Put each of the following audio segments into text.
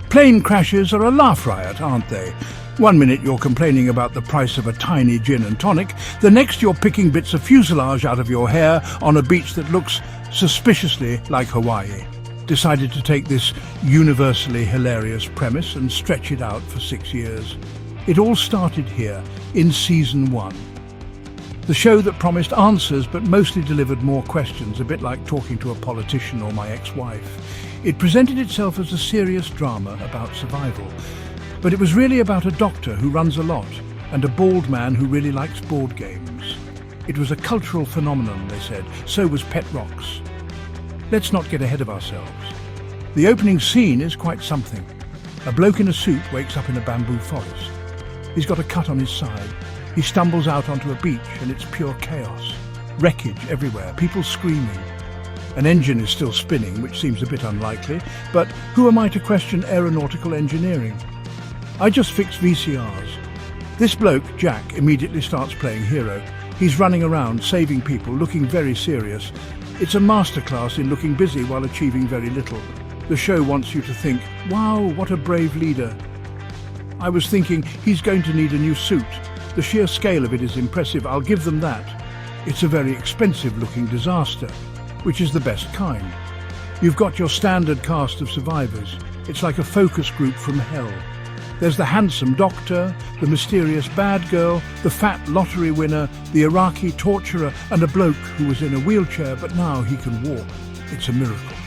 Plane crashes are a laugh riot, aren't they? One minute you're complaining about the price of a tiny gin and tonic, the next you're picking bits of fuselage out of your hair on a beach that looks suspiciously like Hawaii. Decided to take this universally hilarious premise and stretch it out for 6 years. It all started here, in Season 1. The show that promised answers but mostly delivered more questions, a bit like talking to a politician or my ex-wife. It presented itself as a serious drama about survival. But it was really about a doctor who runs a lot and a bald man who really likes board games. It was a cultural phenomenon, they said. So was Pet Rocks. Let's not get ahead of ourselves. The opening scene is quite something. A bloke in a suit wakes up in a bamboo forest. He's got a cut on his side. He stumbles out onto a beach and it's pure chaos. Wreckage everywhere, people screaming. An engine is still spinning, which seems a bit unlikely, but who am I to question aeronautical engineering? I just fixed VCRs. This bloke, Jack, immediately starts playing hero. He's running around, saving people, looking very serious. It's a masterclass in looking busy while achieving very little. The show wants you to think, wow, what a brave leader. I was thinking, he's going to need a new suit. The sheer scale of it is impressive, I'll give them that. It's a very expensive-looking disaster, which is the best kind. You've got your standard cast of survivors. It's like a focus group from hell. There's the handsome doctor, the mysterious bad girl, the fat lottery winner, the Iraqi torturer, and a bloke who was in a wheelchair but now he can walk. It's a miracle.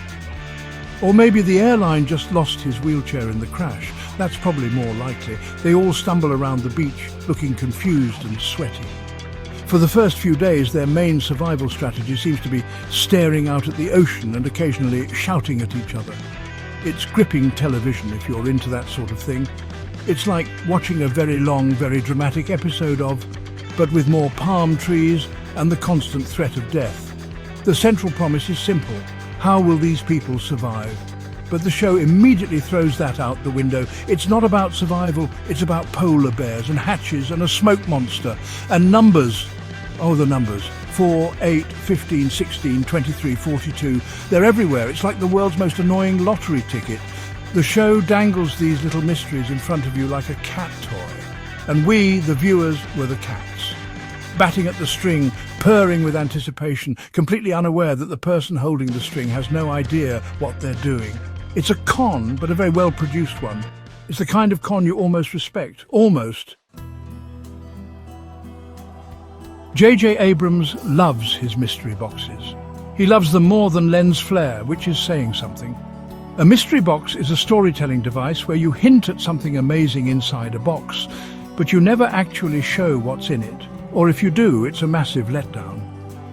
Or maybe the airline just lost his wheelchair in the crash. That's probably more likely. They all stumble around the beach, looking confused and sweaty. For the first few days, their main survival strategy seems to be staring out at the ocean and occasionally shouting at each other. It's gripping television if you're into that sort of thing. It's like watching a very long, very dramatic episode of, but with more palm trees and the constant threat of death. The central promise is simple. How will these people survive? But the show immediately throws that out the window. It's not about survival, it's about polar bears and hatches and a smoke monster and numbers. Oh, the numbers. 4, 8, 15, 16, 23, 42. They're everywhere. It's like the world's most annoying lottery ticket. The show dangles these little mysteries in front of you like a cat toy. And we, the viewers, were the cats. Batting at the string, purring with anticipation, completely unaware that the person holding the string has no idea what they're doing. It's a con, but a very well-produced one. It's the kind of con you almost respect. Almost. J.J. Abrams loves his mystery boxes. He loves them more than lens flare, which is saying something. A mystery box is a storytelling device where you hint at something amazing inside a box, but you never actually show what's in it. Or if you do, it's a massive letdown.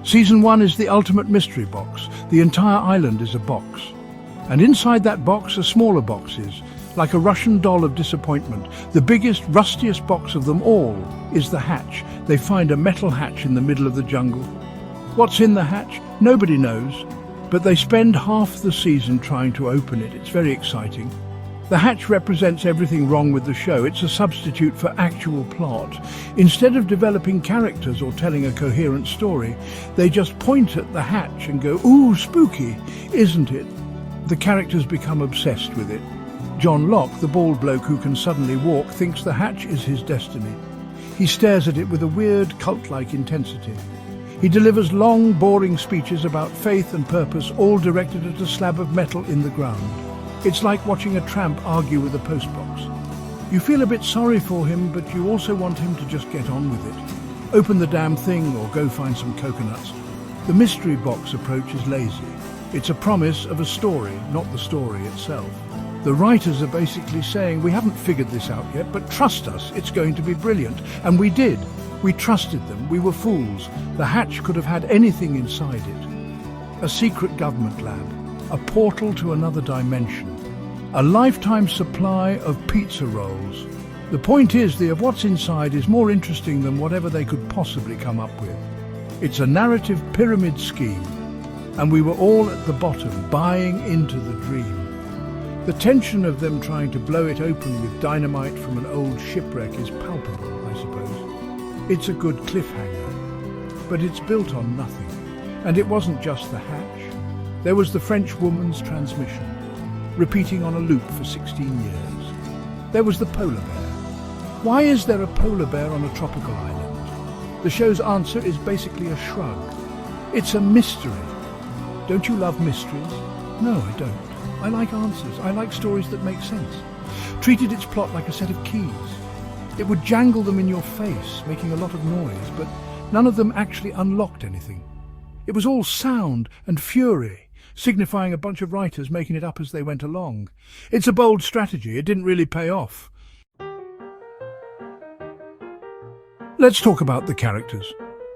Season 1 is the ultimate mystery box. The entire island is a box. And inside that box are smaller boxes, like a Russian doll of disappointment. The biggest, rustiest box of them all is the hatch. They find a metal hatch in the middle of the jungle. What's in the hatch? Nobody knows. But they spend half the season trying to open it. It's very exciting. The hatch represents everything wrong with the show. It's a substitute for actual plot. Instead of developing characters or telling a coherent story, they just point at the hatch and go, ooh, spooky, isn't it? The characters become obsessed with it. John Locke, the bald bloke who can suddenly walk, thinks the hatch is his destiny. He stares at it with a weird, cult-like intensity. He delivers long, boring speeches about faith and purpose, all directed at a slab of metal in the ground. It's like watching a tramp argue with a postbox. You feel a bit sorry for him, but you also want him to just get on with it. Open the damn thing or go find some coconuts. The mystery box approach is lazy. It's a promise of a story, not the story itself. The writers are basically saying, we haven't figured this out yet, but trust us, it's going to be brilliant. And we did. We trusted them. We were fools. The hatch could have had anything inside it. A secret government lab. A portal to another dimension. A lifetime supply of pizza rolls. The point is, the of what's inside is more interesting than whatever they could possibly come up with. It's a narrative pyramid scheme. And we were all at the bottom, buying into the dream. The tension of them trying to blow it open with dynamite from an old shipwreck is palpable, I suppose. It's a good cliffhanger, but it's built on nothing. And it wasn't just the hatch. There was the French woman's transmission. repeating on a loop for 16 years. There was the polar bear. Why is there a polar bear on a tropical island? The show's answer is basically a shrug. It's a mystery. Don't you love mysteries? No, I don't. I like answers. I like stories that make sense. Treated its plot like a set of keys. It would jangle them in your face, making a lot of noise, but none of them actually unlocked anything. It was all sound and fury, signifying a bunch of writers making it up as they went along. It's a bold strategy. It didn't really pay off. Let's talk about the characters.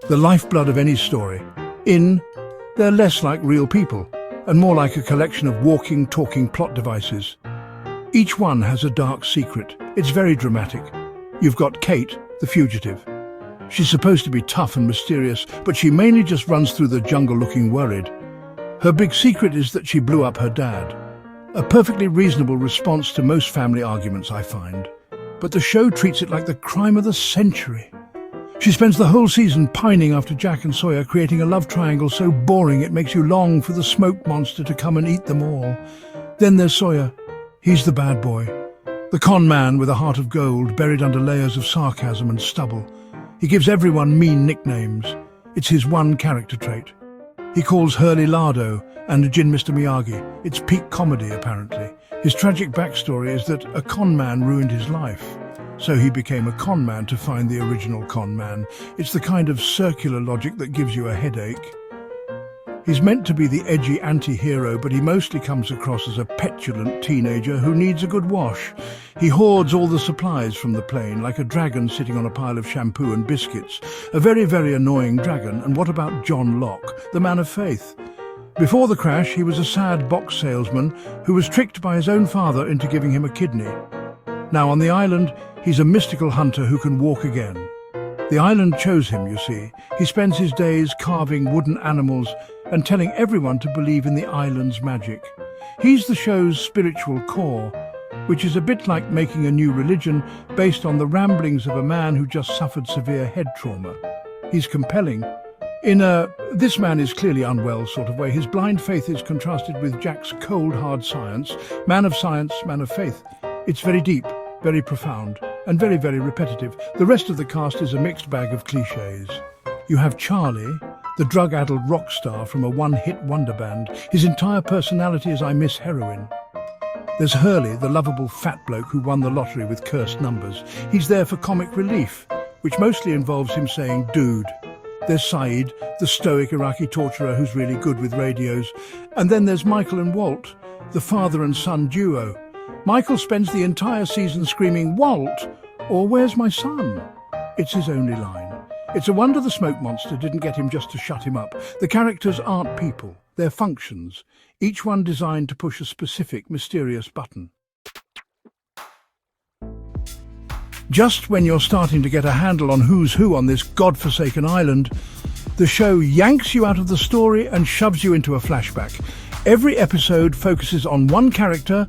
The lifeblood of any story. They're less like real people, and more like a collection of walking, talking plot devices. Each one has a dark secret. It's very dramatic. You've got Kate, the fugitive. She's supposed to be tough and mysterious, but she mainly just runs through the jungle looking worried. Her big secret is that she blew up her dad. A perfectly reasonable response to most family arguments, I find. But the show treats it like the crime of the century. She spends the whole season pining after Jack and Sawyer, creating a love triangle so boring it makes you long for the smoke monster to come and eat them all. Then there's Sawyer. He's the bad boy. The con man with a heart of gold buried under layers of sarcasm and stubble. He gives everyone mean nicknames. It's his one character trait. He calls Hurley Lardo and Jin Mr. Miyagi. It's peak comedy, apparently. His tragic backstory is that a con man ruined his life. So he became a con man to find the original con man. It's the kind of circular logic that gives you a headache. He's meant to be the edgy anti-hero, but he mostly comes across as a petulant teenager who needs a good wash. He hoards all the supplies from the plane, like a dragon sitting on a pile of shampoo and biscuits. A very, very annoying dragon. And what about John Locke, the man of faith? Before the crash, he was a sad box salesman who was tricked by his own father into giving him a kidney. Now on the island, he's a mystical hunter who can walk again. The island chose him, you see. He spends his days carving wooden animals and telling everyone to believe in the island's magic. He's the show's spiritual core, which is a bit like making a new religion based on the ramblings of a man who just suffered severe head trauma. He's compelling. In a this man is clearly unwell sort of way, his blind faith is contrasted with Jack's cold, hard science, man of faith. It's very deep, very profound, and very, very repetitive. The rest of the cast is a mixed bag of cliches. You have Charlie, the drug-addled rock star from a one-hit wonder band. His entire personality is I miss heroin. There's Hurley, the lovable fat bloke who won the lottery with cursed numbers. He's there for comic relief, which mostly involves him saying dude. There's Saeed, the stoic Iraqi torturer who's really good with radios. And then there's Michael and Walt, the father and son duo. Michael spends the entire season screaming, "Walt!" or "Where's my son?" It's his only line. It's a wonder the smoke monster didn't get him just to shut him up. The characters aren't people, they're functions, each one designed to push a specific, mysterious button. Just when you're starting to get a handle on who's who on this godforsaken island, the show yanks you out of the story and shoves you into a flashback. Every episode focuses on one character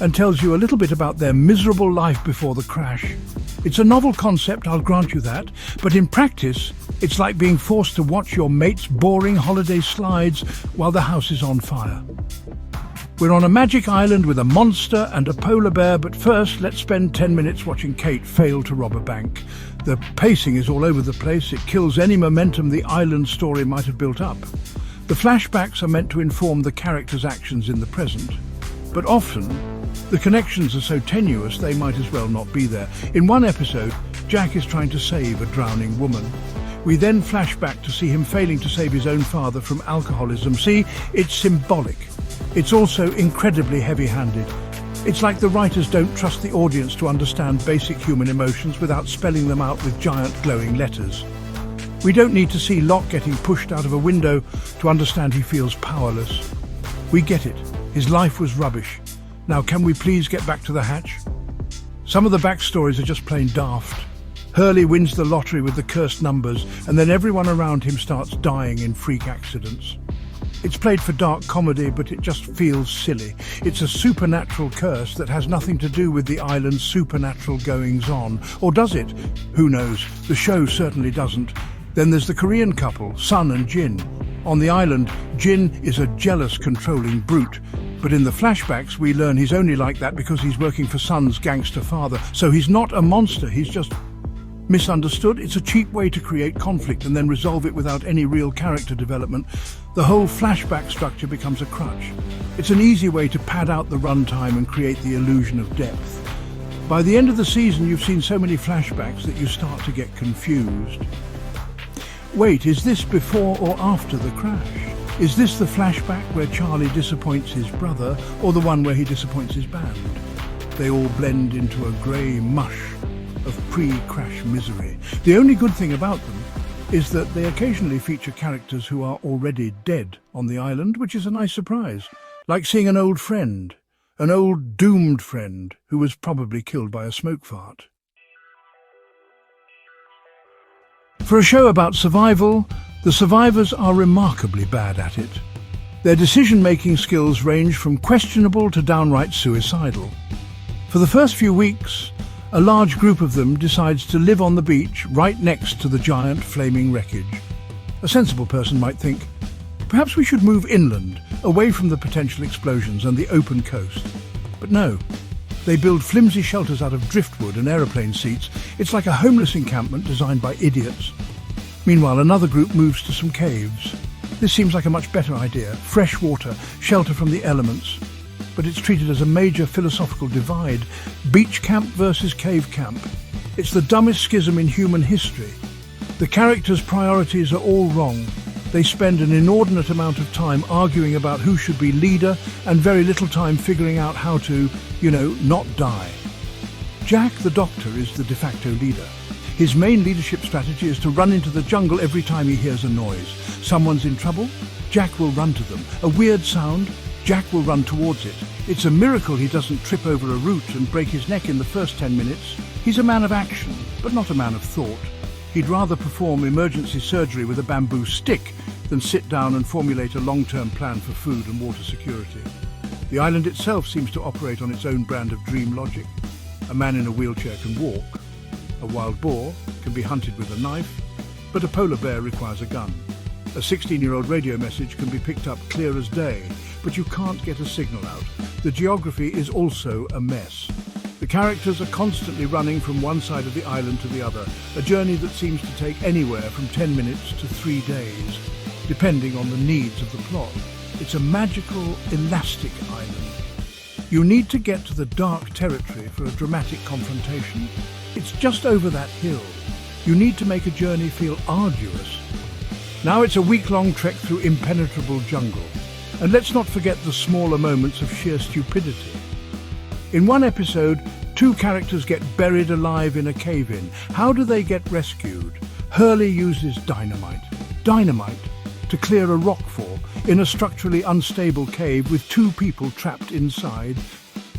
and tells you a little bit about their miserable life before the crash. It's a novel concept, I'll grant you that, but in practice, it's like being forced to watch your mate's boring holiday slides while the house is on fire. We're on a magic island with a monster and a polar bear, but first let's spend 10 minutes watching Kate fail to rob a bank. The pacing is all over the place, it kills any momentum the island story might have built up. The flashbacks are meant to inform the characters' actions in the present, but often the connections are so tenuous they might as well not be there. In one episode, Jack is trying to save a drowning woman. We then flash back to see him failing to save his own father from alcoholism. See, it's symbolic. It's also incredibly heavy-handed. It's like the writers don't trust the audience to understand basic human emotions without spelling them out with giant glowing letters. We don't need to see Locke getting pushed out of a window to understand he feels powerless. We get it. His life was rubbish. Now, can we please get back to the hatch? Some of the backstories are just plain daft. Hurley wins the lottery with the cursed numbers, and then everyone around him starts dying in freak accidents. It's played for dark comedy, but it just feels silly. It's a supernatural curse that has nothing to do with the island's supernatural goings-on. Or does it? Who knows? The show certainly doesn't. Then there's the Korean couple, Sun and Jin. On the island, Jin is a jealous, controlling brute. But in the flashbacks, we learn he's only like that because he's working for Son's gangster father. So he's not a monster, he's just misunderstood. It's a cheap way to create conflict and then resolve it without any real character development. The whole flashback structure becomes a crutch. It's an easy way to pad out the runtime and create the illusion of depth. By the end of the season, you've seen so many flashbacks that you start to get confused. Wait, is this before or after the crash? Is this the flashback where Charlie disappoints his brother, or the one where he disappoints his band? They all blend into a grey mush of pre-crash misery. The only good thing about them is that they occasionally feature characters who are already dead on the island, which is a nice surprise. Like seeing an old friend, an old doomed friend who was probably killed by a smoke fart. For a show about survival, the survivors are remarkably bad at it. Their decision-making skills range from questionable to downright suicidal. For the first few weeks, a large group of them decides to live on the beach right next to the giant flaming wreckage. A sensible person might think, perhaps we should move inland, away from the potential explosions and the open coast. But no, they build flimsy shelters out of driftwood and aeroplane seats. It's like a homeless encampment designed by idiots. Meanwhile, another group moves to some caves. This seems like a much better idea. Fresh water, shelter from the elements. But it's treated as a major philosophical divide. Beach camp versus cave camp. It's the dumbest schism in human history. The characters' priorities are all wrong. They spend an inordinate amount of time arguing about who should be leader and very little time figuring out how to, not die. Jack the Doctor is the de facto leader. His main leadership strategy is to run into the jungle every time he hears a noise. Someone's in trouble, Jack will run to them. A weird sound, Jack will run towards it. It's a miracle he doesn't trip over a root and break his neck in the first 10 minutes. He's a man of action, but not a man of thought. He'd rather perform emergency surgery with a bamboo stick than sit down and formulate a long-term plan for food and water security. The island itself seems to operate on its own brand of dream logic. A man in a wheelchair can walk. A wild boar can be hunted with a knife, but a polar bear requires a gun. A 16-year-old radio message can be picked up clear as day, but you can't get a signal out. The geography is also a mess. The characters are constantly running from one side of the island to the other, a journey that seems to take anywhere from 10 minutes to 3 days, depending on the needs of the plot. It's a magical, elastic island. You need to get to the dark territory for a dramatic confrontation. It's just over that hill. You need to make a journey feel arduous. Now it's a week-long trek through impenetrable jungle. And let's not forget the smaller moments of sheer stupidity. In one episode, 2 characters get buried alive in a cave-in. How do they get rescued? Hurley uses dynamite to clear a rockfall in a structurally unstable cave with 2 people trapped inside.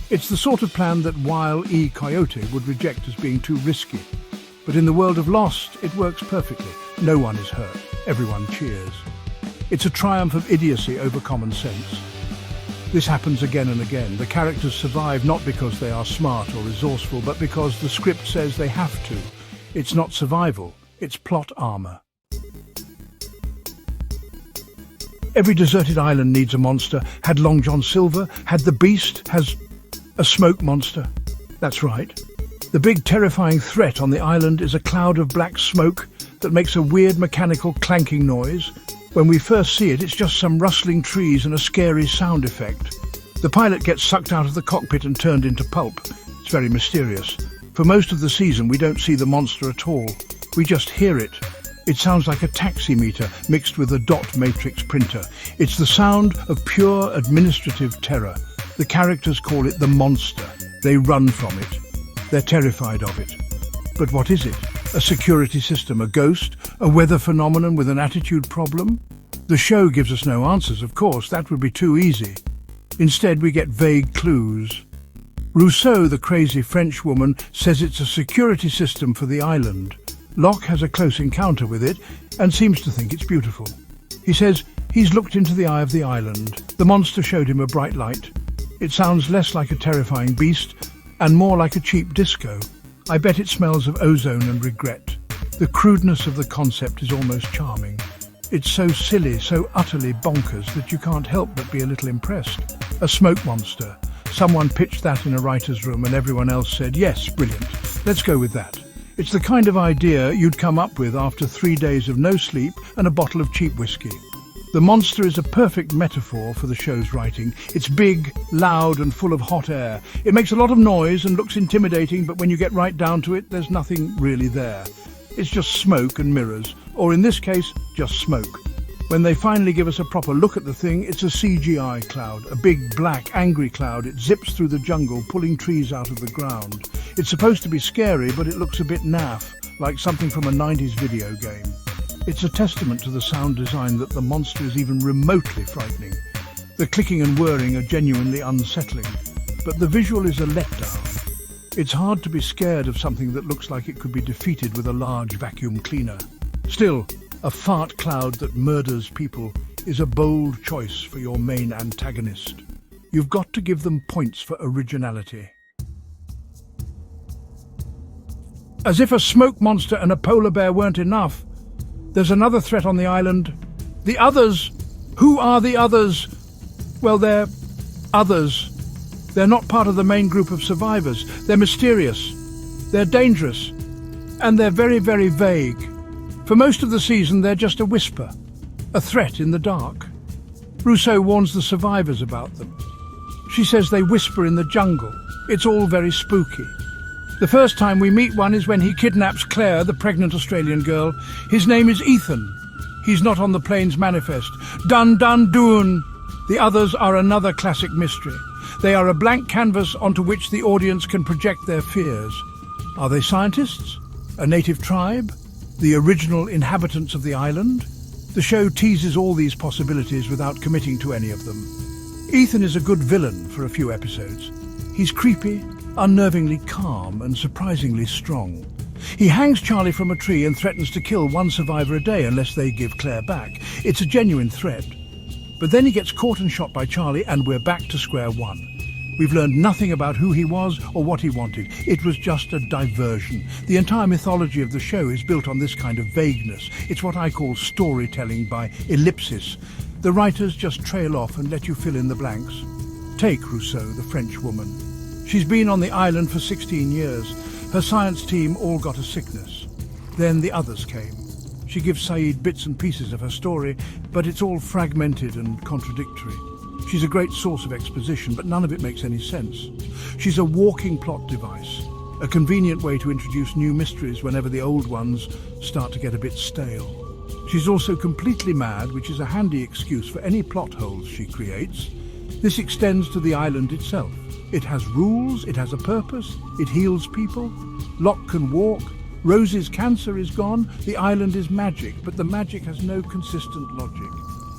It's the sort of plan that Wile E. Coyote would reject as being too risky. But in the world of Lost, it works perfectly. No one is hurt. Everyone cheers. It's a triumph of idiocy over common sense. This happens again and again. The characters survive not because they are smart or resourceful, but because the script says they have to. It's not survival, it's plot armor. Every deserted island needs a monster. Had Long John Silver, had the Beast, has a smoke monster. That's right. The big terrifying threat on the island is a cloud of black smoke that makes a weird mechanical clanking noise. When we first see it, it's just some rustling trees and a scary sound effect. The pilot gets sucked out of the cockpit and turned into pulp. It's very mysterious. For most of the season, we don't see the monster at all. We just hear it. It sounds like a taximeter mixed with a dot matrix printer. It's the sound of pure administrative terror. The characters call it the monster. They run from it. They're terrified of it. But what is it? A security system, a ghost, a weather phenomenon with an attitude problem? The show gives us no answers, of course. That would be too easy. Instead, we get vague clues. Rousseau, the crazy French woman, says it's a security system for the island. Locke has a close encounter with it and seems to think it's beautiful. He says he's looked into the eye of the island. The monster showed him a bright light. It sounds less like a terrifying beast and more like a cheap disco. I bet it smells of ozone and regret. The crudeness of the concept is almost charming. It's so silly, so utterly bonkers that you can't help but be a little impressed. A smoke monster. Someone pitched that in a writer's room and everyone else said, yes, brilliant, let's go with that. It's the kind of idea you'd come up with after 3 days of no sleep and a bottle of cheap whiskey. The monster is a perfect metaphor for the show's writing. It's big, loud and full of hot air. It makes a lot of noise and looks intimidating, but when you get right down to it, there's nothing really there. It's just smoke and mirrors, or in this case, just smoke. When they finally give us a proper look at the thing, it's a CGI cloud, a big, black, angry cloud. It zips through the jungle, pulling trees out of the ground. It's supposed to be scary, but it looks a bit naff, like something from a 90s video game. It's a testament to the sound design that the monster is even remotely frightening. The clicking and whirring are genuinely unsettling, but the visual is a letdown. It's hard to be scared of something that looks like it could be defeated with a large vacuum cleaner. Still, a fart cloud that murders people is a bold choice for your main antagonist. You've got to give them points for originality. As if a smoke monster and a polar bear weren't enough, there's another threat on the island. The others. Who are the others? Well, they're others. They're not part of the main group of survivors. They're mysterious. They're dangerous. And they're very, very vague. For most of the season, they're just a whisper, a threat in the dark. Rousseau warns the survivors about them. She says they whisper in the jungle. It's all very spooky. The first time we meet one is when he kidnaps Claire, the pregnant Australian girl. His name is Ethan. He's not on the plane's manifest. Dun dun dun. The others are another classic mystery. They are a blank canvas onto which the audience can project their fears. Are they scientists? A native tribe? The original inhabitants of the island? The show teases all these possibilities without committing to any of them. Ethan is a good villain for a few episodes. He's creepy, unnervingly calm and surprisingly strong. He hangs Charlie from a tree and threatens to kill one survivor a day unless they give Claire back. It's a genuine threat. But then he gets caught and shot by Charlie and we're back to square one. We've learned nothing about who he was or what he wanted. It was just a diversion. The entire mythology of the show is built on this kind of vagueness. It's what I call storytelling by ellipsis. The writers just trail off and let you fill in the blanks. Take Rousseau, the French woman. She's been on the island for 16 years. Her science team all got a sickness. Then the others came. She gives Saeed bits and pieces of her story, but it's all fragmented and contradictory. She's a great source of exposition, but none of it makes any sense. She's a walking plot device, a convenient way to introduce new mysteries whenever the old ones start to get a bit stale. She's also completely mad, which is a handy excuse for any plot holes she creates. This extends to the island itself. It has rules, it has a purpose, it heals people. Locke can walk, Rose's cancer is gone, the island is magic, but the magic has no consistent logic.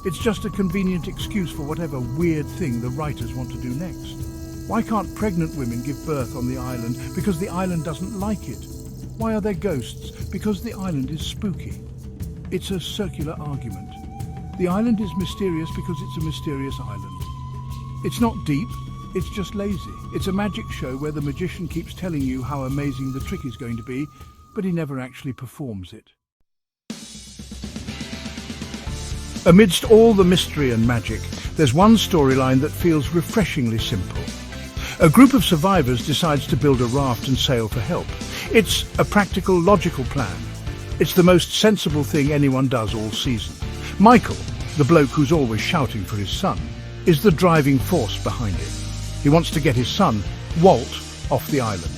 It's just a convenient excuse for whatever weird thing the writers want to do next. Why can't pregnant women give birth on the island? Because the island doesn't like it. Why are there ghosts? Because the island is spooky. It's a circular argument. The island is mysterious because it's a mysterious island. It's not deep. It's just lazy. It's a magic show where the magician keeps telling you how amazing the trick is going to be, but he never actually performs it. Amidst all the mystery and magic, there's one storyline that feels refreshingly simple. A group of survivors decides to build a raft and sail for help. It's a practical, logical plan. It's the most sensible thing anyone does all season. Michael, the bloke who's always shouting for his son, is the driving force behind it. He wants to get his son, Walt, off the island.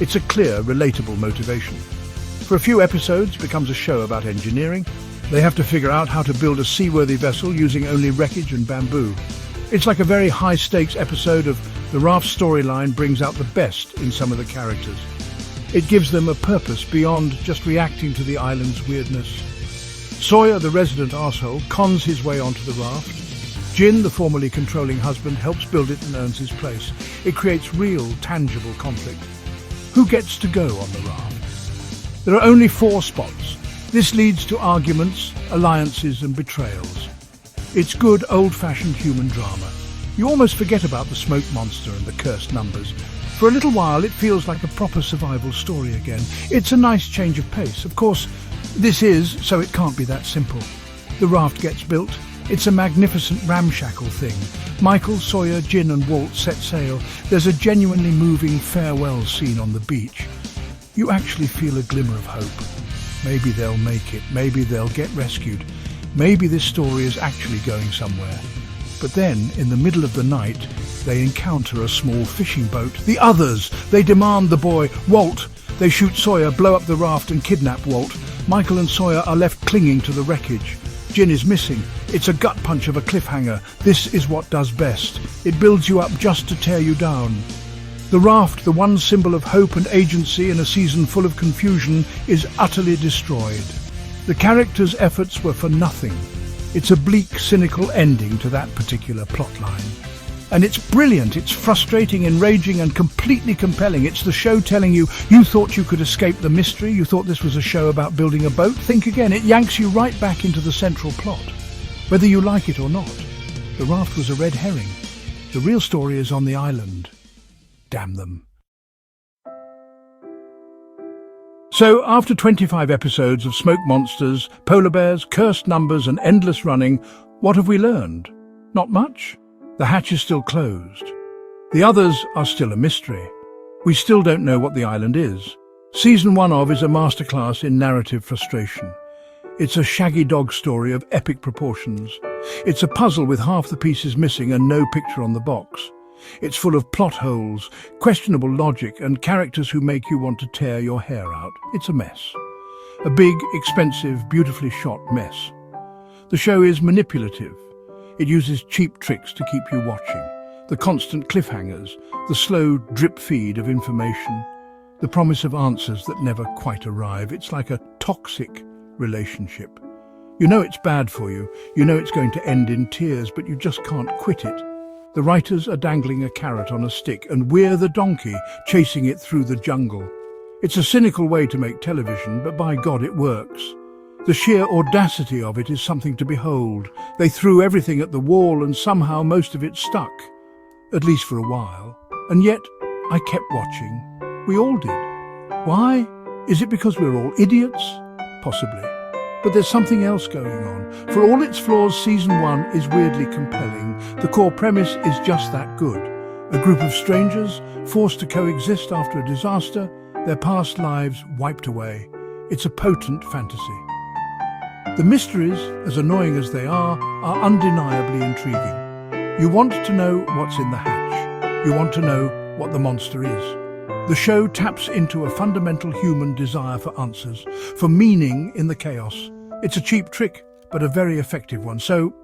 It's a clear, relatable motivation. For a few episodes, it becomes a show about engineering. They have to figure out how to build a seaworthy vessel using only wreckage and bamboo. It's like a very high-stakes episode of the Raft storyline brings out the best in some of the characters. It gives them a purpose beyond just reacting to the island's weirdness. Sawyer, the resident arsehole, cons his way onto the raft. Jin, the formerly controlling husband, helps build it and earns his place. It creates real, tangible conflict. Who gets to go on the raft? There are only 4 spots. This leads to arguments, alliances and betrayals. It's good, old-fashioned human drama. You almost forget about the smoke monster and the cursed numbers. For a little while, it feels like a proper survival story again. It's a nice change of pace. Of course, this is, so it can't be that simple. The raft gets built, It's a magnificent ramshackle thing. Michael, Sawyer, Gin and Walt set sail. There's a genuinely moving farewell scene on the beach. You actually feel a glimmer of hope. Maybe they'll make it. Maybe they'll get rescued. Maybe this story is actually going somewhere. But then, in the middle of the night, they encounter a small fishing boat. The others! They demand the boy, Walt. They shoot Sawyer, blow up the raft and kidnap Walt. Michael and Sawyer are left clinging to the wreckage. Gin is missing. It's a gut punch of a cliffhanger. This is what does best. It builds you up just to tear you down. The raft, the one symbol of hope and agency in a season full of confusion, is utterly destroyed. The characters' efforts were for nothing. It's a bleak, cynical ending to that particular plotline. And it's brilliant, it's frustrating, enraging and completely compelling. It's the show telling you thought you could escape the mystery, you thought this was a show about building a boat. Think again, it yanks you right back into the central plot. Whether you like it or not, the raft was a red herring. The real story is on the island. Damn them. So, after 25 episodes of smoke monsters, polar bears, cursed numbers and endless running, what have we learned? Not much. The hatch is still closed. The others are still a mystery. We still don't know what the island is. Season 1 of is a masterclass in narrative frustration. It's a shaggy dog story of epic proportions. It's a puzzle with half the pieces missing and no picture on the box. It's full of plot holes, questionable logic and characters who make you want to tear your hair out. It's a mess. A big, expensive, beautifully shot mess. The show is manipulative. It uses cheap tricks to keep you watching. The constant cliffhangers, the slow drip feed of information, the promise of answers that never quite arrive. It's like a toxic relationship. You know it's bad for you. You know it's going to end in tears, but you just can't quit it. The writers are dangling a carrot on a stick, and we're the donkey chasing it through the jungle. It's a cynical way to make television, but by God it works. The sheer audacity of it is something to behold. They threw everything at the wall and somehow most of it stuck. At least for a while. And yet, I kept watching. We all did. Why? Is it because we're all idiots? Possibly. But there's something else going on. For all its flaws, Season 1 is weirdly compelling. The core premise is just that good. A group of strangers forced to coexist after a disaster, their past lives wiped away. It's a potent fantasy. The mysteries, as annoying as they are undeniably intriguing. You want to know what's in the hatch. You want to know what the monster is. The show taps into a fundamental human desire for answers, for meaning in the chaos. It's a cheap trick, but a very effective one. So,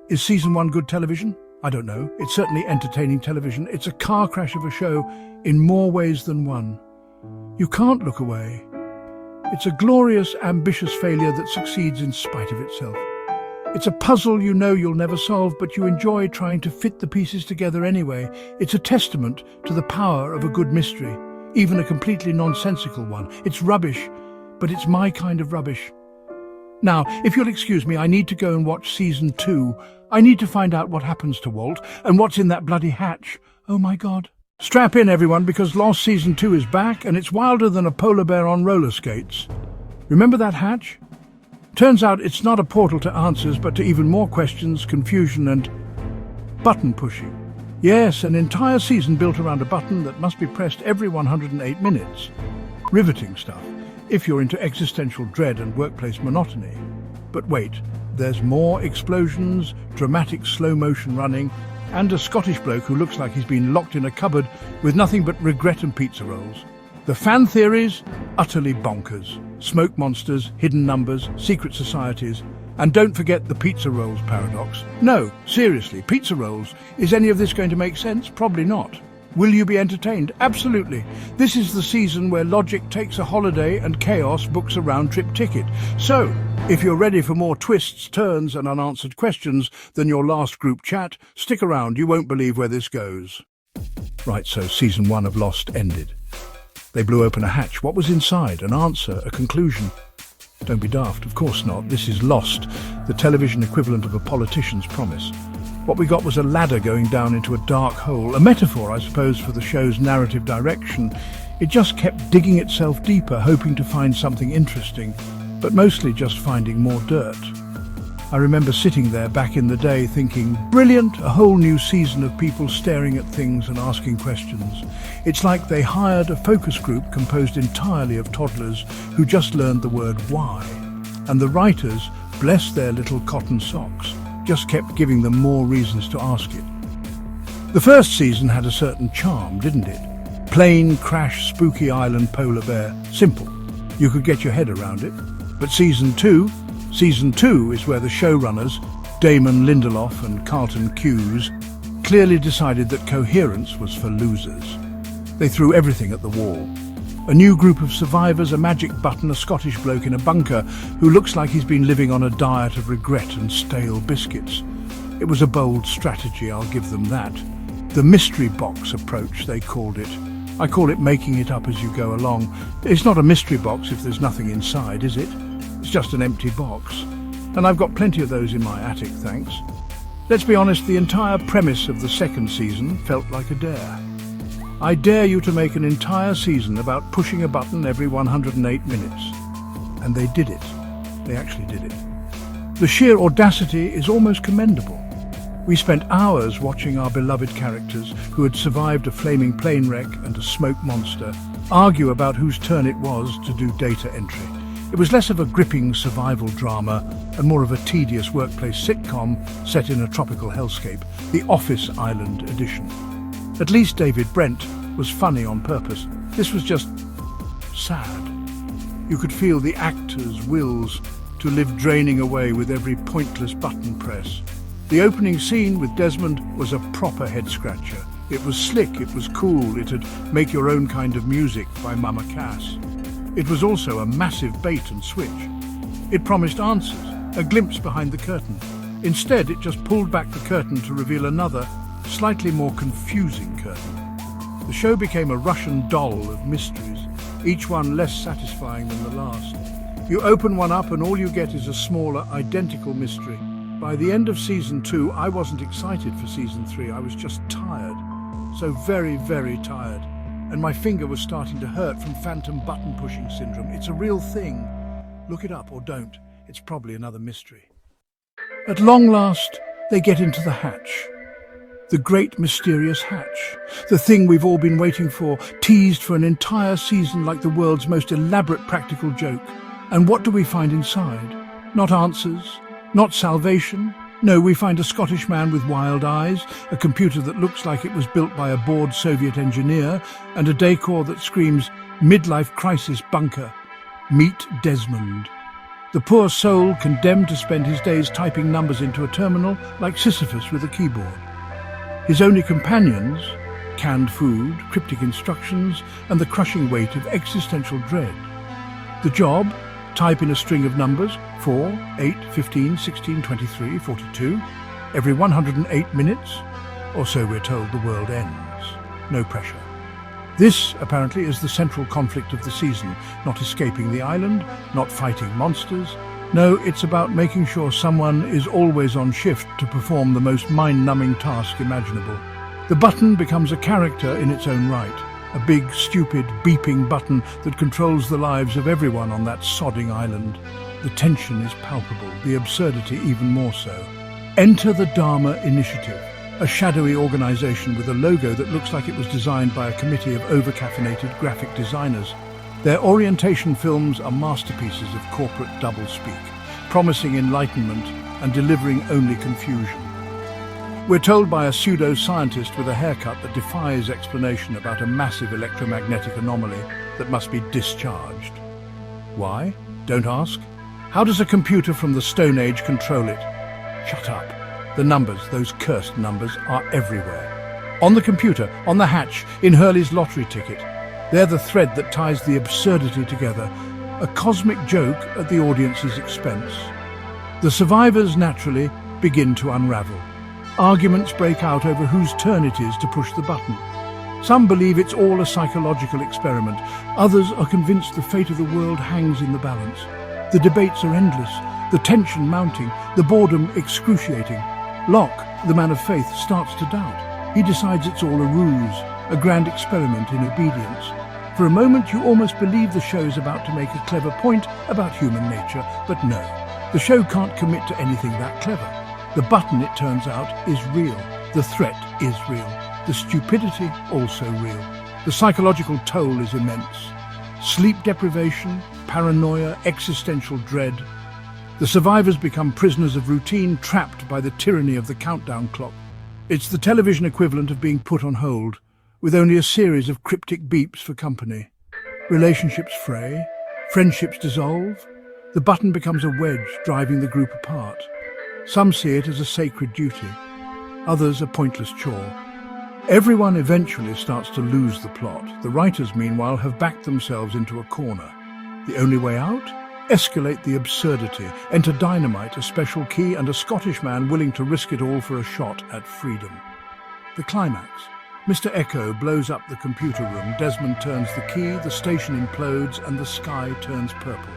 is Season 1 good television? I don't know. It's certainly entertaining television. It's a car crash of a show in more ways than one. You can't look away. It's a glorious, ambitious failure that succeeds in spite of itself. It's a puzzle you know you'll never solve, but you enjoy trying to fit the pieces together anyway. It's a testament to the power of a good mystery, even a completely nonsensical one. It's rubbish, but it's my kind of rubbish. Now, if you'll excuse me, I need to go and watch Season 2. I need to find out what happens to Walt and what's in that bloody hatch. Oh my God. Strap in, everyone, because Lost Season 2 is back, and it's wilder than a polar bear on roller skates. Remember that hatch? Turns out it's not a portal to answers, but to even more questions, confusion, and button pushing. Yes, an entire season built around a button that must be pressed every 108 minutes. Riveting stuff, if you're into existential dread and workplace monotony. But wait, there's more explosions, dramatic slow-motion running, and a Scottish bloke who looks like he's been locked in a cupboard with nothing but regret and pizza rolls. The fan theories? Utterly bonkers. Smoke monsters, hidden numbers, secret societies, and don't forget the pizza rolls paradox. No, seriously, pizza rolls. Is any of this going to make sense? Probably not. Will you be entertained? Absolutely. This is the season where logic takes a holiday and chaos books a round-trip ticket. So, if you're ready for more twists, turns and unanswered questions than your last group chat, stick around, you won't believe where this goes. Right, so Season 1 of Lost ended. They blew open a hatch. What was inside? An answer, a conclusion. Don't be daft, of course not. This is Lost, the television equivalent of a politician's promise. What we got was a ladder going down into a dark hole, a metaphor, I suppose, for the show's narrative direction. It just kept digging itself deeper, hoping to find something interesting, but mostly just finding more dirt. I remember sitting there back in the day thinking, brilliant, a whole new season of people staring at things and asking questions. It's like they hired a focus group composed entirely of toddlers who just learned the word why. And the writers, bless their little cotton socks, just kept giving them more reasons to ask it. The first season had a certain charm, didn't it? Plain, crash, spooky island polar bear. Simple. You could get your head around it. But Season 2 is where the showrunners, Damon Lindelof and Carlton Cuse, clearly decided that coherence was for losers. They threw everything at the wall. A new group of survivors, a magic button, a Scottish bloke in a bunker who looks like he's been living on a diet of regret and stale biscuits. It was a bold strategy, I'll give them that. The mystery box approach, they called it. I call it making it up as you go along. It's not a mystery box if there's nothing inside, is it? It's just an empty box. And I've got plenty of those in my attic, thanks. Let's be honest, the entire premise of the second season felt like a dare. I dare you to make an entire season about pushing a button every 108 minutes. And they did it. They actually did it. The sheer audacity is almost commendable. We spent hours watching our beloved characters, who had survived a flaming plane wreck and a smoke monster, argue about whose turn it was to do data entry. It was less of a gripping survival drama and more of a tedious workplace sitcom set in a tropical hellscape, the Office Island edition. At least David Brent was funny on purpose. This was just sad. You could feel the actors' wills to live draining away with every pointless button press. The opening scene with Desmond was a proper head-scratcher. It was slick, it was cool, it had Make Your Own Kind of Music by Mama Cass. It was also a massive bait and switch. It promised answers, a glimpse behind the curtain. Instead, it just pulled back the curtain to reveal another, slightly more confusing curtain. The show became a Russian doll of mysteries, each one less satisfying than the last. You open one up and all you get is a smaller, identical mystery. By the end of Season 2, I wasn't excited for Season 3, I was just tired. So very, very tired. And my finger was starting to hurt from phantom button-pushing syndrome. It's a real thing. Look it up or don't. It's probably another mystery. At long last, they get into the hatch. The great mysterious hatch. The thing we've all been waiting for, teased for an entire season like the world's most elaborate practical joke. And what do we find inside? Not answers. Not salvation. No, we find a Scottish man with wild eyes, a computer that looks like it was built by a bored Soviet engineer, and a decor that screams midlife crisis bunker. Meet Desmond. The poor soul condemned to spend his days typing numbers into a terminal like Sisyphus with a keyboard. His only companions, canned food, cryptic instructions, and the crushing weight of existential dread. The job? Type in a string of numbers, 4, 8, 15, 16, 23, 42, every 108 minutes, or so we're told the world ends. No pressure. This, apparently, is the central conflict of the season, not escaping the island, not fighting monsters. No, it's about making sure someone is always on shift to perform the most mind-numbing task imaginable. The button becomes a character in its own right. A big, stupid, beeping button that controls the lives of everyone on that sodding island. The tension is palpable, the absurdity even more so. Enter the Dharma Initiative, a shadowy organization with a logo that looks like it was designed by a committee of over-caffeinated graphic designers. Their orientation films are masterpieces of corporate doublespeak, promising enlightenment and delivering only confusion. We're told by a pseudo-scientist with a haircut that defies explanation about a massive electromagnetic anomaly that must be discharged. Why? Don't ask. How does a computer from the Stone Age control it? Shut up. The numbers, those cursed numbers, are everywhere. On the computer, on the hatch, in Hurley's lottery ticket. They're the thread that ties the absurdity together, a cosmic joke at the audience's expense. The survivors, naturally, begin to unravel. Arguments break out over whose turn it is to push the button. Some believe it's all a psychological experiment. Others are convinced the fate of the world hangs in the balance. The debates are endless, the tension mounting, the boredom excruciating. Locke, the man of faith, starts to doubt. He decides it's all a ruse, a grand experiment in obedience. For a moment you almost believe the show's about to make a clever point about human nature, but no. The show can't commit to anything that clever. The button, it turns out, is real. The threat is real. The stupidity also real. The psychological toll is immense. Sleep deprivation, paranoia, existential dread. The survivors become prisoners of routine, trapped by the tyranny of the countdown clock. It's the television equivalent of being put on hold, with only a series of cryptic beeps for company. Relationships fray, friendships dissolve. The button becomes a wedge driving the group apart. Some see it as a sacred duty, others a pointless chore. Everyone eventually starts to lose the plot. The writers, meanwhile, have backed themselves into a corner. The only way out? Escalate the absurdity, enter dynamite, a special key, and a Scottish man willing to risk it all for a shot at freedom. The climax. Mr. Echo blows up the computer room, Desmond turns the key, the station implodes, and the sky turns purple.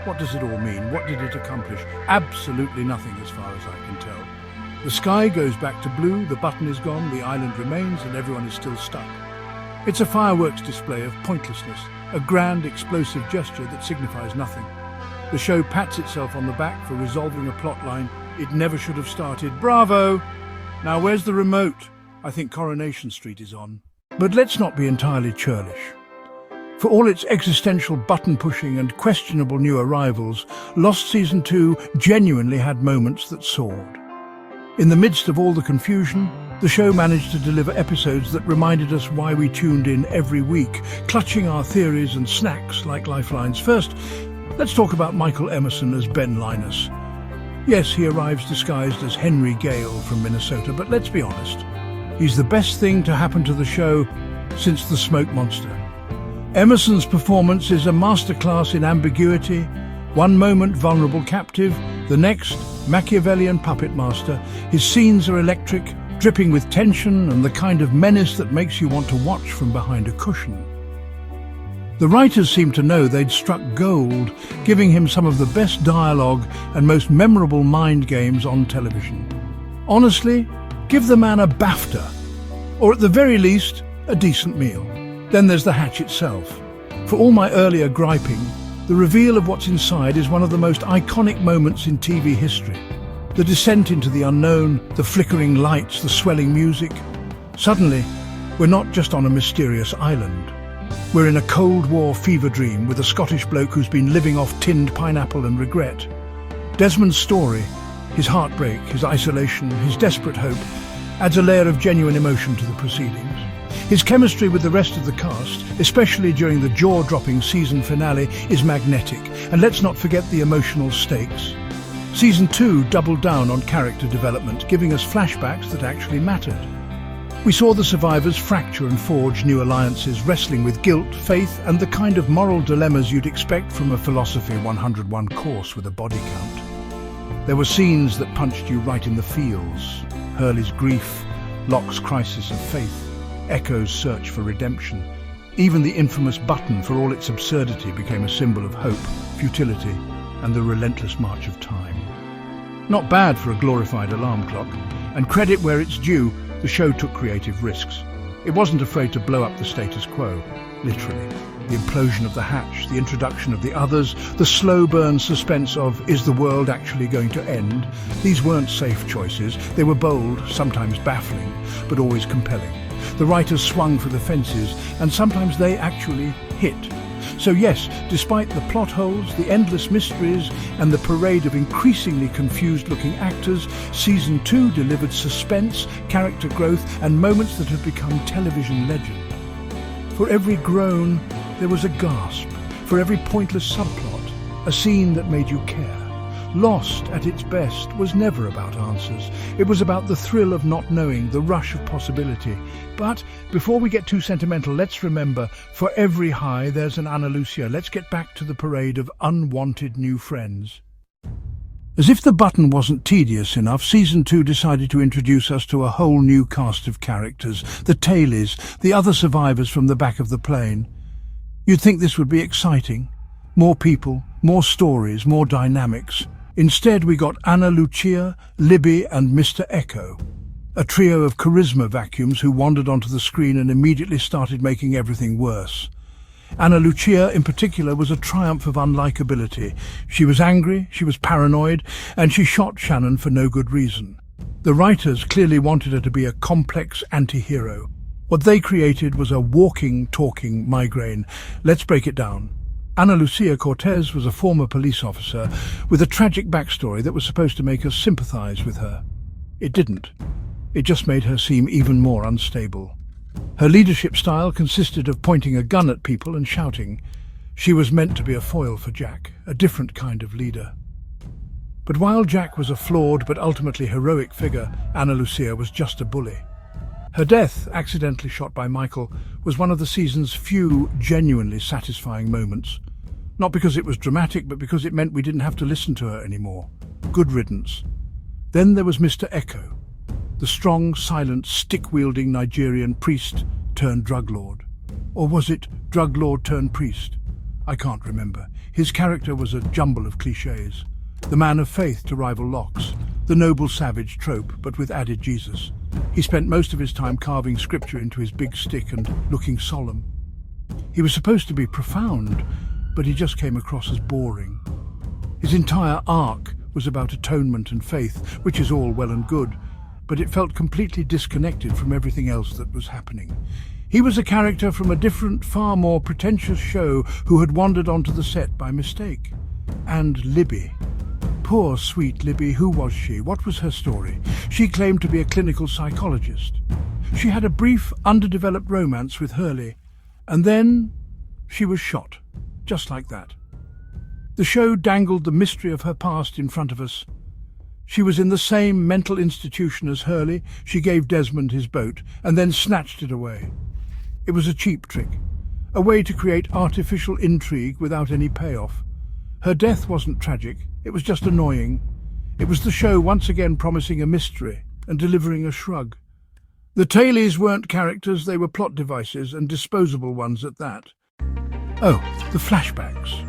What does it all mean? What did it accomplish? Absolutely nothing as far as I can tell. The sky goes back to blue, the button is gone, the island remains, and everyone is still stuck. It's a fireworks display of pointlessness, a grand, explosive gesture that signifies nothing. The show pats itself on the back for resolving a plotline it never should have started. Bravo! Now where's the remote? I think Coronation Street is on. But let's not be entirely churlish. For all its existential button-pushing and questionable new arrivals, Lost Season 2 genuinely had moments that soared. In the midst of all the confusion, the show managed to deliver episodes that reminded us why we tuned in every week, clutching our theories and snacks like lifelines. First, let's talk about Michael Emerson as Ben Linus. Yes, he arrives disguised as Henry Gale from Minnesota, but let's be honest. He's the best thing to happen to the show since The Smoke Monster. Emerson's performance is a masterclass in ambiguity. One moment vulnerable captive, the next Machiavellian puppet master. His scenes are electric, dripping with tension and the kind of menace that makes you want to watch from behind a cushion. The writers seemed to know they'd struck gold, giving him some of the best dialogue and most memorable mind games on television. Honestly, give the man a BAFTA, or at the very least, a decent meal. Then there's the hatch itself. For all my earlier griping, the reveal of what's inside is one of the most iconic moments in TV history. The descent into the unknown, the flickering lights, the swelling music. Suddenly, we're not just on a mysterious island. We're in a Cold War fever dream with a Scottish bloke who's been living off tinned pineapple and regret. Desmond's story, his heartbreak, his isolation, his desperate hope, adds a layer of genuine emotion to the proceedings. His chemistry with the rest of the cast, especially during the jaw-dropping season finale, is magnetic. And let's not forget the emotional stakes. Season 2 doubled down on character development, giving us flashbacks that actually mattered. We saw the survivors fracture and forge new alliances, wrestling with guilt, faith, and the kind of moral dilemmas you'd expect from a Philosophy 101 course with a body count. There were scenes that punched you right in the feels. Hurley's grief, Locke's crisis of faith, Echo's search for redemption. Even the infamous button, for all its absurdity, became a symbol of hope, futility, and the relentless march of time. Not bad for a glorified alarm clock, and credit where it's due, the show took creative risks. It wasn't afraid to blow up the status quo, literally. The implosion of the hatch, the introduction of the others, the slow burn suspense of, is the world actually going to end? These weren't safe choices. They were bold, sometimes baffling, but always compelling. The writers swung for the fences, and sometimes they actually hit. So yes, despite the plot holes, the endless mysteries, and the parade of increasingly confused-looking actors, Season 2 delivered suspense, character growth, and moments that have become television legend. For every groan, there was a gasp. For every pointless subplot, a scene that made you care. Lost, at its best, was never about answers. It was about the thrill of not knowing, the rush of possibility. But before we get too sentimental, let's remember, for every high there's an Ana Lucia. Let's get back to the parade of unwanted new friends. As if the button wasn't tedious enough, Season 2 decided to introduce us to a whole new cast of characters. The tailies, the other survivors from the back of the plane. You'd think this would be exciting. More people, more stories, more dynamics. Instead, we got Ana Lucia, Libby, and Mr. Echo, a trio of charisma vacuums who wandered onto the screen and immediately started making everything worse. Anna Lucia, in particular, was a triumph of unlikability. She was angry, she was paranoid, and she shot Shannon for no good reason. The writers clearly wanted her to be a complex anti-hero. What they created was a walking, talking migraine. Let's break it down. Ana Lucia Cortez was a former police officer with a tragic backstory that was supposed to make us sympathize with her. It didn't. It just made her seem even more unstable. Her leadership style consisted of pointing a gun at people and shouting. She was meant to be a foil for Jack, a different kind of leader. But while Jack was a flawed but ultimately heroic figure, Ana Lucia was just a bully. Her death, accidentally shot by Michael, was one of the season's few genuinely satisfying moments. Not because it was dramatic, but because it meant we didn't have to listen to her anymore. Good riddance. Then there was Mr. Echo, the strong, silent, stick-wielding Nigerian priest turned drug lord. Or was it drug lord turned priest? I can't remember. His character was a jumble of cliches. The man of faith to rival Locks, the noble savage trope, but with added Jesus. He spent most of his time carving scripture into his big stick and looking solemn. He was supposed to be profound, but he just came across as boring. His entire arc was about atonement and faith, which is all well and good, but it felt completely disconnected from everything else that was happening. He was a character from a different, far more pretentious show who had wandered onto the set by mistake. And Libby. Poor, sweet Libby, who was she? What was her story? She claimed to be a clinical psychologist. She had a brief, underdeveloped romance with Hurley, and then she was shot, just like that. The show dangled the mystery of her past in front of us. She was in the same mental institution as Hurley. She gave Desmond his boat, and then snatched it away. It was a cheap trick, a way to create artificial intrigue without any payoff. Her death wasn't tragic, it was just annoying. It was the show once again promising a mystery and delivering a shrug. The tailies weren't characters, they were plot devices, and disposable ones at that. Oh, the flashbacks.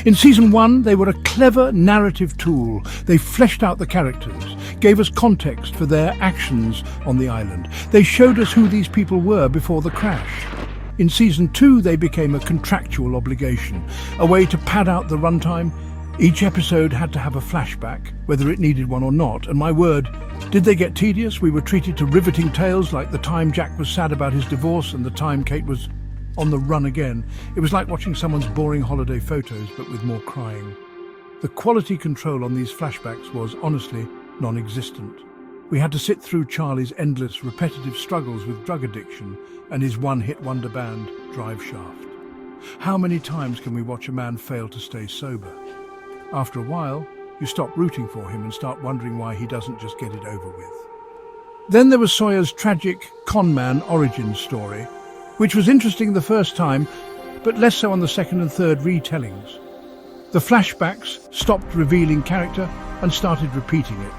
In Season 1, they were a clever narrative tool. They fleshed out the characters, gave us context for their actions on the island. They showed us who these people were before the crash. In Season 2, they became a contractual obligation, a way to pad out the runtime. Each episode had to have a flashback, whether it needed one or not, and my word, did they get tedious? We were treated to riveting tales like the time Jack was sad about his divorce and the time Kate was on the run again. It was like watching someone's boring holiday photos, but with more crying. The quality control on these flashbacks was, honestly, non-existent. We had to sit through Charlie's endless, repetitive struggles with drug addiction and his one-hit wonder band, Drive Shaft. How many times can we watch a man fail to stay sober? After a while, you stop rooting for him and start wondering why he doesn't just get it over with. Then there was Sawyer's tragic con-man origin story, which was interesting the first time, but less so on the second and third retellings. The flashbacks stopped revealing character and started repeating it.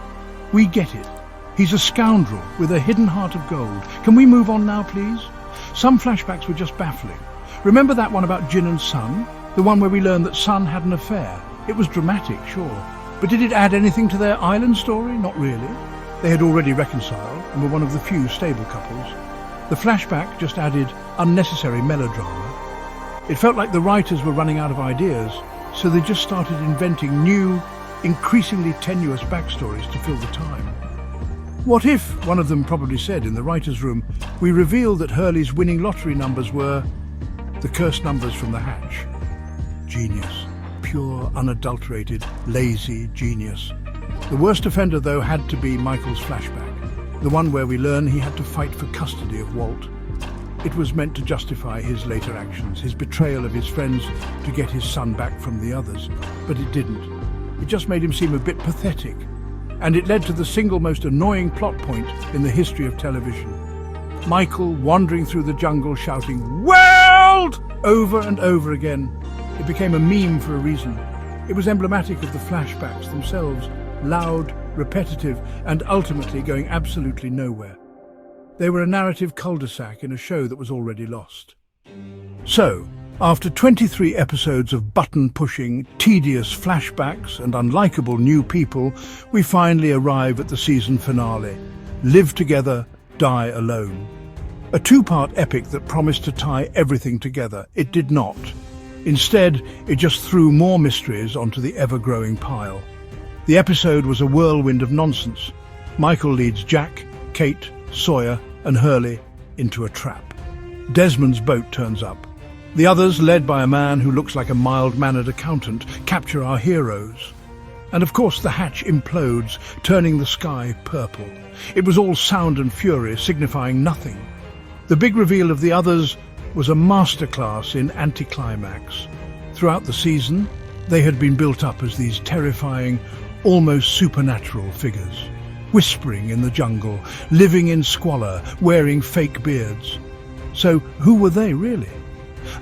We get it. He's a scoundrel with a hidden heart of gold. Can we move on now, please? Some flashbacks were just baffling. Remember that one about Jin and Sun? The one where we learned that Sun had an affair. It was dramatic, sure. But did it add anything to their island story? Not really. They had already reconciled and were one of the few stable couples. The flashback just added unnecessary melodrama. It felt like the writers were running out of ideas, so they just started inventing new, increasingly tenuous backstories to fill the time. What if, one of them probably said in the writer's room, we revealed that Hurley's winning lottery numbers were the cursed numbers from the hatch? Genius. Pure, unadulterated, lazy genius. The worst offender, though, had to be Michael's flashback. The one where we learn he had to fight for custody of Walt. It was meant to justify his later actions, his betrayal of his friends to get his son back from the others. But it didn't. It just made him seem a bit pathetic. And it led to the single most annoying plot point in the history of television. Michael wandering through the jungle shouting, "World!" over and over again. It became a meme for a reason. It was emblematic of the flashbacks themselves, loud, repetitive, and ultimately going absolutely nowhere. They were a narrative cul-de-sac in a show that was already lost. So, after 23 episodes of button-pushing, tedious flashbacks and unlikable new people, we finally arrive at the season finale. Live together, die alone. A two-part epic that promised to tie everything together. It did not. Instead, it just threw more mysteries onto the ever-growing pile. The episode was a whirlwind of nonsense. Michael leads Jack, Kate, Sawyer and Hurley into a trap. Desmond's boat turns up. The others, led by a man who looks like a mild-mannered accountant, capture our heroes. And of course the hatch implodes, turning the sky purple. It was all sound and fury, signifying nothing. The big reveal of the others was a masterclass in anticlimax. Throughout the season, they had been built up as these terrifying, almost supernatural figures. Whispering in the jungle, living in squalor, wearing fake beards. So who were they really?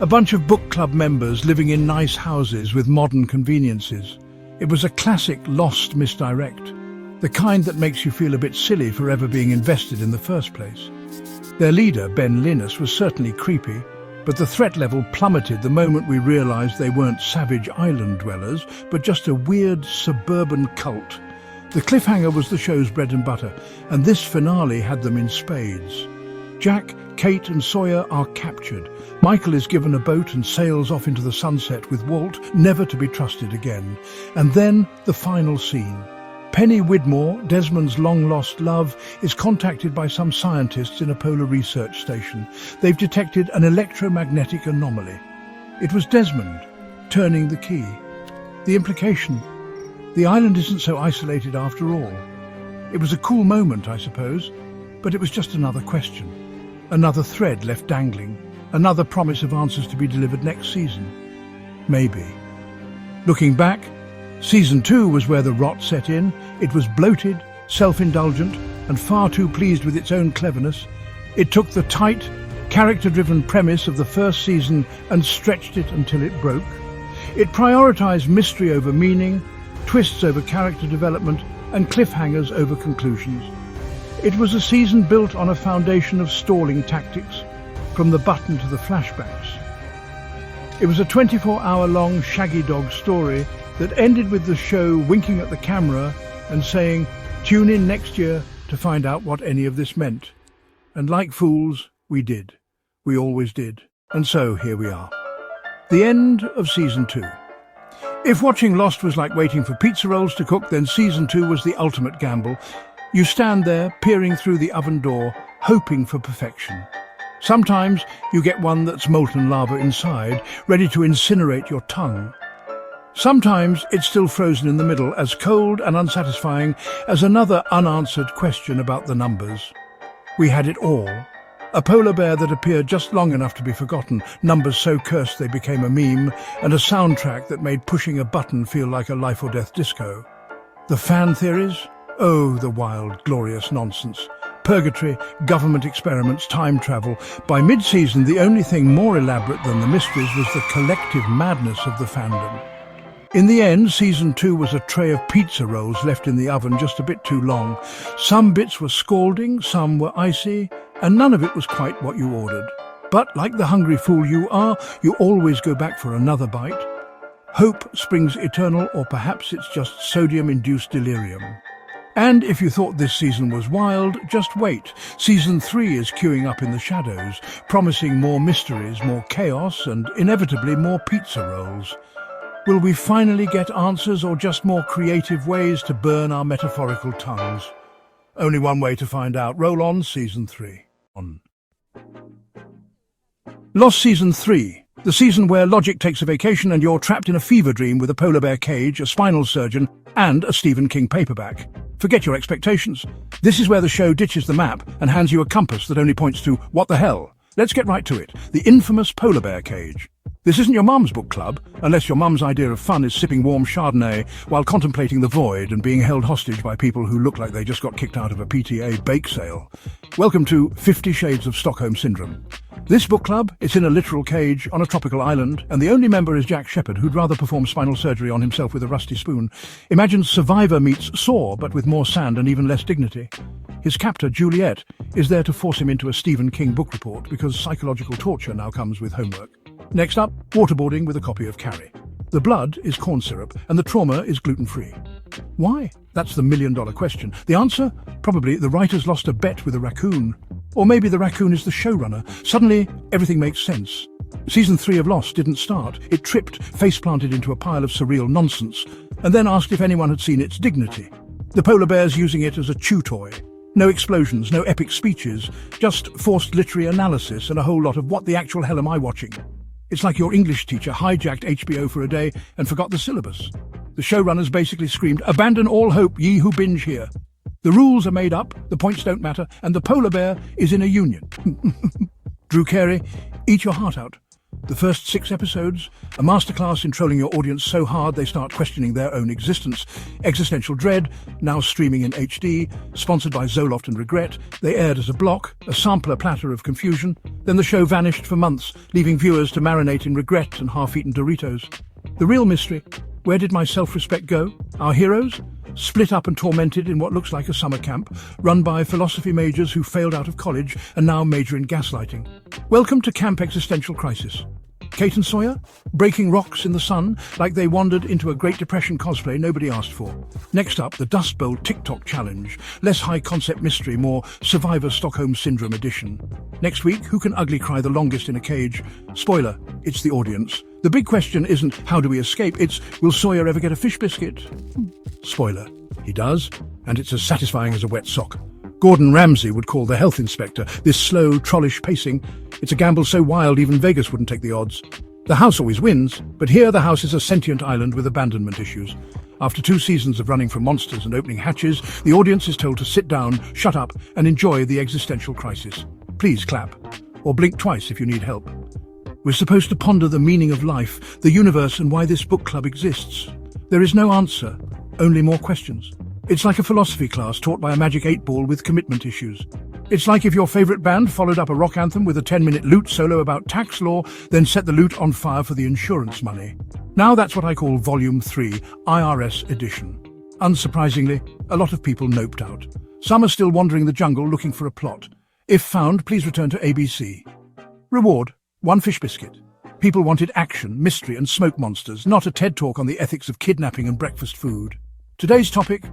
A bunch of book club members living in nice houses with modern conveniences. It was a classic Lost misdirect, the kind that makes you feel a bit silly for ever being invested in the first place. Their leader, Ben Linus, was certainly creepy, but the threat level plummeted the moment we realised they weren't savage island dwellers, but just a weird suburban cult. The cliffhanger was the show's bread and butter, and this finale had them in spades. Jack, Kate and Sawyer are captured. Michael is given a boat and sails off into the sunset with Walt, never to be trusted again. And then the final scene. Penny Widmore, Desmond's long-lost love, is contacted by some scientists in a polar research station. They've detected an electromagnetic anomaly. It was Desmond turning the key. The implication: the island isn't so isolated after all. It was a cool moment, I suppose, but it was just another question. Another thread left dangling. Another promise of answers to be delivered next season. Maybe. Looking back, Season 2 was where the rot set in. It was bloated, self-indulgent, and far too pleased with its own cleverness. It took the tight, character-driven premise of the first season and stretched it until it broke. It prioritized mystery over meaning, twists over character development, and cliffhangers over conclusions. It was a season built on a foundation of stalling tactics, from the button to the flashbacks. It was a 24-hour-long Shaggy Dog story that ended with the show winking at the camera and saying, "Tune in next year to find out what any of this meant." And like fools, we did. We always did. And so here we are. The end of Season 2. If watching Lost was like waiting for pizza rolls to cook, then Season 2 was the ultimate gamble. You stand there, peering through the oven door, hoping for perfection. Sometimes you get one that's molten lava inside, ready to incinerate your tongue. Sometimes it's still frozen in the middle, as cold and unsatisfying as another unanswered question about the numbers. We had it all. A polar bear that appeared just long enough to be forgotten, numbers so cursed they became a meme, and a soundtrack that made pushing a button feel like a life-or-death disco. The fan theories? Oh, the wild, glorious nonsense. Purgatory, government experiments, time travel. By mid-season, the only thing more elaborate than the mysteries was the collective madness of the fandom. In the end, Season 2 was a tray of pizza rolls left in the oven just a bit too long. Some bits were scalding, some were icy, and none of it was quite what you ordered. But like the hungry fool you are, you always go back for another bite. Hope springs eternal, or perhaps it's just sodium-induced delirium. And if you thought this season was wild, just wait. Season 3 is queuing up in the shadows, promising more mysteries, more chaos, and inevitably more pizza rolls. Will we finally get answers, or just more creative ways to burn our metaphorical tongues? Only one way to find out. Roll on Season 3. Lost Season 3. The season where logic takes a vacation and you're trapped in a fever dream with a polar bear cage, a spinal surgeon, and a Stephen King paperback. Forget your expectations. This is where the show ditches the map and hands you a compass that only points to what the hell. Let's get right to it. The infamous polar bear cage. This isn't your mum's book club, unless your mum's idea of fun is sipping warm Chardonnay while contemplating the void and being held hostage by people who look like they just got kicked out of a PTA bake sale. Welcome to 50 Shades of Stockholm Syndrome. This book club is in a literal cage on a tropical island, and the only member is Jack Shepherd, who'd rather perform spinal surgery on himself with a rusty spoon. Imagine Survivor meets Saw, but with more sand and even less dignity. His captor, Juliet, is there to force him into a Stephen King book report because psychological torture now comes with homework. Next up, waterboarding with a copy of Carrie. The blood is corn syrup, and the trauma is gluten-free. Why? That's the million-dollar question. The answer? Probably the writers lost a bet with a raccoon. Or maybe the raccoon is the showrunner. Suddenly, everything makes sense. Season 3 of Lost didn't start. It tripped, face-planted into a pile of surreal nonsense, and then asked if anyone had seen its dignity. The polar bear's using it as a chew toy. No explosions, no epic speeches, just forced literary analysis and a whole lot of what the actual hell am I watching? It's like your English teacher hijacked HBO for a day and forgot the syllabus. The showrunners basically screamed, "Abandon all hope, ye who binge here." The rules are made up, the points don't matter, and the polar bear is in a union. Drew Carey, eat your heart out. The first 6 episodes, a masterclass in trolling your audience so hard they start questioning their own existence. Existential Dread, now streaming in HD, sponsored by Zoloft and Regret. They aired as a block, a sampler platter of confusion. Then the show vanished for months, leaving viewers to marinate in regret and half-eaten Doritos. The real mystery, where did my self-respect go? Our heroes? Split up and tormented in what looks like a summer camp, run by philosophy majors who failed out of college and now major in gaslighting. Welcome to Camp Existential Crisis. Kate and Sawyer? Breaking rocks in the sun like they wandered into a Great Depression cosplay nobody asked for. Next up, the Dust Bowl TikTok Challenge. Less high-concept mystery, more Survivor Stockholm Syndrome edition. Next week, who can ugly cry the longest in a cage? Spoiler, it's the audience. The big question isn't how do we escape, it's will Sawyer ever get a fish biscuit? Spoiler, he does, and it's as satisfying as a wet sock. Gordon Ramsay would call the health inspector, this slow, trollish pacing. It's a gamble so wild even Vegas wouldn't take the odds. The house always wins, but here the house is a sentient island with abandonment issues. After 2 seasons of running from monsters and opening hatches, the audience is told to sit down, shut up, and enjoy the existential crisis. Please clap, or blink twice if you need help. We're supposed to ponder the meaning of life, the universe, and why this book club exists. There is no answer, only more questions. It's like a philosophy class taught by a magic 8-ball with commitment issues. It's like if your favourite band followed up a rock anthem with a 10-minute lute solo about tax law, then set the lute on fire for the insurance money. Now that's what I call Volume 3, IRS Edition. Unsurprisingly, a lot of people noped out. Some are still wandering the jungle looking for a plot. If found, please return to ABC. Reward, 1 fish biscuit. People wanted action, mystery and smoke monsters, not a TED talk on the ethics of kidnapping and breakfast food. Today's topic,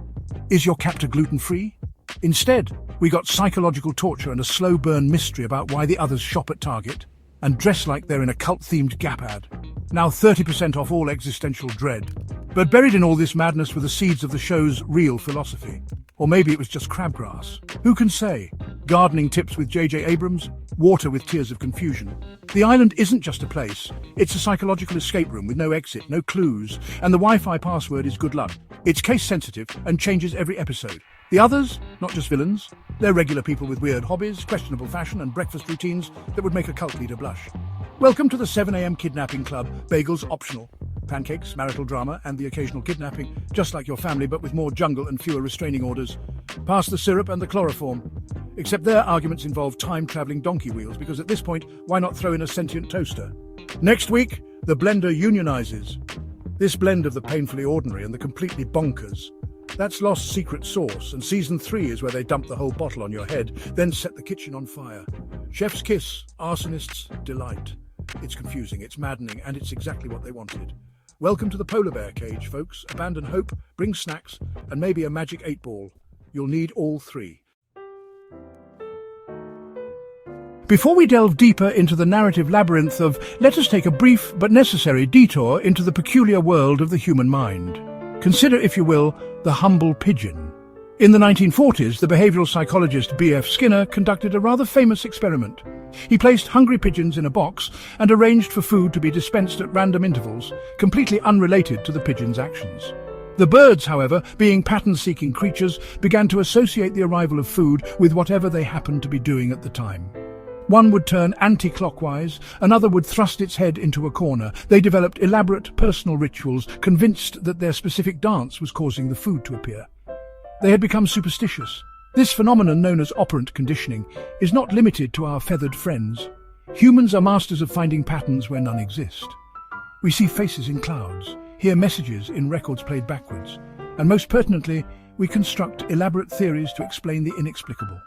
is your captor gluten-free? Instead, we got psychological torture and a slow burn mystery about why the others shop at Target and dress like they're in a cult-themed Gap ad. Now 30% off all existential dread. But buried in all this madness were the seeds of the show's real philosophy. Or maybe it was just crabgrass. Who can say? Gardening tips with J.J. Abrams? Water with tears of confusion. The island isn't just a place. It's a psychological escape room with no exit, no clues, and the Wi-Fi password is good luck. It's case-sensitive and changes every episode. The others, not just villains, they're regular people with weird hobbies, questionable fashion and breakfast routines that would make a cult leader blush. Welcome to the 7 a.m. Kidnapping Club, bagels optional. Pancakes, marital drama and the occasional kidnapping, just like your family but with more jungle and fewer restraining orders. Pass the syrup and the chloroform. Except their arguments involve time-travelling donkey wheels because at this point, why not throw in a sentient toaster? Next week, the blender unionizes. This blend of the painfully ordinary and the completely bonkers. That's Lost's secret sauce, and season 3 is where they dump the whole bottle on your head, then set the kitchen on fire. Chef's kiss, arsonist's delight. It's confusing, it's maddening, and it's exactly what they wanted. Welcome to the polar bear cage, folks. Abandon hope, bring snacks, and maybe a magic 8-ball. You'll need all 3. Before we delve deeper into the narrative labyrinth let us take a brief but necessary detour into the peculiar world of the human mind. Consider, if you will, the humble pigeon. In the 1940s, the behavioural psychologist B.F. Skinner conducted a rather famous experiment. He placed hungry pigeons in a box and arranged for food to be dispensed at random intervals, completely unrelated to the pigeons' actions. The birds, however, being pattern-seeking creatures, began to associate the arrival of food with whatever they happened to be doing at the time. One would turn anti-clockwise, another would thrust its head into a corner. They developed elaborate personal rituals, convinced that their specific dance was causing the food to appear. They had become superstitious. This phenomenon, known as operant conditioning, is not limited to our feathered friends. Humans are masters of finding patterns where none exist. We see faces in clouds, hear messages in records played backwards, and most pertinently, we construct elaborate theories to explain the inexplicable.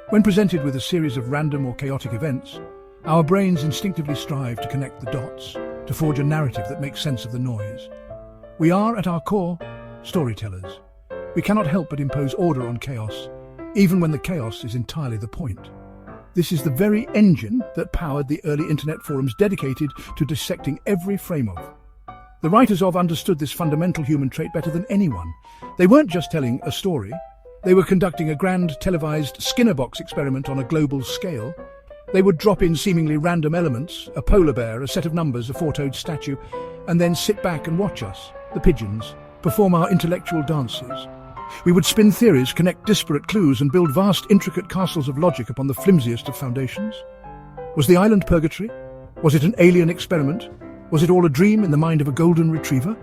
When presented with a series of random or chaotic events, our brains instinctively strive to connect the dots, to forge a narrative that makes sense of the noise. We are, at our core, storytellers. We cannot help but impose order on chaos, even when the chaos is entirely the point. This is the very engine that powered the early internet forums dedicated to dissecting every frame of. The writers of understood this fundamental human trait better than anyone. They weren't just telling a story. They were conducting a grand televised Skinner box experiment on a global scale. They would drop in seemingly random elements, a polar bear, a set of numbers, a four-toed statue, and then sit back and watch us, the pigeons, perform our intellectual dances. We would spin theories, connect disparate clues, and build vast, intricate castles of logic upon the flimsiest of foundations. Was the island purgatory? Was it an alien experiment? Was it all a dream in the mind of a golden retriever?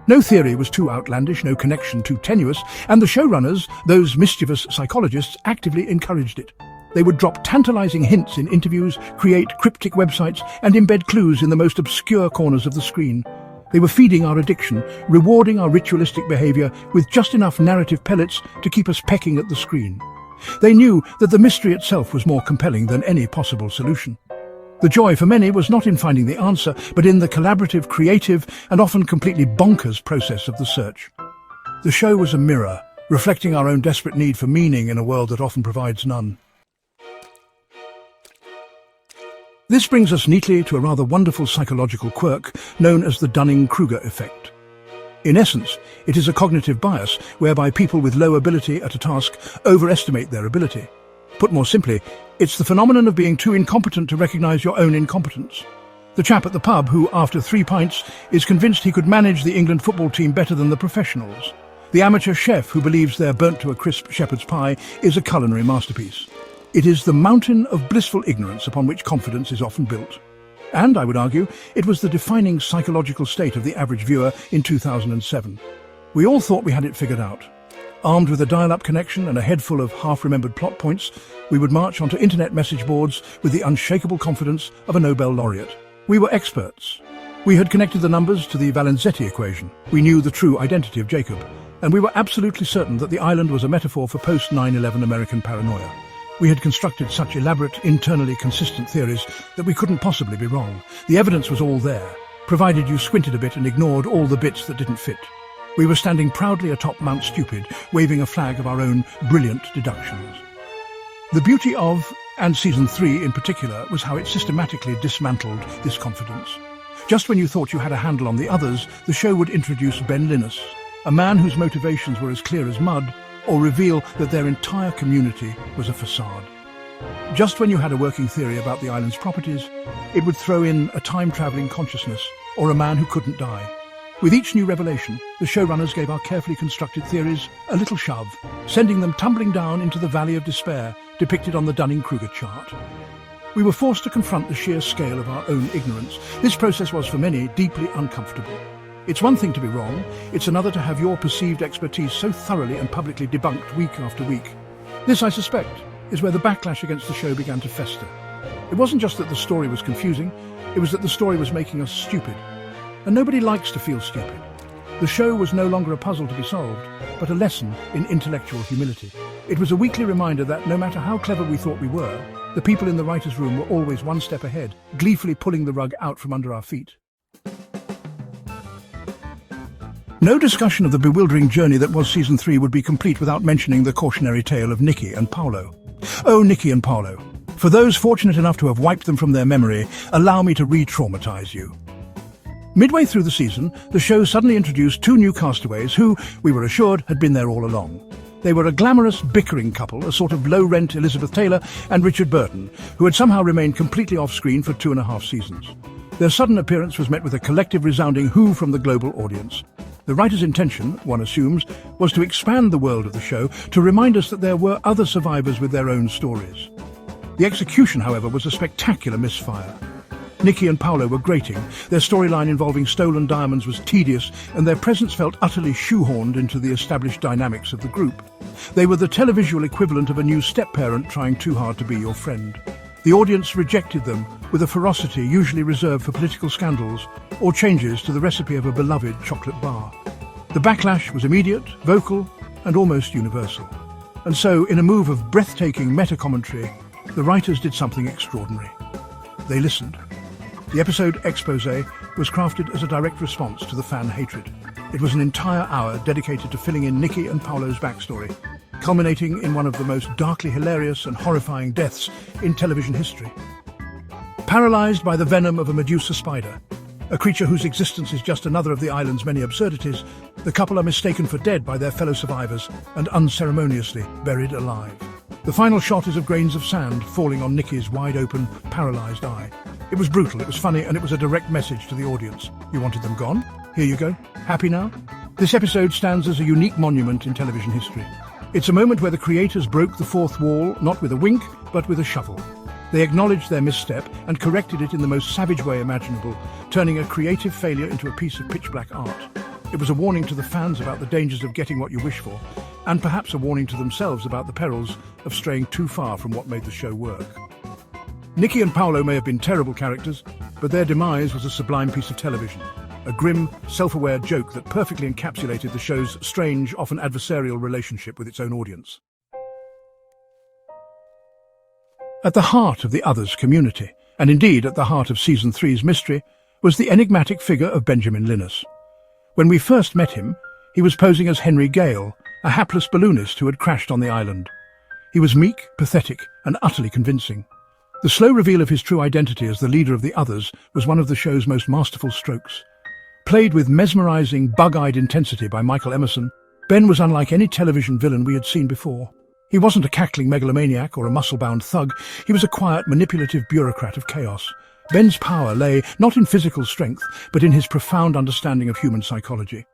No theory was too outlandish, no connection too tenuous, and the showrunners, those mischievous psychologists, actively encouraged it. They would drop tantalizing hints in interviews, create cryptic websites, and embed clues in the most obscure corners of the screen. They were feeding our addiction, rewarding our ritualistic behavior with just enough narrative pellets to keep us pecking at the screen. They knew that the mystery itself was more compelling than any possible solution. The joy for many was not in finding the answer, but in the collaborative, creative, and often completely bonkers process of the search. The show was a mirror, reflecting our own desperate need for meaning in a world that often provides none. This brings us neatly to a rather wonderful psychological quirk known as the Dunning-Kruger effect. In essence, it is a cognitive bias whereby people with low ability at a task overestimate their ability. Put more simply, it's the phenomenon of being too incompetent to recognize your own incompetence. The chap at the pub who, after 3 pints, is convinced he could manage the England football team better than the professionals. The amateur chef who believes their burnt-to-a-crisp shepherd's pie is a culinary masterpiece. It is the mountain of blissful ignorance upon which confidence is often built. And, I would argue, it was the defining psychological state of the average viewer in 2007. We all thought we had it figured out. Armed with a dial-up connection and a head full of half-remembered plot points, we would march onto internet message boards with the unshakable confidence of a Nobel laureate. We were experts. We had connected the numbers to the Valenzetti equation. We knew the true identity of Jacob. And we were absolutely certain that the island was a metaphor for post-9/11 American paranoia. We had constructed such elaborate, internally consistent theories that we couldn't possibly be wrong. The evidence was all there, provided you squinted a bit and ignored all the bits that didn't fit. We were standing proudly atop Mount Stupid, waving a flag of our own brilliant deductions. The beauty of, and Season 3 in particular, was how it systematically dismantled this confidence. Just when you thought you had a handle on the others, the show would introduce Ben Linus, a man whose motivations were as clear as mud, or reveal that their entire community was a facade. Just when you had a working theory about the island's properties, it would throw in a time-travelling consciousness, or a man who couldn't die. With each new revelation, the showrunners gave our carefully constructed theories a little shove, sending them tumbling down into the valley of despair depicted on the Dunning-Kruger chart. We were forced to confront the sheer scale of our own ignorance. This process was, for many, deeply uncomfortable. It's one thing to be wrong, it's another to have your perceived expertise so thoroughly and publicly debunked week after week. This, I suspect, is where the backlash against the show began to fester. It wasn't just that the story was confusing, it was that the story was making us stupid. And nobody likes to feel stupid. The show was no longer a puzzle to be solved, but a lesson in intellectual humility. It was a weekly reminder that no matter how clever we thought we were, the people in the writer's room were always one step ahead, gleefully pulling the rug out from under our feet. No discussion of the bewildering journey that was Season 3 would be complete without mentioning the cautionary tale of Nicky and Paolo. Oh, Nicky and Paolo. For those fortunate enough to have wiped them from their memory, allow me to re-traumatize you. Midway through the season, the show suddenly introduced 2 new castaways who, we were assured, had been there all along. They were a glamorous, bickering couple, a sort of low-rent Elizabeth Taylor and Richard Burton, who had somehow remained completely off-screen for 2.5 seasons. Their sudden appearance was met with a collective resounding hoo from the global audience. The writer's intention, one assumes, was to expand the world of the show, to remind us that there were other survivors with their own stories. The execution, however, was a spectacular misfire. Nicky and Paolo were grating, their storyline involving stolen diamonds was tedious, and their presence felt utterly shoehorned into the established dynamics of the group. They were the televisual equivalent of a new step-parent trying too hard to be your friend. The audience rejected them with a ferocity usually reserved for political scandals or changes to the recipe of a beloved chocolate bar. The backlash was immediate, vocal, and almost universal. And so, in a move of breathtaking meta-commentary, the writers did something extraordinary. They listened. The episode Exposé was crafted as a direct response to the fan hatred. It was an entire hour dedicated to filling in Nicky and Paolo's backstory, culminating in one of the most darkly hilarious and horrifying deaths in television history. Paralyzed by the venom of a Medusa spider, a creature whose existence is just another of the island's many absurdities, the couple are mistaken for dead by their fellow survivors and unceremoniously buried alive. The final shot is of grains of sand falling on Nikki's wide-open, paralyzed eye. It was brutal, it was funny, and it was a direct message to the audience. You wanted them gone? Here you go. Happy now? This episode stands as a unique monument in television history. It's a moment where the creators broke the fourth wall, not with a wink, but with a shovel. They acknowledged their misstep and corrected it in the most savage way imaginable, turning a creative failure into a piece of pitch-black art. It was a warning to the fans about the dangers of getting what you wish for, and perhaps a warning to themselves about the perils of straying too far from what made the show work. Nikki and Paolo may have been terrible characters, but their demise was a sublime piece of television. A grim, self-aware joke that perfectly encapsulated the show's strange, often adversarial relationship with its own audience. At the heart of the Others community, and indeed at the heart of Season 3's mystery, was the enigmatic figure of Benjamin Linus. When we first met him, he was posing as Henry Gale, a hapless balloonist who had crashed on the island. He was meek, pathetic, and utterly convincing. The slow reveal of his true identity as the leader of the Others was one of the show's most masterful strokes. Played with mesmerizing, bug-eyed intensity by Michael Emerson, Ben was unlike any television villain we had seen before. He wasn't a cackling megalomaniac or a muscle-bound thug. He was a quiet, manipulative bureaucrat of chaos. Ben's power lay not in physical strength, but in his profound understanding of human psychology.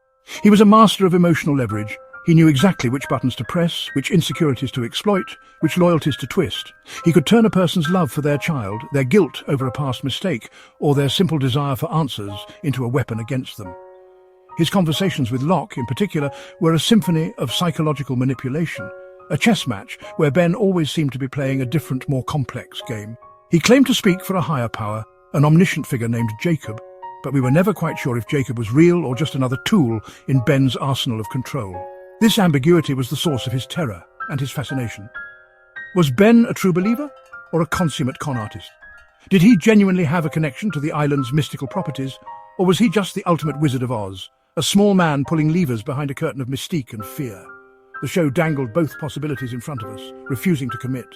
He was a master of emotional leverage. He knew exactly which buttons to press, which insecurities to exploit, which loyalties to twist. He could turn a person's love for their child, their guilt over a past mistake, or their simple desire for answers into a weapon against them. His conversations with Locke, in particular, were a symphony of psychological manipulation, a chess match where Ben always seemed to be playing a different, more complex game. He claimed to speak for a higher power, an omniscient figure named Jacob, but we were never quite sure if Jacob was real or just another tool in Ben's arsenal of control. This ambiguity was the source of his terror and his fascination. Was Ben a true believer or a consummate con artist? Did he genuinely have a connection to the island's mystical properties, or was he just the ultimate Wizard of Oz, a small man pulling levers behind a curtain of mystique and fear? The show dangled both possibilities in front of us, refusing to commit.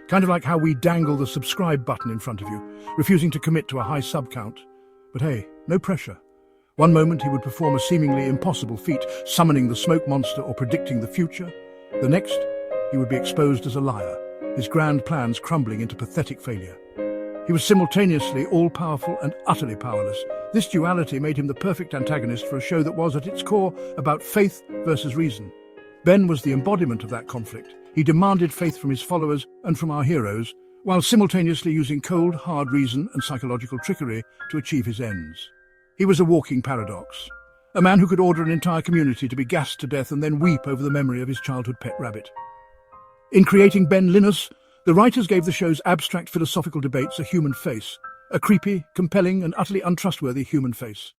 Kind of like how we dangle the subscribe button in front of you, refusing to commit to a high sub count. But hey, no pressure. One moment he would perform a seemingly impossible feat, summoning the smoke monster or predicting the future. The next, he would be exposed as a liar, his grand plans crumbling into pathetic failure. He was simultaneously all-powerful and utterly powerless. This duality made him the perfect antagonist for a show that was, at its core, about faith versus reason. Ben was the embodiment of that conflict. He demanded faith from his followers and from our heroes, while simultaneously using cold, hard reason and psychological trickery to achieve his ends. He was a walking paradox, a man who could order an entire community to be gassed to death and then weep over the memory of his childhood pet rabbit. In creating Ben Linus, the writers gave the show's abstract philosophical debates a human face, a creepy, compelling, and utterly untrustworthy human face.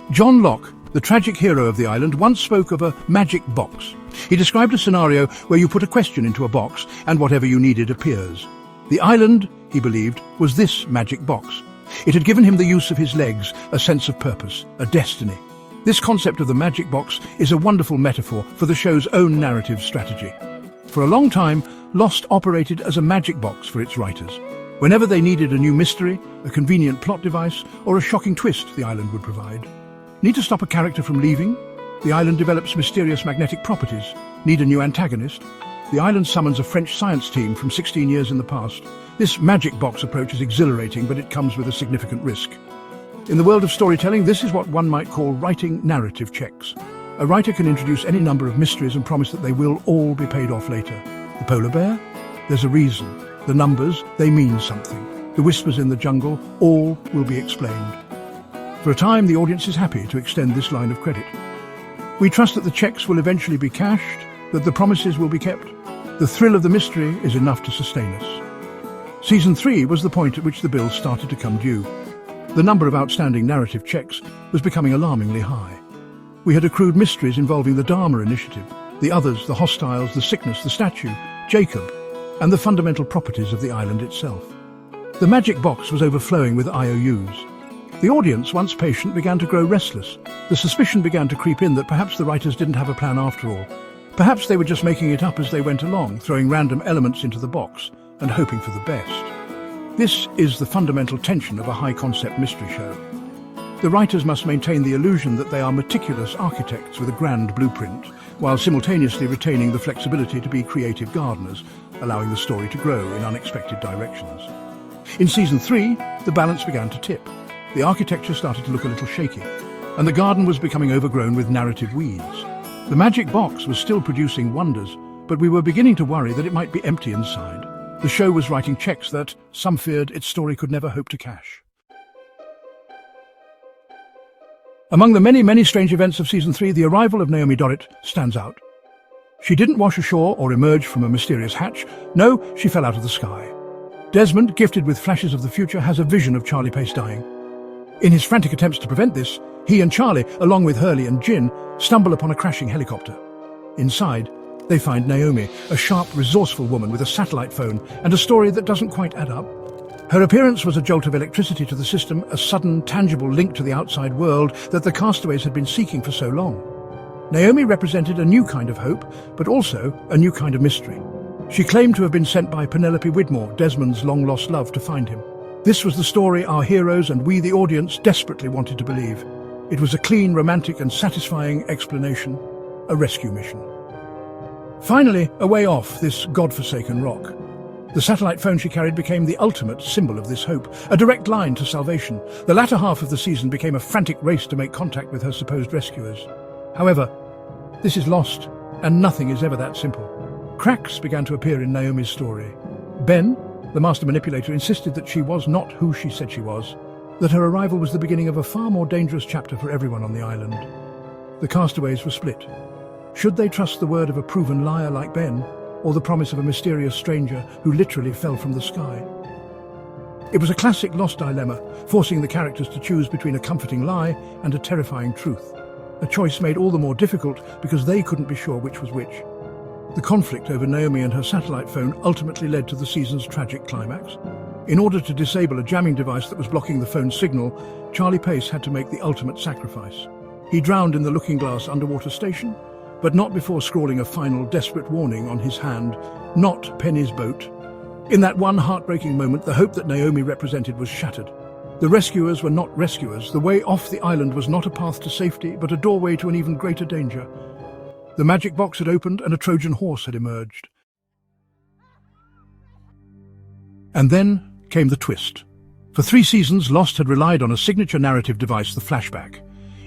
John Locke, the tragic hero of the island, once spoke of a magic box. He described a scenario where you put a question into a box and whatever you needed appears. The island, he believed, was this magic box. It had given him the use of his legs, a sense of purpose, a destiny. This concept of the magic box is a wonderful metaphor for the show's own narrative strategy. For a long time, Lost operated as a magic box for its writers. Whenever they needed a new mystery, a convenient plot device, or a shocking twist, the island would provide. Need to stop a character from leaving? The island develops mysterious magnetic properties. Need a new antagonist? The island summons a French science team from 16 years in the past. This magic box approach is exhilarating, but it comes with a significant risk. In the world of storytelling, this is what one might call writing narrative checks. A writer can introduce any number of mysteries and promise that they will all be paid off later. The polar bear? There's a reason. The numbers, they mean something. The whispers in the jungle, all will be explained. For a time, the audience is happy to extend this line of credit. We trust that the checks will eventually be cashed, that the promises will be kept. The thrill of the mystery is enough to sustain us. Season 3 was the point at which the bills started to come due. The number of outstanding narrative checks was becoming alarmingly high. We had accrued mysteries involving the Dharma Initiative, the Others, the Hostiles, the Sickness, the Statue, Jacob, and the fundamental properties of the island itself. The magic box was overflowing with IOUs. The audience, once patient, began to grow restless. The suspicion began to creep in that perhaps the writers didn't have a plan after all. Perhaps they were just making it up as they went along, throwing random elements into the box and hoping for the best. This is the fundamental tension of a high-concept mystery show. The writers must maintain the illusion that they are meticulous architects with a grand blueprint, while simultaneously retaining the flexibility to be creative gardeners, allowing the story to grow in unexpected directions. In Season 3, the balance began to tip. The architecture started to look a little shaky, and the garden was becoming overgrown with narrative weeds. The magic box was still producing wonders, but we were beginning to worry that it might be empty inside. The show was writing checks that, some feared, its story could never hope to cash. Among the many strange events of Season 3, the arrival of Naomi Dorrit stands out. She didn't wash ashore or emerge from a mysterious hatch. No, she fell out of the sky. Desmond, gifted with flashes of the future, has a vision of Charlie Pace dying. In his frantic attempts to prevent this, he and Charlie, along with Hurley and Jin, stumble upon a crashing helicopter. Inside, they find Naomi, a sharp, resourceful woman with a satellite phone and a story that doesn't quite add up. Her appearance was a jolt of electricity to the system, a sudden, tangible link to the outside world that the castaways had been seeking for so long. Naomi represented a new kind of hope, but also a new kind of mystery. She claimed to have been sent by Penelope Widmore, Desmond's long-lost love, to find him. This was the story our heroes and we, the audience, desperately wanted to believe. It was a clean, romantic and satisfying explanation, a rescue mission. Finally, away off this godforsaken rock, the satellite phone she carried became the ultimate symbol of this hope, a direct line to salvation. The latter half of the season became a frantic race to make contact with her supposed rescuers. However, this is lost, and nothing is ever that simple. Cracks began to appear in Naomi's story. Ben, the master manipulator, insisted that she was not who she said she was, that her arrival was the beginning of a far more dangerous chapter for everyone on the island. The castaways were split. Should they trust the word of a proven liar like Ben, or the promise of a mysterious stranger who literally fell from the sky? It was a classic lost dilemma, forcing the characters to choose between a comforting lie and a terrifying truth. A choice made all the more difficult because they couldn't be sure which was which. The conflict over Naomi and her satellite phone ultimately led to the season's tragic climax. In order to disable a jamming device that was blocking the phone's signal, Charlie Pace had to make the ultimate sacrifice. He drowned in the Looking Glass underwater station, but not before scrawling a final desperate warning on his hand, "Not Penny's boat." In that one heartbreaking moment, the hope that Naomi represented was shattered. The rescuers were not rescuers. The way off the island was not a path to safety, but a doorway to an even greater danger. The magic box had opened and a Trojan horse had emerged. And then came the twist. For 3 seasons, Lost had relied on a signature narrative device, the flashback.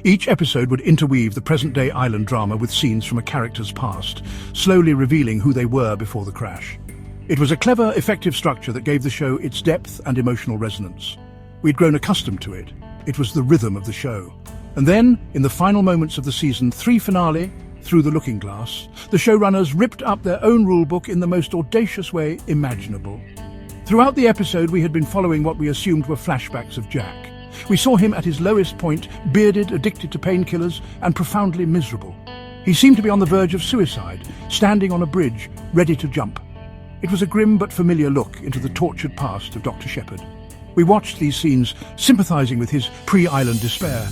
Each episode would interweave the present-day island drama with scenes from a character's past, slowly revealing who they were before the crash. It was a clever, effective structure that gave the show its depth and emotional resonance. We'd grown accustomed to it. It was the rhythm of the show. And then, in the final moments of the Season 3 finale, Through the Looking Glass, the showrunners ripped up their own rulebook in the most audacious way imaginable. Throughout the episode, we had been following what we assumed were flashbacks of Jack. We saw him at his lowest point, bearded, addicted to painkillers, and profoundly miserable. He seemed to be on the verge of suicide, standing on a bridge, ready to jump. It was a grim but familiar look into the tortured past of Dr. Shepard. We watched these scenes, sympathizing with his pre-island despair,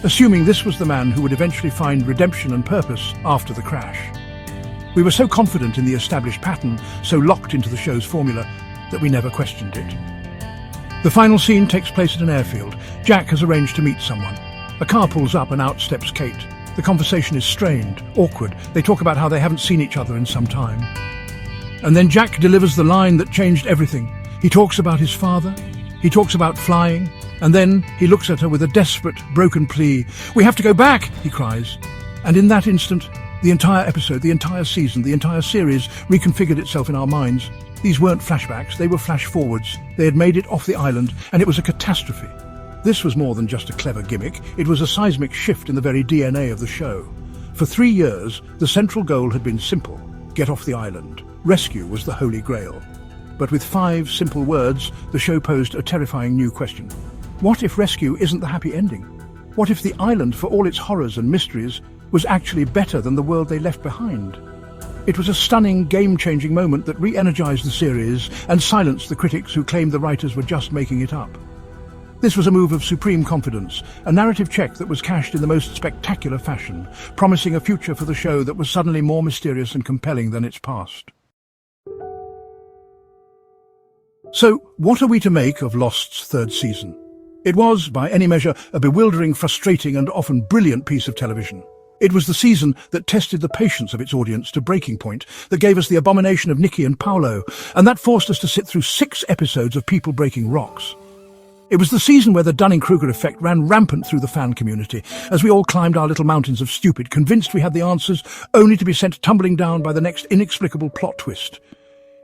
assuming this was the man who would eventually find redemption and purpose after the crash. We were so confident in the established pattern, so locked into the show's formula, that we never questioned it. The final scene takes place at an airfield. Jack has arranged to meet someone. A car pulls up and out steps Kate. The conversation is strained, awkward. They talk about how they haven't seen each other in some time. And then Jack delivers the line that changed everything. He talks about his father. He talks about flying. And then he looks at her with a desperate, broken plea. "We have to go back," he cries. And in that instant, the entire episode, the entire season, the entire series reconfigured itself in our minds. These weren't flashbacks, they were flash-forwards. They had made it off the island, and it was a catastrophe. This was more than just a clever gimmick. It was a seismic shift in the very DNA of the show. For 3 years, the central goal had been simple: get off the island. Rescue was the holy grail. But with 5 simple words, the show posed a terrifying new question. What if rescue isn't the happy ending? What if the island, for all its horrors and mysteries, was actually better than the world they left behind? It was a stunning, game-changing moment that re-energized the series and silenced the critics who claimed the writers were just making it up. This was a move of supreme confidence, a narrative check that was cashed in the most spectacular fashion, promising a future for the show that was suddenly more mysterious and compelling than its past. So, what are we to make of Lost's third season? It was, by any measure, a bewildering, frustrating and often brilliant piece of television. It was the season that tested the patience of its audience to breaking point, that gave us the abomination of Nikki and Paolo, and that forced us to sit through 6 episodes of people breaking rocks. It was the season where the Dunning-Kruger effect ran rampant through the fan community, as we all climbed our little mountains of stupid, convinced we had the answers, only to be sent tumbling down by the next inexplicable plot twist.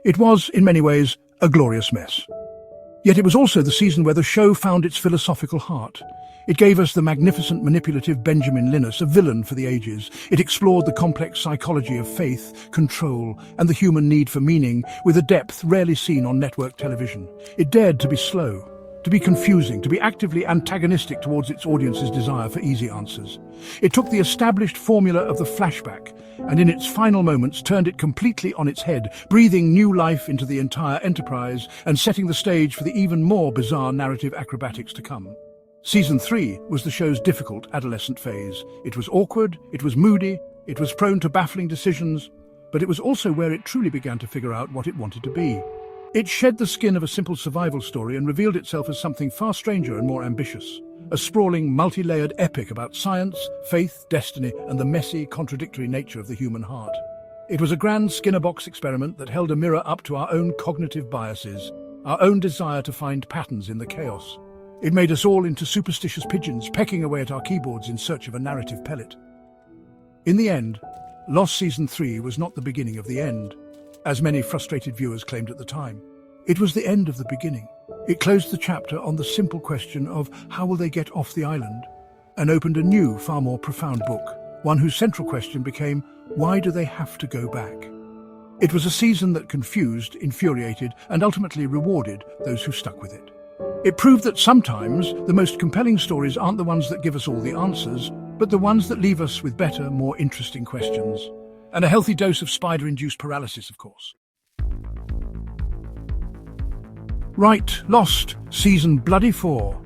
It was, in many ways, a glorious mess. Yet it was also the season where the show found its philosophical heart. It gave us the magnificent, manipulative Benjamin Linus, a villain for the ages. It explored the complex psychology of faith, control, and the human need for meaning with a depth rarely seen on network television. It dared to be slow, to be confusing, to be actively antagonistic towards its audience's desire for easy answers. It took the established formula of the flashback and in its final moments turned it completely on its head, breathing new life into the entire enterprise and setting the stage for the even more bizarre narrative acrobatics to come. Season 3 was the show's difficult adolescent phase. It was awkward, it was moody, it was prone to baffling decisions, but it was also where it truly began to figure out what it wanted to be. It shed the skin of a simple survival story and revealed itself as something far stranger and more ambitious. A sprawling, multi-layered epic about science, faith, destiny, and the messy, contradictory nature of the human heart. It was a grand Skinner-box experiment that held a mirror up to our own cognitive biases, our own desire to find patterns in the chaos. It made us all into superstitious pigeons, pecking away at our keyboards in search of a narrative pellet. In the end, Lost Season 3 was not the beginning of the end, as many frustrated viewers claimed at the time. It was the end of the beginning. It closed the chapter on the simple question of how will they get off the island, and opened a new, far more profound book, one whose central question became, why do they have to go back? It was a season that confused, infuriated, and ultimately rewarded those who stuck with it. It proved that sometimes the most compelling stories aren't the ones that give us all the answers, but the ones that leave us with better, more interesting questions. And a healthy dose of spider-induced paralysis, of course. Right, Lost, Season bloody 4.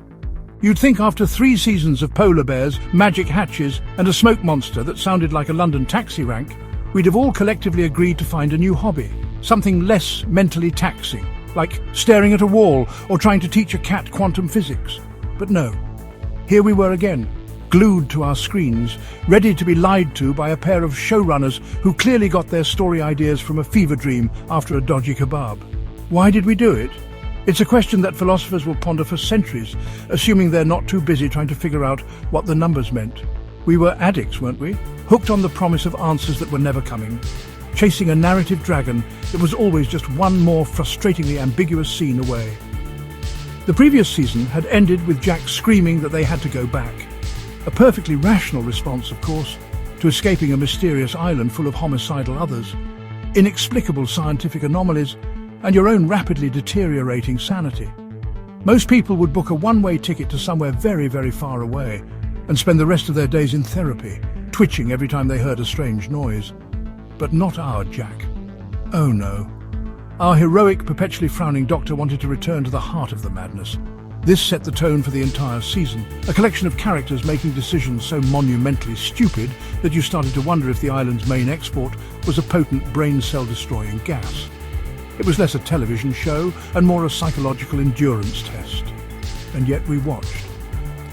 You'd think after 3 seasons of polar bears, magic hatches, and a smoke monster that sounded like a London taxi rank, we'd have all collectively agreed to find a new hobby, something less mentally taxing, like staring at a wall or trying to teach a cat quantum physics. But no, here we were again, glued to our screens, ready to be lied to by a pair of showrunners who clearly got their story ideas from a fever dream after a dodgy kebab. Why did we do it? It's a question that philosophers will ponder for centuries, assuming they're not too busy trying to figure out what the numbers meant. We were addicts, weren't we? Hooked on the promise of answers that were never coming, chasing a narrative dragon that was always just one more frustratingly ambiguous scene away. The previous season had ended with Jack screaming that they had to go back. A perfectly rational response, of course, to escaping a mysterious island full of homicidal others, inexplicable scientific anomalies, and your own rapidly deteriorating sanity. Most people would book a one-way ticket to somewhere very, very far away and spend the rest of their days in therapy, twitching every time they heard a strange noise. But not our Jack. Oh no. Our heroic, perpetually frowning doctor wanted to return to the heart of the madness. This set the tone for the entire season, a collection of characters making decisions so monumentally stupid that you started to wonder if the island's main export was a potent brain cell-destroying gas. It was less a television show and more a psychological endurance test. And yet we watched.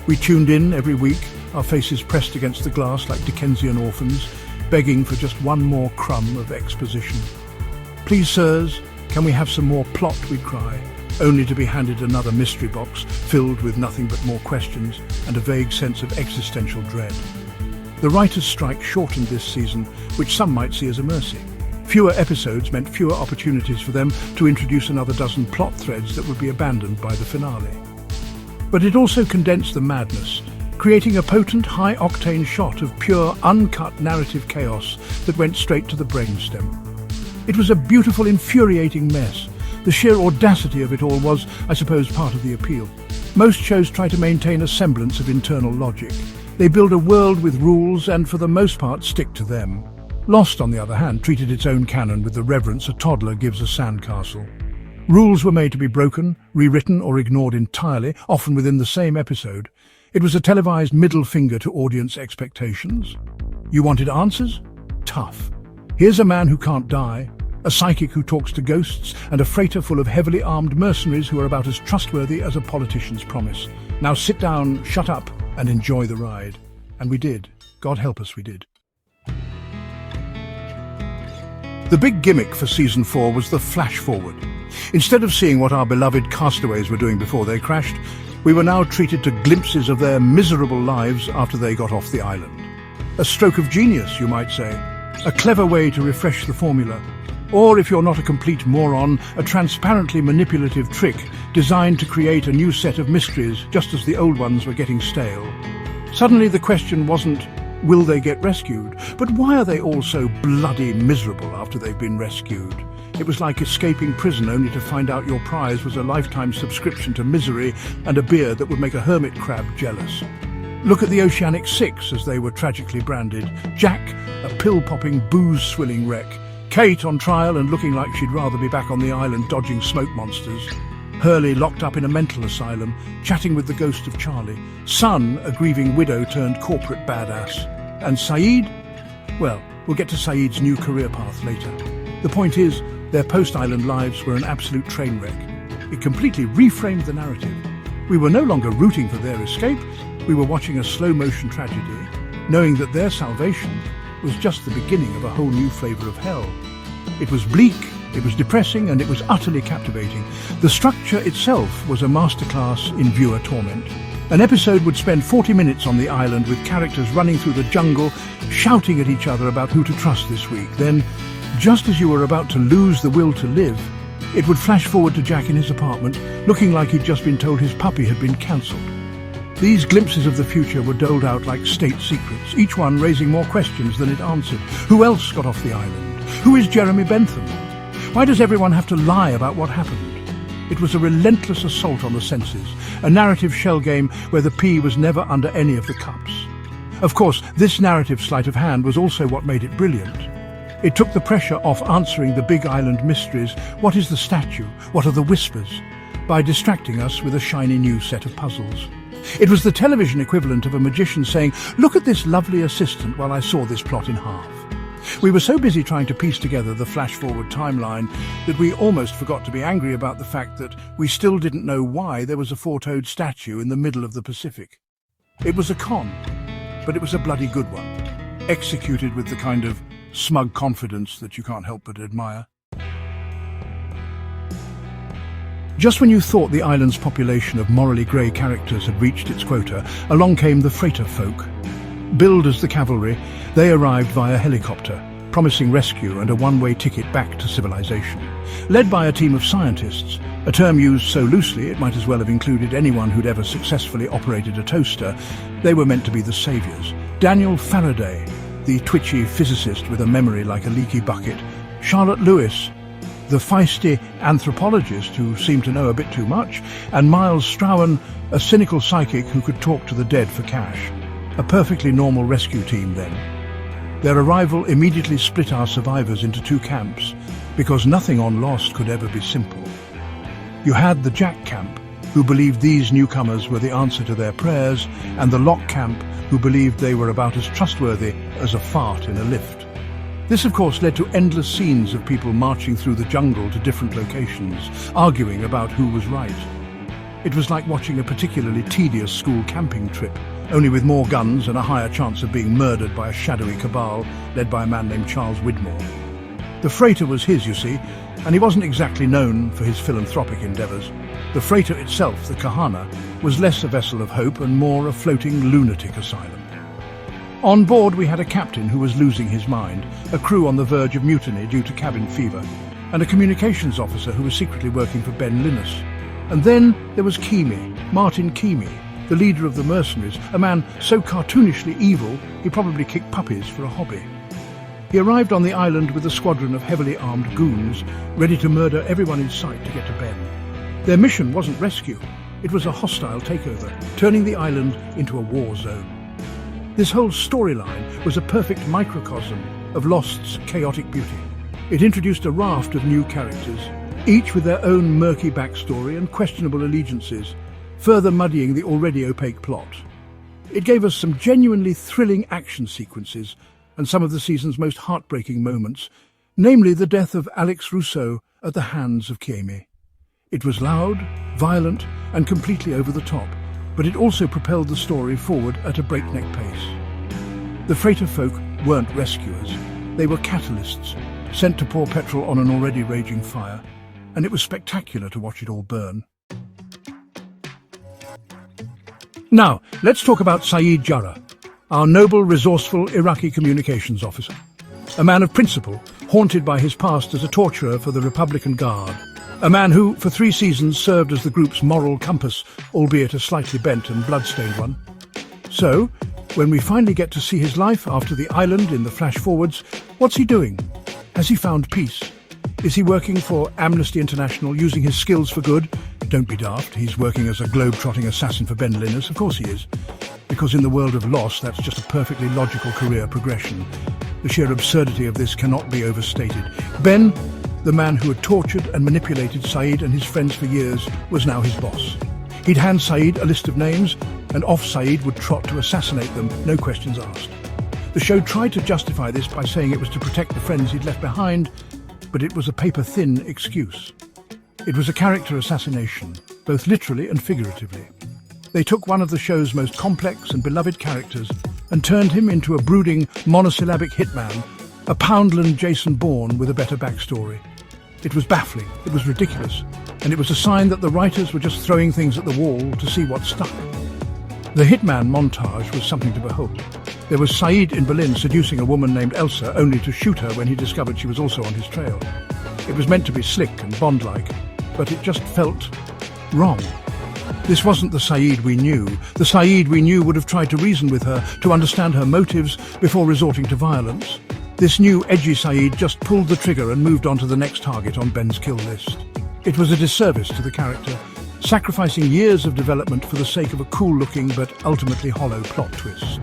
We tuned in every week, our faces pressed against the glass like Dickensian orphans, begging for just one more crumb of exposition. Please, sirs, can we have some more plot, we'd cry, only to be handed another mystery box filled with nothing but more questions and a vague sense of existential dread. The writers' strike shortened this season, which some might see as a mercy. Fewer episodes meant fewer opportunities for them to introduce another dozen plot threads that would be abandoned by the finale. But it also condensed the madness, creating a potent, high-octane shot of pure, uncut narrative chaos that went straight to the brainstem. It was a beautiful, infuriating mess. The sheer audacity of it all was, I suppose, part of the appeal. Most shows try to maintain a semblance of internal logic. They build a world with rules and, for the most part, stick to them. Lost, on the other hand, treated its own canon with the reverence a toddler gives a sandcastle. Rules were made to be broken, rewritten or ignored entirely, often within the same episode. It was a televised middle finger to audience expectations. You wanted answers? Tough. Here's a man who can't die, a psychic who talks to ghosts, and a freighter full of heavily armed mercenaries who are about as trustworthy as a politician's promise. Now sit down, shut up, and enjoy the ride. And we did. God help us, we did. The big gimmick for Season 4 was the flash forward. Instead of seeing what our beloved castaways were doing before they crashed, we were now treated to glimpses of their miserable lives after they got off the island. A stroke of genius, you might say. A clever way to refresh the formula. Or, if you're not a complete moron, a transparently manipulative trick designed to create a new set of mysteries just as the old ones were getting stale. Suddenly the question wasn't, will they get rescued? But why are they all so bloody miserable after they've been rescued? It was like escaping prison only to find out your prize was a lifetime subscription to misery and a beer that would make a hermit crab jealous. Look at the Oceanic Six, as they were tragically branded. Jack, a pill-popping, booze-swilling wreck. Kate on trial and looking like she'd rather be back on the island dodging smoke monsters. Hurley locked up in a mental asylum, chatting with the ghost of Charlie. Sun, a grieving widow turned corporate badass. And Saeed? Well, we'll get to Saeed's new career path later. The point is, their post-island lives were an absolute train wreck. It completely reframed the narrative. We were no longer rooting for their escape, we were watching a slow-motion tragedy, knowing that their salvation was just the beginning of a whole new flavour of hell. It was bleak, it was depressing, and it was utterly captivating. The structure itself was a masterclass in viewer torment. An episode would spend 40 minutes on the island with characters running through the jungle, shouting at each other about who to trust this week. Then, just as you were about to lose the will to live, it would flash forward to Jack in his apartment, looking like he'd just been told his puppy had been cancelled. These glimpses of the future were doled out like state secrets, each one raising more questions than it answered. Who else got off the island? Who is Jeremy Bentham? Why does everyone have to lie about what happened? It was a relentless assault on the senses, a narrative shell game where the pea was never under any of the cups. Of course, this narrative sleight of hand was also what made it brilliant. It took the pressure off answering the big island mysteries. What is the statue? What are the whispers? By distracting us with a shiny new set of puzzles. It was the television equivalent of a magician saying, "Look at this lovely assistant," while I saw this plot in half. We were so busy trying to piece together the flash-forward timeline that we almost forgot to be angry about the fact that we still didn't know why there was a four-toed statue in the middle of the Pacific. It was a con, but it was a bloody good one, executed with the kind of smug confidence that you can't help but admire. Just when you thought the island's population of morally grey characters had reached its quota, along came the freighter folk. Billed as the cavalry, they arrived via helicopter, promising rescue and a one-way ticket back to civilization. Led by a team of scientists, a term used so loosely it might as well have included anyone who'd ever successfully operated a toaster, they were meant to be the saviours. Daniel Faraday, the twitchy physicist with a memory like a leaky bucket. Charlotte Lewis, the feisty anthropologist who seemed to know a bit too much, and Miles Strowan, a cynical psychic who could talk to the dead for cash. A perfectly normal rescue team then. Their arrival immediately split our survivors into two camps, because nothing on Lost could ever be simple. You had the Jack camp, who believed these newcomers were the answer to their prayers, and the Lock camp, who believed they were about as trustworthy as a fart in a lift. This, of course, led to endless scenes of people marching through the jungle to different locations, arguing about who was right. It was like watching a particularly tedious school camping trip, only with more guns and a higher chance of being murdered by a shadowy cabal led by a man named Charles Widmore. The freighter was his, you see, and he wasn't exactly known for his philanthropic endeavours. The freighter itself, the Kahana, was less a vessel of hope and more a floating lunatic asylum. On board we had a captain who was losing his mind, a crew on the verge of mutiny due to cabin fever, and a communications officer who was secretly working for Ben Linus. And then there was Martin Keamy, the leader of the mercenaries, a man so cartoonishly evil he probably kicked puppies for a hobby. He arrived on the island with a squadron of heavily armed goons, ready to murder everyone in sight to get to Ben. Their mission wasn't rescue, it was a hostile takeover, turning the island into a war zone. This whole storyline was a perfect microcosm of Lost's chaotic beauty. It introduced a raft of new characters, each with their own murky backstory and questionable allegiances, further muddying the already opaque plot. It gave us some genuinely thrilling action sequences and some of the season's most heartbreaking moments, namely the death of Alex Rousseau at the hands of Cheques. It was loud, violent, and completely over the top, but it also propelled the story forward at a breakneck pace. The freighter folk weren't rescuers. They were catalysts, sent to pour petrol on an already raging fire, and it was spectacular to watch it all burn. Now, let's talk about Saeed Jarrah, our noble, resourceful Iraqi communications officer. A man of principle, haunted by his past as a torturer for the Republican Guard. A man who, for 3 seasons, served as the group's moral compass, albeit a slightly bent and blood-stained one. So, when we finally get to see his life after the island in the flash-forwards, what's he doing? Has he found peace? Is he working for Amnesty International, using his skills for good? Don't be daft, he's working as a globe-trotting assassin for Ben Linus, of course he is. Because in the world of Lost, that's just a perfectly logical career progression. The sheer absurdity of this cannot be overstated. Ben, the man who had tortured and manipulated Saeed and his friends for years, was now his boss. He'd hand Saeed a list of names, and off Saeed would trot to assassinate them, no questions asked. The show tried to justify this by saying it was to protect the friends he'd left behind, but it was a paper-thin excuse. It was a character assassination, both literally and figuratively. They took one of the show's most complex and beloved characters and turned him into a brooding, monosyllabic hitman, a Poundland Jason Bourne with a better backstory. It was baffling, it was ridiculous, and it was a sign that the writers were just throwing things at the wall to see what stuck. The Hitman montage was something to behold. There was Saeed in Berlin seducing a woman named Elsa, only to shoot her when he discovered she was also on his trail. It was meant to be slick and Bond-like, but it just felt wrong. This wasn't the Saeed we knew. The Saeed we knew would have tried to reason with her, to understand her motives before resorting to violence. This new edgy Saeed just pulled the trigger and moved on to the next target on Ben's kill list. It was a disservice to the character, sacrificing years of development for the sake of a cool-looking but ultimately hollow plot twist.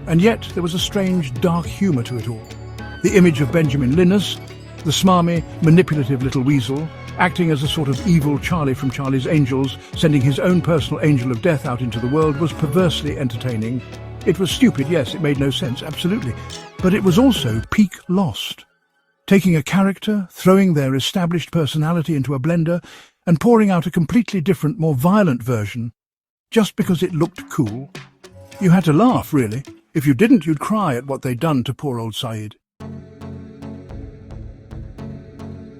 And yet there was a strange, dark humour to it all. The image of Benjamin Linus, the smarmy, manipulative little weasel, acting as a sort of evil Charlie from Charlie's Angels, sending his own personal angel of death out into the world, was perversely entertaining. It was stupid, yes, it made no sense, absolutely. But it was also peak Lost. Taking a character, throwing their established personality into a blender, and pouring out a completely different, more violent version, just because it looked cool. You had to laugh, really. If you didn't, you'd cry at what they'd done to poor old Saeed.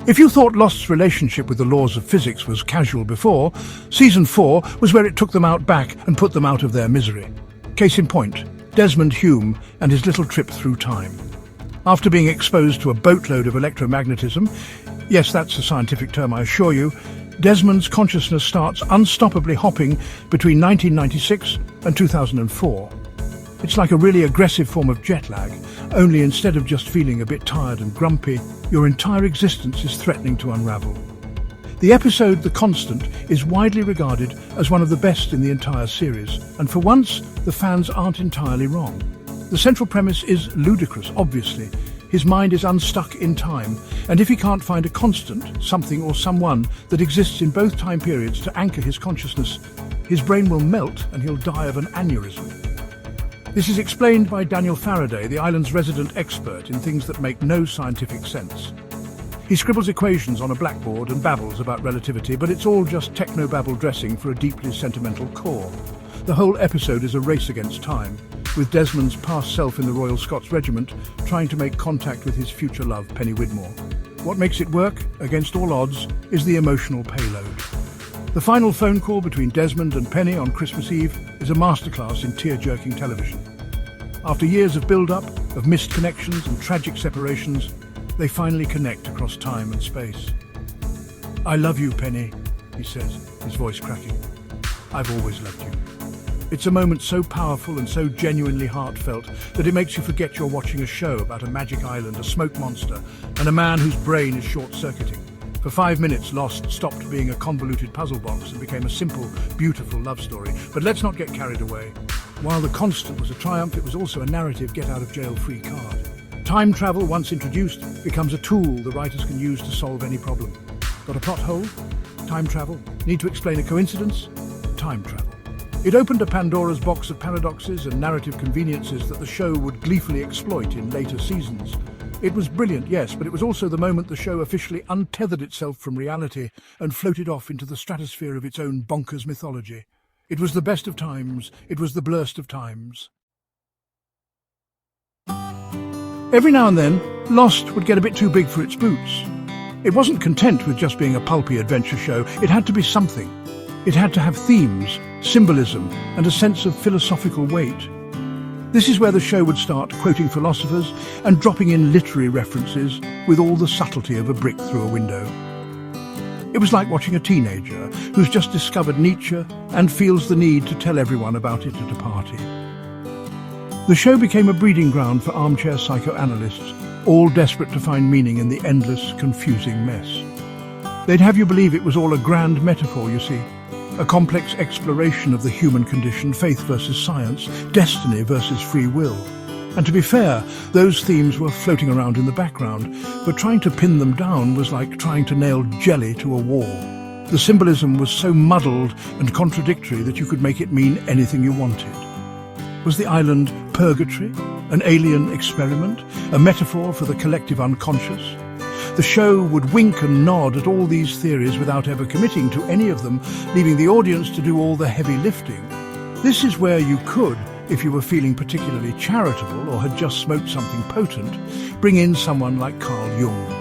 If you thought Lost's relationship with the laws of physics was casual before, Season 4 was where it took them out back and put them out of their misery. Case in point, Desmond Hume and his little trip through time. After being exposed to a boatload of electromagnetism, yes, that's a scientific term, I assure you, Desmond's consciousness starts unstoppably hopping between 1996 and 2004. It's like a really aggressive form of jet lag, only instead of just feeling a bit tired and grumpy, your entire existence is threatening to unravel. The episode The Constant is widely regarded as one of the best in the entire series, and for once, the fans aren't entirely wrong. The central premise is ludicrous, obviously. His mind is unstuck in time, and if he can't find a constant, something or someone, that exists in both time periods to anchor his consciousness, his brain will melt and he'll die of an aneurysm. This is explained by Daniel Faraday, the island's resident expert in things that make no scientific sense. He scribbles equations on a blackboard and babbles about relativity, but it's all just technobabble dressing for a deeply sentimental core. The whole episode is a race against time, with Desmond's past self in the Royal Scots Regiment trying to make contact with his future love, Penny Widmore. What makes it work, against all odds, is the emotional payload. The final phone call between Desmond and Penny on Christmas Eve is a masterclass in tear-jerking television. After years of build-up, of missed connections and tragic separations, they finally connect across time and space. "I love you, Penny," he says, his voice cracking. "I've always loved you." It's a moment so powerful and so genuinely heartfelt that it makes you forget you're watching a show about a magic island, a smoke monster, and a man whose brain is short-circuiting. For 5 minutes, Lost stopped being a convoluted puzzle box and became a simple, beautiful love story. But let's not get carried away. While The Constant was a triumph, it was also a narrative get-out-of-jail-free card. Time travel, once introduced, becomes a tool the writers can use to solve any problem. Got a plot hole? Time travel. Need to explain a coincidence? Time travel. It opened a Pandora's box of paradoxes and narrative conveniences that the show would gleefully exploit in later seasons. It was brilliant, yes, but it was also the moment the show officially untethered itself from reality and floated off into the stratosphere of its own bonkers mythology. It was the best of times. It was the blurst of times. Every now and then, Lost would get a bit too big for its boots. It wasn't content with just being a pulpy adventure show. It had to be something. It had to have themes, symbolism, and a sense of philosophical weight. This is where the show would start quoting philosophers and dropping in literary references with all the subtlety of a brick through a window. It was like watching a teenager who's just discovered Nietzsche and feels the need to tell everyone about it at a party. The show became a breeding ground for armchair psychoanalysts, all desperate to find meaning in the endless, confusing mess. They'd have you believe it was all a grand metaphor, you see. A complex exploration of the human condition, faith versus science, destiny versus free will. And to be fair, those themes were floating around in the background, but trying to pin them down was like trying to nail jelly to a wall. The symbolism was so muddled and contradictory that you could make it mean anything you wanted. Was the island purgatory, an alien experiment, a metaphor for the collective unconscious? The show would wink and nod at all these theories without ever committing to any of them, leaving the audience to do all the heavy lifting. This is where you could, if you were feeling particularly charitable or had just smoked something potent, bring in someone like Carl Jung.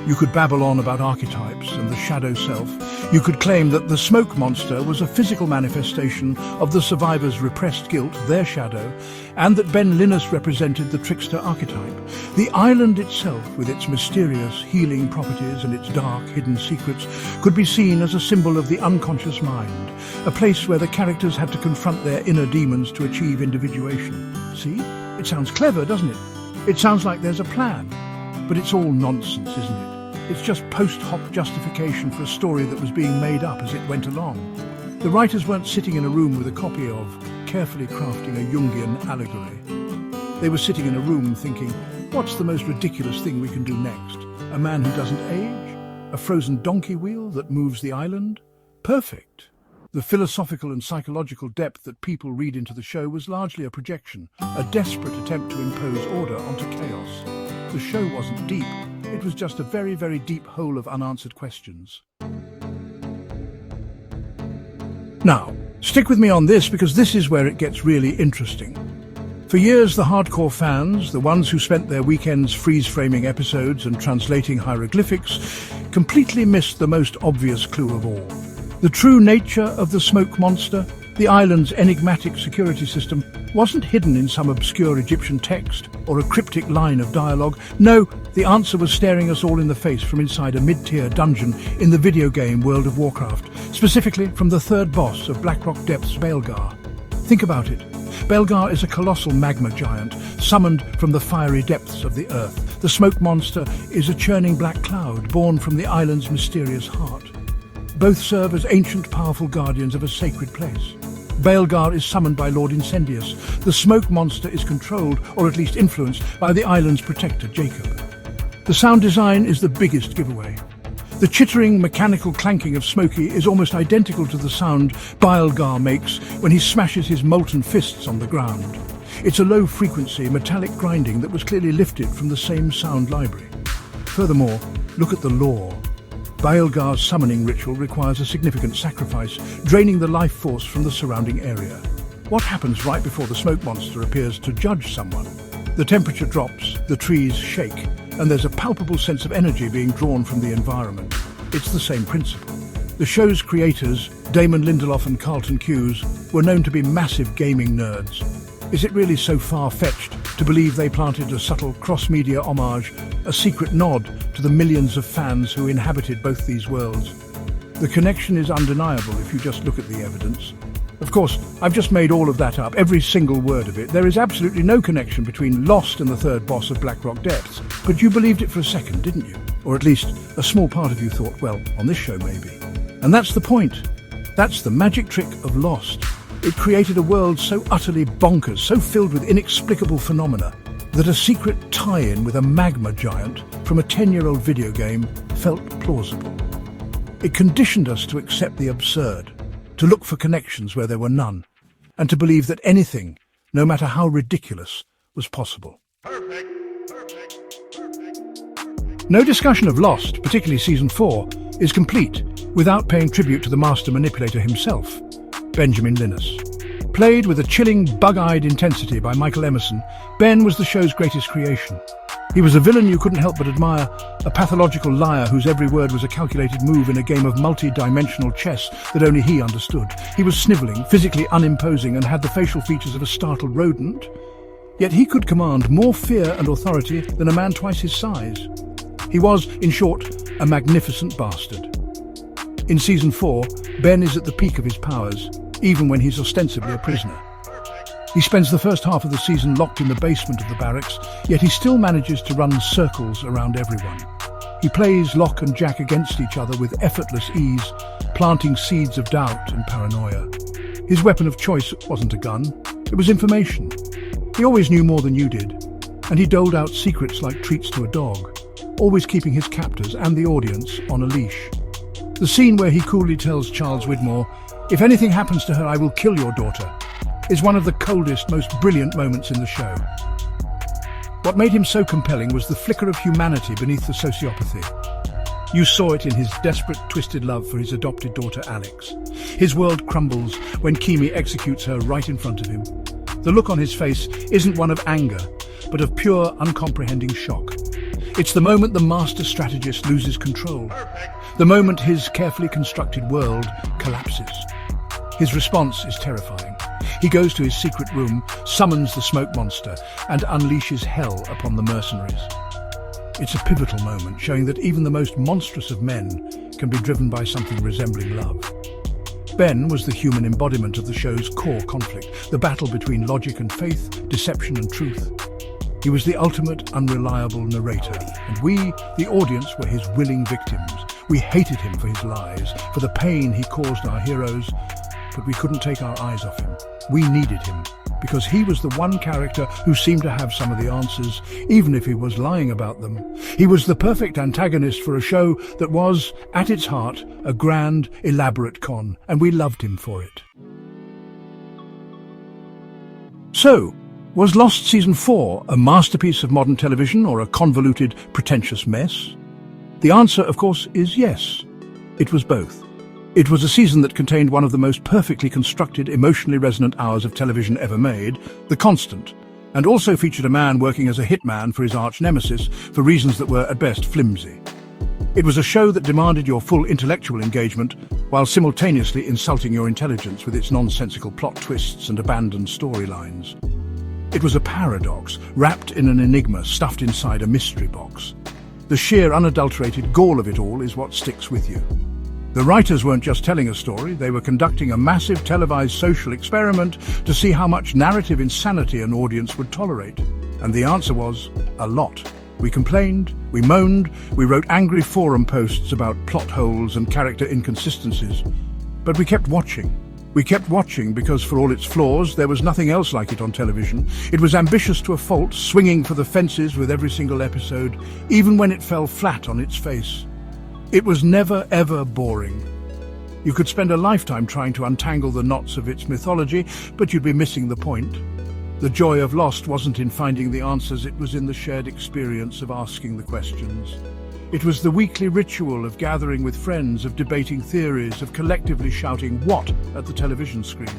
You could babble on about archetypes and the shadow self. You could claim that the smoke monster was a physical manifestation of the survivor's repressed guilt, their shadow, and that Ben Linus represented the trickster archetype. The island itself, with its mysterious healing properties and its dark, hidden secrets, could be seen as a symbol of the unconscious mind, a place where the characters had to confront their inner demons to achieve individuation. See? It sounds clever, doesn't it? It sounds like there's a plan. But it's all nonsense, isn't it? It's just post-hoc justification for a story that was being made up as it went along. The writers weren't sitting in a room with a copy of, carefully crafting a Jungian allegory. They were sitting in a room thinking, what's the most ridiculous thing we can do next? A man who doesn't age? A frozen donkey wheel that moves the island? Perfect. The philosophical and psychological depth that people read into the show was largely a projection, a desperate attempt to impose order onto chaos. The show wasn't deep. It was just a very, very deep hole of unanswered questions. Now, stick with me on this because this is where it gets really interesting. For years, the hardcore fans, the ones who spent their weekends freeze-framing episodes and translating hieroglyphics, completely missed the most obvious clue of all. The true nature of the smoke monster, the island's enigmatic security system, wasn't hidden in some obscure Egyptian text or a cryptic line of dialogue. No, the answer was staring us all in the face from inside a mid-tier dungeon in the video game World of Warcraft, specifically from the third boss of Blackrock Depths, Baelgar. Think about it. Baelgar is a colossal magma giant, summoned from the fiery depths of the earth. The smoke monster is a churning black cloud born from the island's mysterious heart. Both serve as ancient, powerful guardians of a sacred place. Baelgar is summoned by Lord Incendius. The smoke monster is controlled, or at least influenced, by the island's protector, Jacob. The sound design is the biggest giveaway. The chittering, mechanical clanking of Smokey is almost identical to the sound Baelgar makes when he smashes his molten fists on the ground. It's a low-frequency, metallic grinding that was clearly lifted from the same sound library. Furthermore, look at the lore. Baelgar's summoning ritual requires a significant sacrifice, draining the life force from the surrounding area. What happens right before the smoke monster appears to judge someone? The temperature drops, the trees shake, and there's a palpable sense of energy being drawn from the environment. It's the same principle. The show's creators, Damon Lindelof and Carlton Cuse, were known to be massive gaming nerds. Is it really so far-fetched to believe they planted a subtle cross-media homage, a secret nod to the millions of fans who inhabited both these worlds? The connection is undeniable if you just look at the evidence. Of course, I've just made all of that up, every single word of it. There is absolutely no connection between Lost and the third boss of Blackrock Depths. But you believed it for a second, didn't you? Or at least a small part of you thought, well, on this show maybe. And that's the point. That's the magic trick of Lost. It created a world so utterly bonkers, so filled with inexplicable phenomena, that a secret tie-in with a magma giant from a 10-year-old video game felt plausible. It conditioned us to accept the absurd, to look for connections where there were none, and to believe that anything, no matter how ridiculous, was possible. No discussion of Lost, particularly Season 4, is complete without paying tribute to the master manipulator himself, Benjamin Linus. Played with a chilling, bug-eyed intensity by Michael Emerson, Ben was the show's greatest creation. He was a villain you couldn't help but admire, a pathological liar whose every word was a calculated move in a game of multi-dimensional chess that only he understood. He was snivelling, physically unimposing, and had the facial features of a startled rodent. Yet he could command more fear and authority than a man twice his size. He was, in short, a magnificent bastard. In Season 4, Ben is at the peak of his powers, even when he's ostensibly a prisoner. He spends the first half of the season locked in the basement of the barracks, yet he still manages to run circles around everyone. He plays Lock and Jack against each other with effortless ease, planting seeds of doubt and paranoia. His weapon of choice wasn't a gun, it was information. He always knew more than you did, and he doled out secrets like treats to a dog, always keeping his captors and the audience on a leash. The scene where he coolly tells Charles Widmore, "If anything happens to her, I will kill your daughter," is one of the coldest, most brilliant moments in the show. What made him so compelling was the flicker of humanity beneath the sociopathy. You saw it in his desperate, twisted love for his adopted daughter Alex. His world crumbles when Kimi executes her right in front of him. The look on his face isn't one of anger, but of pure, uncomprehending shock. It's the moment the master strategist loses control. The moment his carefully constructed world collapses. His response is terrifying. He goes to his secret room, summons the smoke monster, and unleashes hell upon the mercenaries. It's a pivotal moment, showing that even the most monstrous of men can be driven by something resembling love. Ben was the human embodiment of the show's core conflict, the battle between logic and faith, deception and truth. He was the ultimate unreliable narrator, and we, the audience, were his willing victims. We hated him for his lies, for the pain he caused our heroes, but we couldn't take our eyes off him. We needed him, because he was the one character who seemed to have some of the answers, even if he was lying about them. He was the perfect antagonist for a show that was, at its heart, a grand, elaborate con, and we loved him for it. So, was Lost Season 4 a masterpiece of modern television or a convoluted, pretentious mess? The answer, of course, is yes. It was both. It was a season that contained one of the most perfectly constructed, emotionally resonant hours of television ever made, The Constant, and also featured a man working as a hitman for his arch-nemesis for reasons that were, at best, flimsy. It was a show that demanded your full intellectual engagement while simultaneously insulting your intelligence with its nonsensical plot twists and abandoned storylines. It was a paradox, wrapped in an enigma stuffed inside a mystery box. The sheer, unadulterated gall of it all is what sticks with you. The writers weren't just telling a story, they were conducting a massive televised social experiment to see how much narrative insanity an audience would tolerate. And the answer was, a lot. We complained, we moaned, we wrote angry forum posts about plot holes and character inconsistencies. But we kept watching. We kept watching because, for all its flaws, there was nothing else like it on television. It was ambitious to a fault, swinging for the fences with every single episode, even when it fell flat on its face. It was never, ever boring. You could spend a lifetime trying to untangle the knots of its mythology, but you'd be missing the point. The joy of Lost wasn't in finding the answers, it was in the shared experience of asking the questions. It was the weekly ritual of gathering with friends, of debating theories, of collectively shouting "what" at the television screen.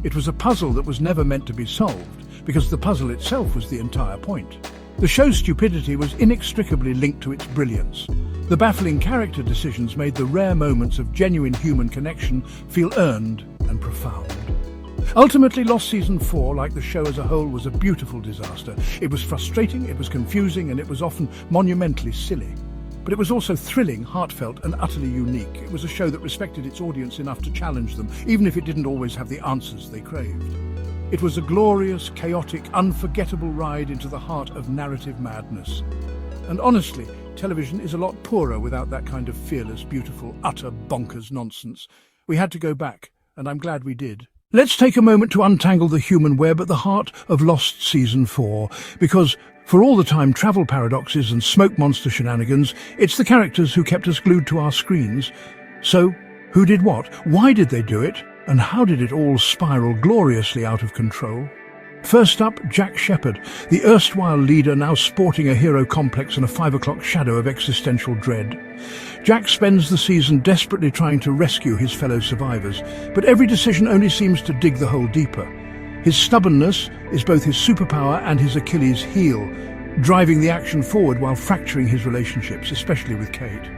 It was a puzzle that was never meant to be solved, because the puzzle itself was the entire point. The show's stupidity was inextricably linked to its brilliance. The baffling character decisions made the rare moments of genuine human connection feel earned and profound. Ultimately, Lost Season 4, like the show as a whole, was a beautiful disaster. It was frustrating, it was confusing, and it was often monumentally silly. But it was also thrilling, heartfelt, and utterly unique. It was a show that respected its audience enough to challenge them, even if it didn't always have the answers they craved. It was a glorious, chaotic, unforgettable ride into the heart of narrative madness. And honestly, television is a lot poorer without that kind of fearless, beautiful, utter bonkers nonsense. We had to go back, and I'm glad we did. Let's take a moment to untangle the human web at the heart of Lost Season 4, because For all the time travel paradoxes and smoke monster shenanigans, it's the characters who kept us glued to our screens. So, who did what? Why did they do it? And how did it all spiral gloriously out of control? First up, Jack Shepherd, the erstwhile leader now sporting a hero complex and a 5 o'clock shadow of existential dread. Jack spends the season desperately trying to rescue his fellow survivors, but every decision only seems to dig the hole deeper. His stubbornness is both his superpower and his Achilles heel, driving the action forward while fracturing his relationships, especially with Kate.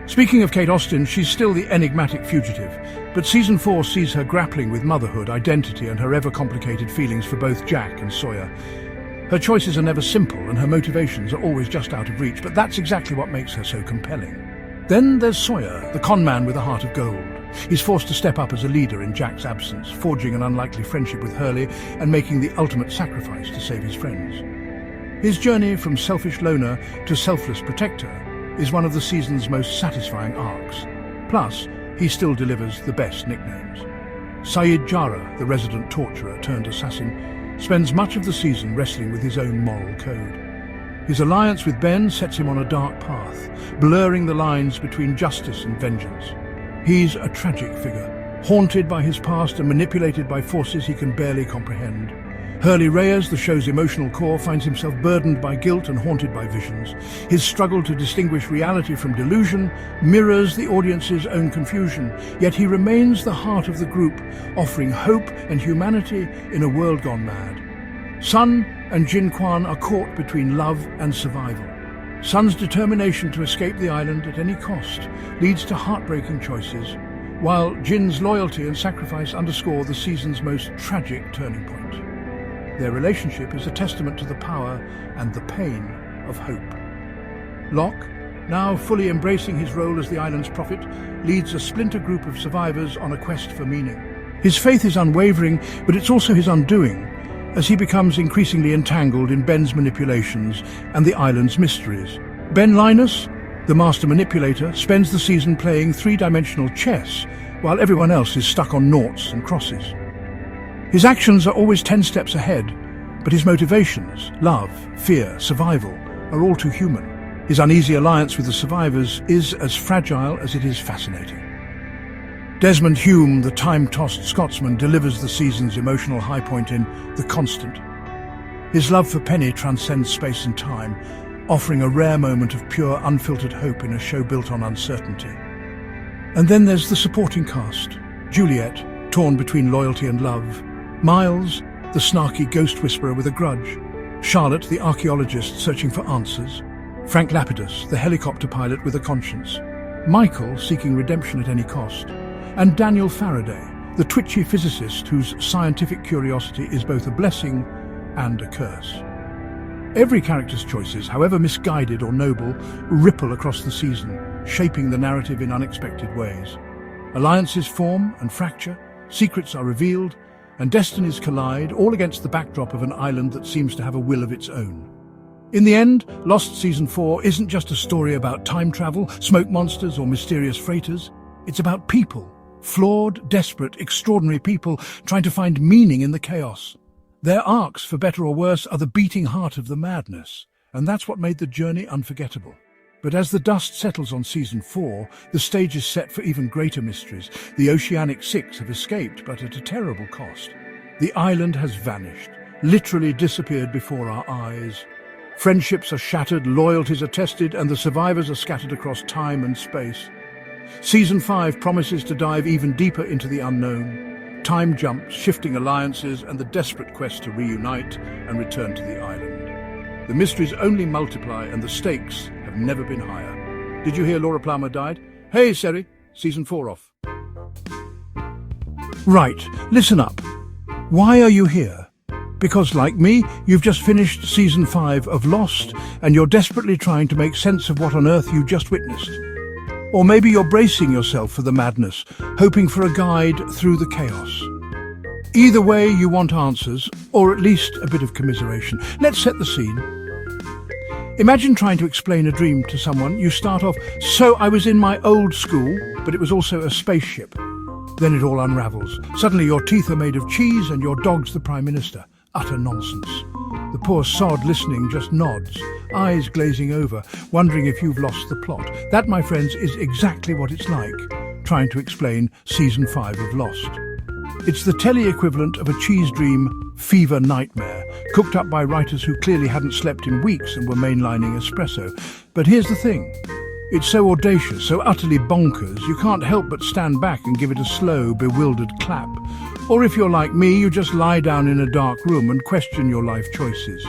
Speaking of Kate Austen, she's still the enigmatic fugitive, but Season 4 sees her grappling with motherhood, identity and her ever-complicated feelings for both Jack and Sawyer. Her choices are never simple and her motivations are always just out of reach, but that's exactly what makes her so compelling. Then there's Sawyer, the con man with a heart of gold. He's forced to step up as a leader in Jack's absence, forging an unlikely friendship with Hurley and making the ultimate sacrifice to save his friends. His journey from selfish loner to selfless protector is one of the season's most satisfying arcs. Plus, he still delivers the best nicknames. Saeed Jara, the resident torturer turned assassin, spends much of the season wrestling with his own moral code. His alliance with Ben sets him on a dark path, blurring the lines between justice and vengeance. He's a tragic figure, haunted by his past and manipulated by forces he can barely comprehend. Hurley Reyes, the show's emotional core, finds himself burdened by guilt and haunted by visions. His struggle to distinguish reality from delusion mirrors the audience's own confusion, yet he remains the heart of the group, offering hope and humanity in a world gone mad. Sun and Jin Kwan are caught between love and survival. Sun's determination to escape the island at any cost leads to heartbreaking choices, while Jin's loyalty and sacrifice underscore the season's most tragic turning point. Their relationship is a testament to the power and the pain of hope. Locke, now fully embracing his role as the island's prophet, leads a splinter group of survivors on a quest for meaning. His faith is unwavering, but it's also his undoing, as he becomes increasingly entangled in Ben's manipulations and the island's mysteries. Ben Linus, the master manipulator, spends the season playing three-dimensional chess, while everyone else is stuck on noughts and crosses. His actions are always 10 steps ahead, but his motivations, love, fear, survival, are all too human. His uneasy alliance with the survivors is as fragile as it is fascinating. Desmond Hume, the time-tossed Scotsman, delivers the season's emotional high point in The Constant. His love for Penny transcends space and time, offering a rare moment of pure, unfiltered hope in a show built on uncertainty. And then there's the supporting cast. Juliet, torn between loyalty and love. Miles, the snarky ghost whisperer with a grudge. Charlotte, the archaeologist searching for answers. Frank Lapidus, the helicopter pilot with a conscience. Michael, seeking redemption at any cost. And Daniel Faraday, the twitchy physicist whose scientific curiosity is both a blessing and a curse. Every character's choices, however misguided or noble, ripple across the season, shaping the narrative in unexpected ways. Alliances form and fracture, secrets are revealed, and destinies collide, all against the backdrop of an island that seems to have a will of its own. In the end, Lost Season 4 isn't just a story about time travel, smoke monsters, or mysterious freighters. It's about people. Flawed, desperate, extraordinary people trying to find meaning in the chaos. Their arcs, for better or worse, are the beating heart of the madness, and that's what made the journey unforgettable. But as the dust settles on Season 4, the stage is set for even greater mysteries. The Oceanic Six have escaped, but at a terrible cost. The island has vanished, literally disappeared before our eyes. Friendships are shattered, loyalties are tested, and the survivors are scattered across time and space. Season 5 promises to dive even deeper into the unknown. Time jumps, shifting alliances, and the desperate quest to reunite and return to the island. The mysteries only multiply, and the stakes have never been higher. Did you hear Laura Plummer died? Hey, Seri, Season 4 off. Right, listen up. Why are you here? Because, like me, you've just finished Season 5 of Lost, and you're desperately trying to make sense of what on earth you just witnessed. Or maybe you're bracing yourself for the madness, hoping for a guide through the chaos. Either way, you want answers, or at least a bit of commiseration. Let's set the scene. Imagine trying to explain a dream to someone. You start off, so I was in my old school, but it was also a spaceship. Then it all unravels. Suddenly your teeth are made of cheese and your dog's the Prime Minister. Utter nonsense. The poor sod listening just nods, eyes glazing over, wondering if you've lost the plot. That, my friends, is exactly what it's like, trying to explain Season 5 of Lost. It's the telly-equivalent of a cheese dream fever nightmare, cooked up by writers who clearly hadn't slept in weeks and were mainlining espresso. But here's the thing. It's so audacious, so utterly bonkers, you can't help but stand back and give it a slow, bewildered clap. Or if you're like me, you just lie down in a dark room and question your life choices.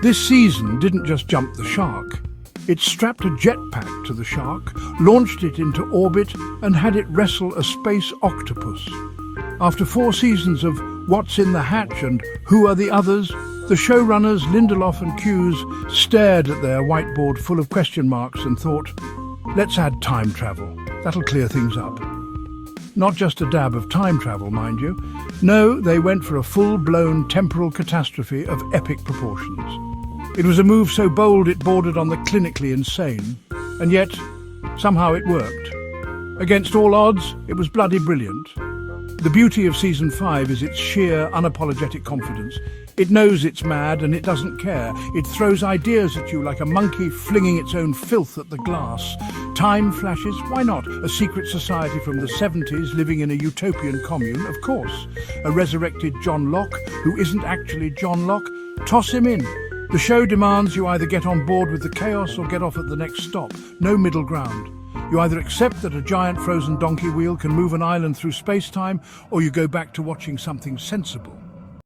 This season didn't just jump the shark. It strapped a jetpack to the shark, launched it into orbit, and had it wrestle a space octopus. After 4 seasons of What's in the Hatch and Who Are the Others, the showrunners Lindelof and Hughes stared at their whiteboard full of question marks and thought, let's add time travel. That'll clear things up. Not just a dab of time travel, mind you. No, they went for a full-blown temporal catastrophe of epic proportions. It was a move so bold it bordered on the clinically insane. And yet, somehow it worked. Against all odds, it was bloody brilliant. The beauty of Season 5 is its sheer, unapologetic confidence. It knows it's mad and it doesn't care. It throws ideas at you like a monkey flinging its own filth at the glass. Time flashes, why not? A secret society from the 70s living in a utopian commune, of course. A resurrected John Locke, who isn't actually John Locke. Toss him in. The show demands you either get on board with the chaos or get off at the next stop. No middle ground. You either accept that a giant frozen donkey wheel can move an island through space-time, or you go back to watching something sensible.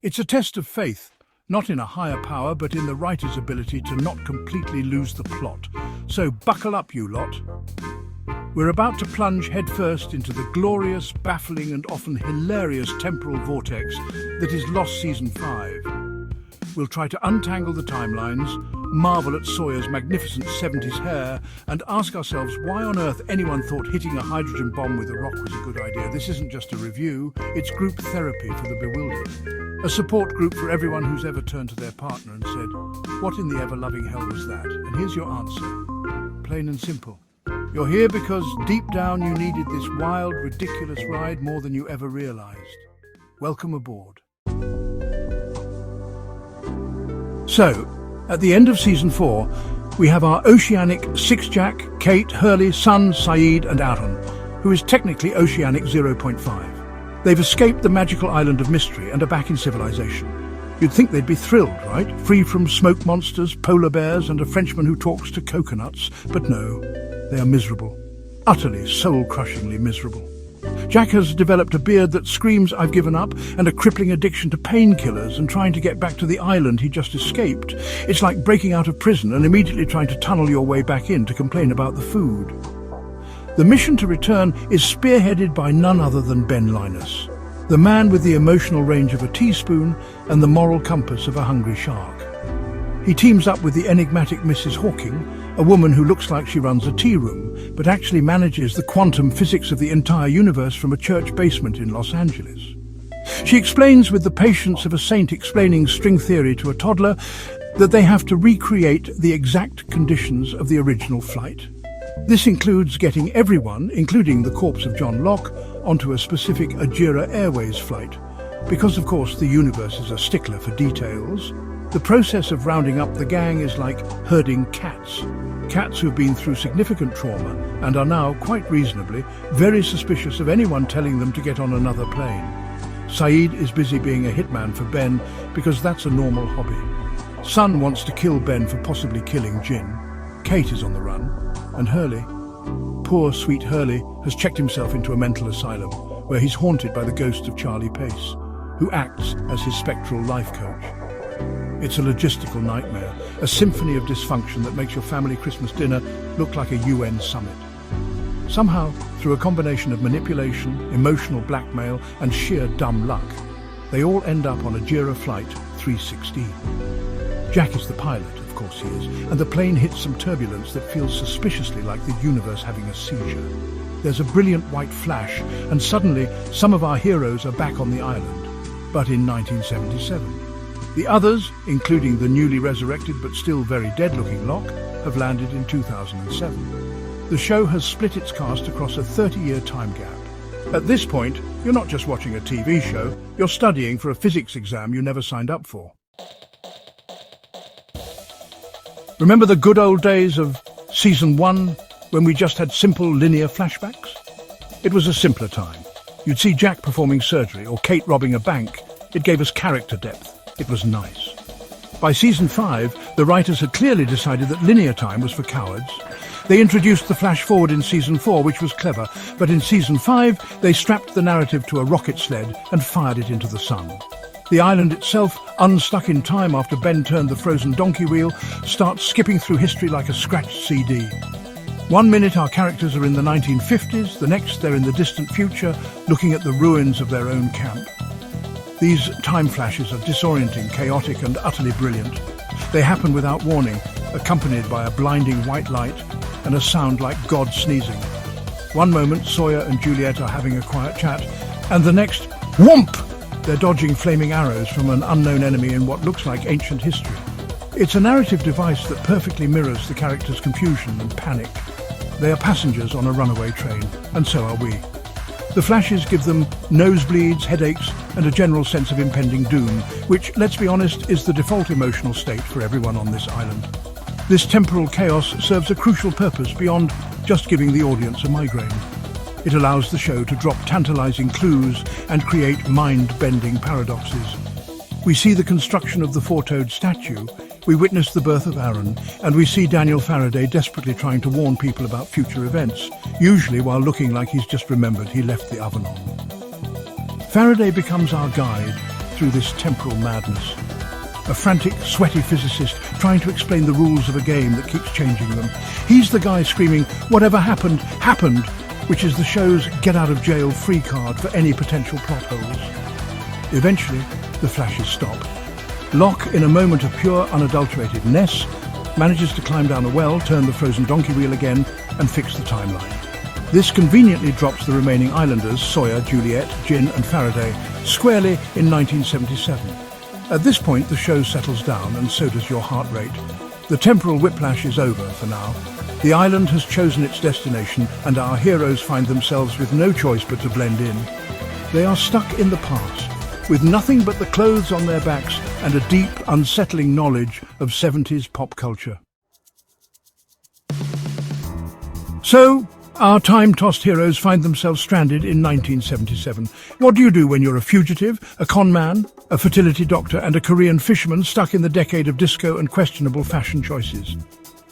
It's a test of faith, not in a higher power, but in the writer's ability to not completely lose the plot. So buckle up, you lot. We're about to plunge headfirst into the glorious, baffling and often hilarious temporal vortex that is Lost Season 5. We'll try to untangle the timelines, marvel at Sawyer's magnificent 70s hair, and ask ourselves why on earth anyone thought hitting a hydrogen bomb with a rock was a good idea. This isn't just a review, it's group therapy for the bewildered. A support group for everyone who's ever turned to their partner and said, what in the ever-loving hell was that? And here's your answer. Plain and simple. You're here because deep down you needed this wild, ridiculous ride more than you ever realized. Welcome aboard. So, at the end of Season 4, we have our Oceanic Six-Jack, Kate, Hurley, Sun, Saeed and Aaron, who is technically Oceanic 0.5. They've escaped the magical island of mystery and are back in civilization. You'd think they'd be thrilled, right? Free from smoke monsters, polar bears and a Frenchman who talks to coconuts. But no, they are miserable. Utterly, soul-crushingly miserable. Jack has developed a beard that screams I've given up and a crippling addiction to painkillers and trying to get back to the island he just escaped. It's like breaking out of prison and immediately trying to tunnel your way back in to complain about the food. The mission to return is spearheaded by none other than Ben Linus, the man with the emotional range of a teaspoon and the moral compass of a hungry shark. He teams up with the enigmatic Mrs. Hawking, a woman who looks like she runs a tea room, but actually manages the quantum physics of the entire universe from a church basement in Los Angeles. She explains with the patience of a saint explaining string theory to a toddler that they have to recreate the exact conditions of the original flight. This includes getting everyone, including the corpse of John Locke, onto a specific Ajira Airways flight. Because, of course, the universe is a stickler for details, the process of rounding up the gang is like herding cats. Cats who've been through significant trauma and are now, quite reasonably, very suspicious of anyone telling them to get on another plane. Saeed is busy being a hitman for Ben because that's a normal hobby. Sun wants to kill Ben for possibly killing Jin. Kate is on the run. And Hurley, poor sweet Hurley, has checked himself into a mental asylum where he's haunted by the ghost of Charlie Pace, who acts as his spectral life coach. It's a logistical nightmare, a symphony of dysfunction that makes your family Christmas dinner look like a UN summit. Somehow, through a combination of manipulation, emotional blackmail and sheer dumb luck, they all end up on Ajira Flight 316. Jack is the pilot, of course he is, and the plane hits some turbulence that feels suspiciously like the universe having a seizure. There's a brilliant white flash, and suddenly some of our heroes are back on the island, but in 1977. The others, including the newly resurrected but still very dead-looking Locke, have landed in 2007. The show has split its cast across a 30-year time gap. At this point, you're not just watching a TV show, you're studying for a physics exam you never signed up for. Remember the good old days of Season 1, when we just had simple linear flashbacks? It was a simpler time. You'd see Jack performing surgery or Kate robbing a bank. It gave us character depth. It was nice. By Season 5, the writers had clearly decided that linear time was for cowards. They introduced the flash forward in Season 4, which was clever, but in Season 5, they strapped the narrative to a rocket sled and fired it into the sun. The island itself, unstuck in time after Ben turned the frozen donkey wheel, starts skipping through history like a scratched CD. One minute our characters are in the 1950s, the next they're in the distant future, looking at the ruins of their own camp. These time flashes are disorienting, chaotic and utterly brilliant. They happen without warning, accompanied by a blinding white light and a sound like God sneezing. One moment Sawyer and Juliet are having a quiet chat, and the next, whoomp! They're dodging flaming arrows from an unknown enemy in what looks like ancient history. It's a narrative device that perfectly mirrors the characters' confusion and panic. They are passengers on a runaway train, and so are we. The flashes give them nosebleeds, headaches, and a general sense of impending doom, which, let's be honest, is the default emotional state for everyone on this island. This temporal chaos serves a crucial purpose beyond just giving the audience a migraine. It allows the show to drop tantalizing clues and create mind-bending paradoxes. We see the construction of the four-toed statue, we witness the birth of Aaron, and we see Daniel Faraday desperately trying to warn people about future events, usually while looking like he's just remembered he left the oven on. Faraday becomes our guide through this temporal madness. A frantic, sweaty physicist trying to explain the rules of a game that keeps changing them. He's the guy screaming, "Whatever happened, happened," which is the show's get-out-of-jail-free card for any potential plot holes. Eventually, the flashes stop. Locke, in a moment of pure, unadulterated ness, manages to climb down a well, turn the frozen donkey wheel again, and fix the timeline. This conveniently drops the remaining islanders, Sawyer, Juliet, Jin and Faraday, squarely in 1977. At this point, the show settles down, and so does your heart rate. The temporal whiplash is over for now. The island has chosen its destination, and our heroes find themselves with no choice but to blend in. They are stuck in the past, with nothing but the clothes on their backs and a deep, unsettling knowledge of 70s pop culture. So, our time-tossed heroes find themselves stranded in 1977. What do you do when you're a fugitive, a con man, a fertility doctor and a Korean fisherman stuck in the decade of disco and questionable fashion choices?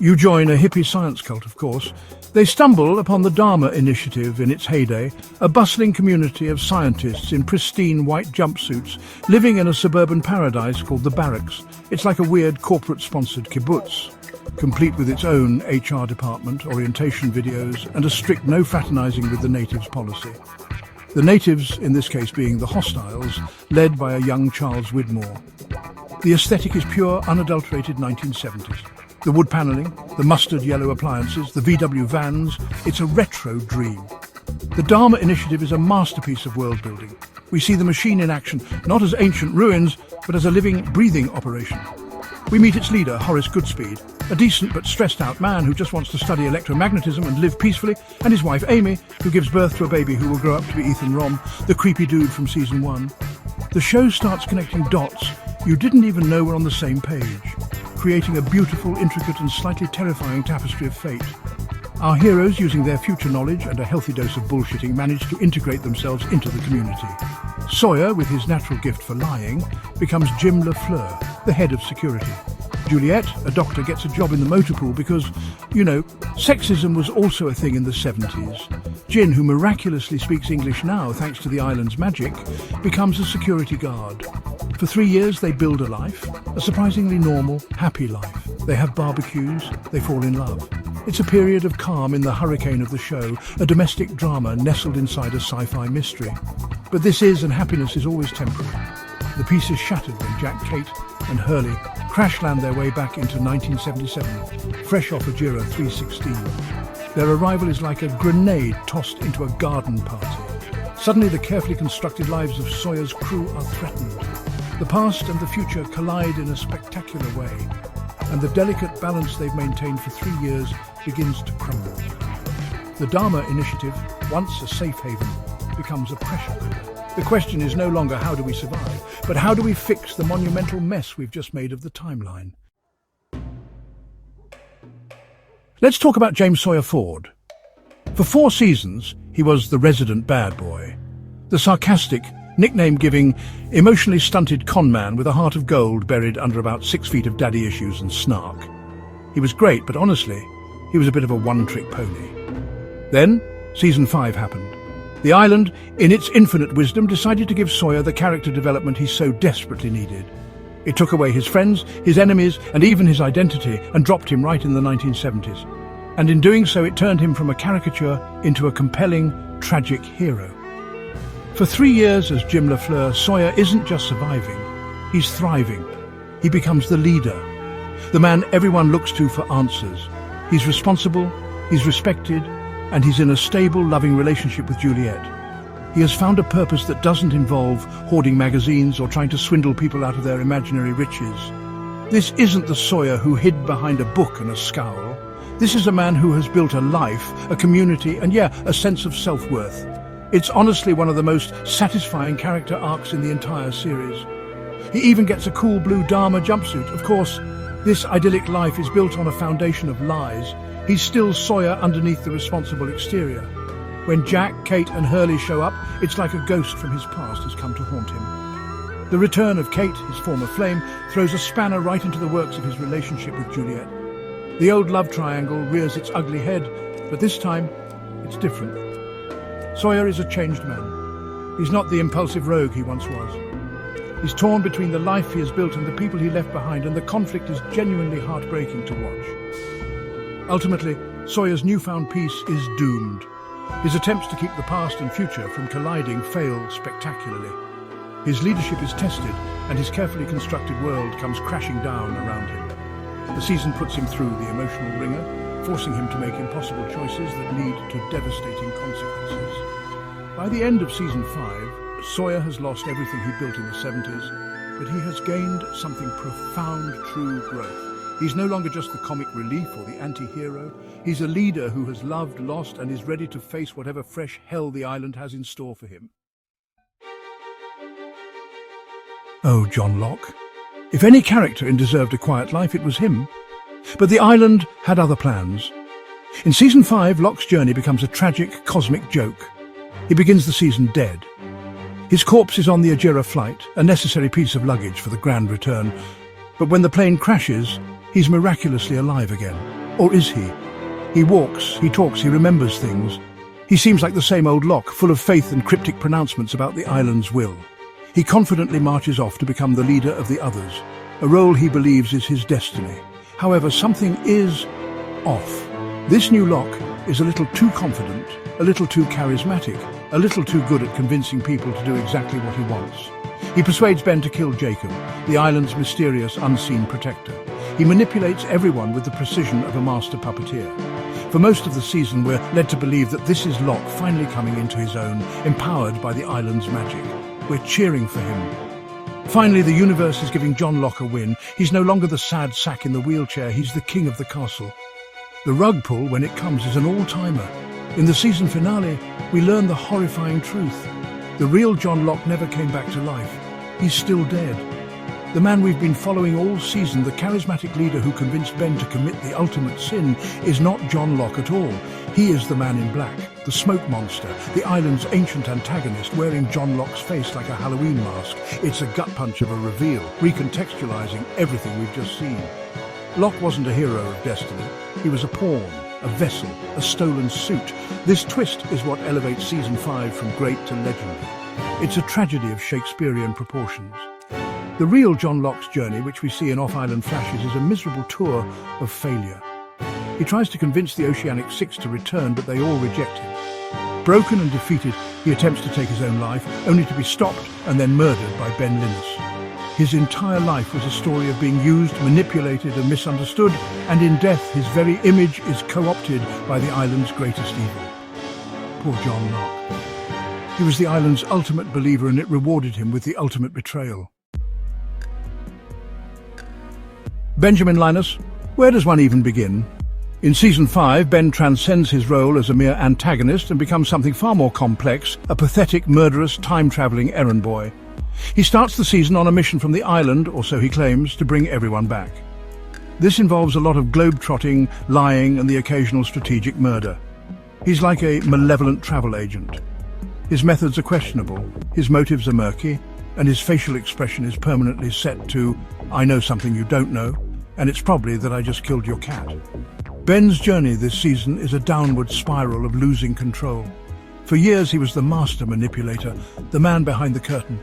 You join a hippie science cult, of course. They stumble upon the Dharma Initiative in its heyday, a bustling community of scientists in pristine white jumpsuits living in a suburban paradise called the Barracks. It's like a weird corporate-sponsored kibbutz, complete with its own HR department, orientation videos, and a strict no fraternizing with the natives policy. The natives, in this case being the hostiles, led by a young Charles Widmore. The aesthetic is pure, unadulterated 1970s. The wood panelling, the mustard yellow appliances, the VW vans, it's a retro dream. The Dharma Initiative is a masterpiece of world building. We see the machine in action, not as ancient ruins, but as a living, breathing operation. We meet its leader, Horace Goodspeed, a decent but stressed-out man who just wants to study electromagnetism and live peacefully, and his wife Amy, who gives birth to a baby who will grow up to be Ethan Rom, the creepy dude from Season 1. The show starts connecting dots you didn't even know were on the same page, creating a beautiful, intricate and slightly terrifying tapestry of fate. Our heroes, using their future knowledge and a healthy dose of bullshitting, manage to integrate themselves into the community. Sawyer, with his natural gift for lying, becomes Jim LaFleur, the head of security. Juliet, a doctor, gets a job in the motor pool because, sexism was also a thing in the 70s. Jin, who miraculously speaks English now thanks to the island's magic, becomes a security guard. For 3 years they build a life, a surprisingly normal, happy life. They have barbecues, they fall in love. It's a period of calm in the hurricane of the show, a domestic drama nestled inside a sci-fi mystery. But this is, and happiness is always temporary. The piece is shattered when Jack, Kate and Hurley crash land their way back into 1977, fresh off Ajira 316. Their arrival is like a grenade tossed into a garden party. Suddenly the carefully constructed lives of Sawyer's crew are threatened. The past and the future collide in a spectacular way, and the delicate balance they've maintained for 3 years begins to crumble. The Dharma Initiative, once a safe haven, becomes a pressure cooker. The question is no longer how do we survive, but how do we fix the monumental mess we've just made of the timeline? Let's talk about James Sawyer Ford. For 4 seasons, he was the resident bad boy. The sarcastic, nickname-giving, emotionally stunted con man with a heart of gold buried under about 6 feet of daddy issues and snark. He was great, but honestly, he was a bit of a one-trick pony. Then, Season 5 happened. The island, in its infinite wisdom, decided to give Sawyer the character development he so desperately needed. It took away his friends, his enemies, and even his identity, and dropped him right in the 1970s. And in doing so, it turned him from a caricature into a compelling, tragic hero. For 3 years as Jim LaFleur, Sawyer isn't just surviving, he's thriving. He becomes the leader, the man everyone looks to for answers. He's responsible, he's respected, and he's in a stable, loving relationship with Juliet. He has found a purpose that doesn't involve hoarding magazines or trying to swindle people out of their imaginary riches. This isn't the Sawyer who hid behind a book and a scowl. This is a man who has built a life, a community, and a sense of self-worth. It's honestly one of the most satisfying character arcs in the entire series. He even gets a cool blue Dharma jumpsuit. Of course, this idyllic life is built on a foundation of lies. He's still Sawyer underneath the responsible exterior. When Jack, Kate and Hurley show up, it's like a ghost from his past has come to haunt him. The return of Kate, his former flame, throws a spanner right into the works of his relationship with Juliet. The old love triangle rears its ugly head, but this time, it's different. Sawyer is a changed man. He's not the impulsive rogue he once was. He's torn between the life he has built and the people he left behind, and the conflict is genuinely heartbreaking to watch. Ultimately, Sawyer's newfound peace is doomed. His attempts to keep the past and future from colliding fail spectacularly. His leadership is tested, and his carefully constructed world comes crashing down around him. The season puts him through the emotional ringer, forcing him to make impossible choices that lead to devastating consequences. By the end of Season 5, Sawyer has lost everything he built in the 70s, but he has gained something profound, true growth. He's no longer just the comic relief or the anti-hero. He's a leader who has loved, lost, and is ready to face whatever fresh hell the island has in store for him. Oh, John Locke. If any character in Deserved a Quiet Life, it was him. But the island had other plans. In Season 5, Locke's journey becomes a tragic, cosmic joke. He begins the season dead. His corpse is on the Ajira flight, a necessary piece of luggage for the grand return. But when the plane crashes, he's miraculously alive again. Or is he? He walks, he talks, he remembers things. He seems like the same old Locke, full of faith and cryptic pronouncements about the island's will. He confidently marches off to become the leader of the others, a role he believes is his destiny. However, something is off. This new Locke is a little too confident, a little too charismatic, a little too good at convincing people to do exactly what he wants. He persuades Ben to kill Jacob, the island's mysterious, unseen protector. He manipulates everyone with the precision of a master puppeteer. For most of the season, we're led to believe that this is Locke finally coming into his own, empowered by the island's magic. We're cheering for him. Finally, the universe is giving John Locke a win. He's no longer the sad sack in the wheelchair, he's the king of the castle. The rug pull, when it comes, is an all-timer. In the season finale, we learn the horrifying truth. The real John Locke never came back to life. He's still dead. The man we've been following all season, the charismatic leader who convinced Ben to commit the ultimate sin, is not John Locke at all. He is the man in black, the smoke monster, the island's ancient antagonist, wearing John Locke's face like a Halloween mask. It's a gut punch of a reveal, recontextualizing everything we've just seen. Locke wasn't a hero of destiny. He was a pawn, a vessel, a stolen suit. This twist is what elevates Season 5 from great to legendary. It's a tragedy of Shakespearean proportions. The real John Locke's journey, which we see in off-island flashes, is a miserable tour of failure. He tries to convince the Oceanic Six to return, but they all reject him. Broken and defeated, he attempts to take his own life, only to be stopped and then murdered by Ben Linus. His entire life was a story of being used, manipulated and misunderstood, and in death his very image is co-opted by the island's greatest evil. Poor John Locke. He was the island's ultimate believer, and it rewarded him with the ultimate betrayal. Benjamin Linus, where does one even begin? In Season 5, Ben transcends his role as a mere antagonist and becomes something far more complex, a pathetic, murderous, time-travelling errand boy. He starts the season on a mission from the island, or so he claims, to bring everyone back. This involves a lot of globe-trotting, lying and the occasional strategic murder. He's like a malevolent travel agent. His methods are questionable, his motives are murky, and his facial expression is permanently set to, "I know something you don't know, and it's probably that I just killed your cat." Ben's journey this season is a downward spiral of losing control. For years he was the master manipulator, the man behind the curtain.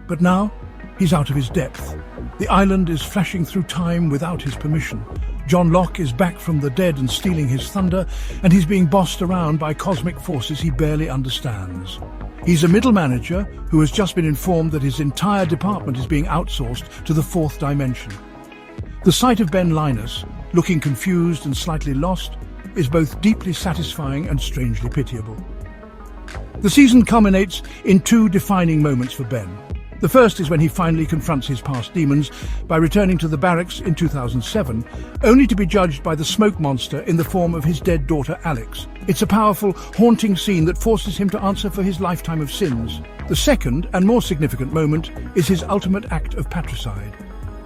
But now, he's out of his depth. The island is flashing through time without his permission. John Locke is back from the dead and stealing his thunder, and he's being bossed around by cosmic forces he barely understands. He's a middle manager who has just been informed that his entire department is being outsourced to the fourth dimension. The sight of Ben Linus, looking confused and slightly lost, is both deeply satisfying and strangely pitiable. The season culminates in two defining moments for Ben. The first is when he finally confronts his past demons by returning to the barracks in 2007, only to be judged by the smoke monster in the form of his dead daughter Alex. It's a powerful, haunting scene that forces him to answer for his lifetime of sins. The second, and more significant moment, is his ultimate act of patricide.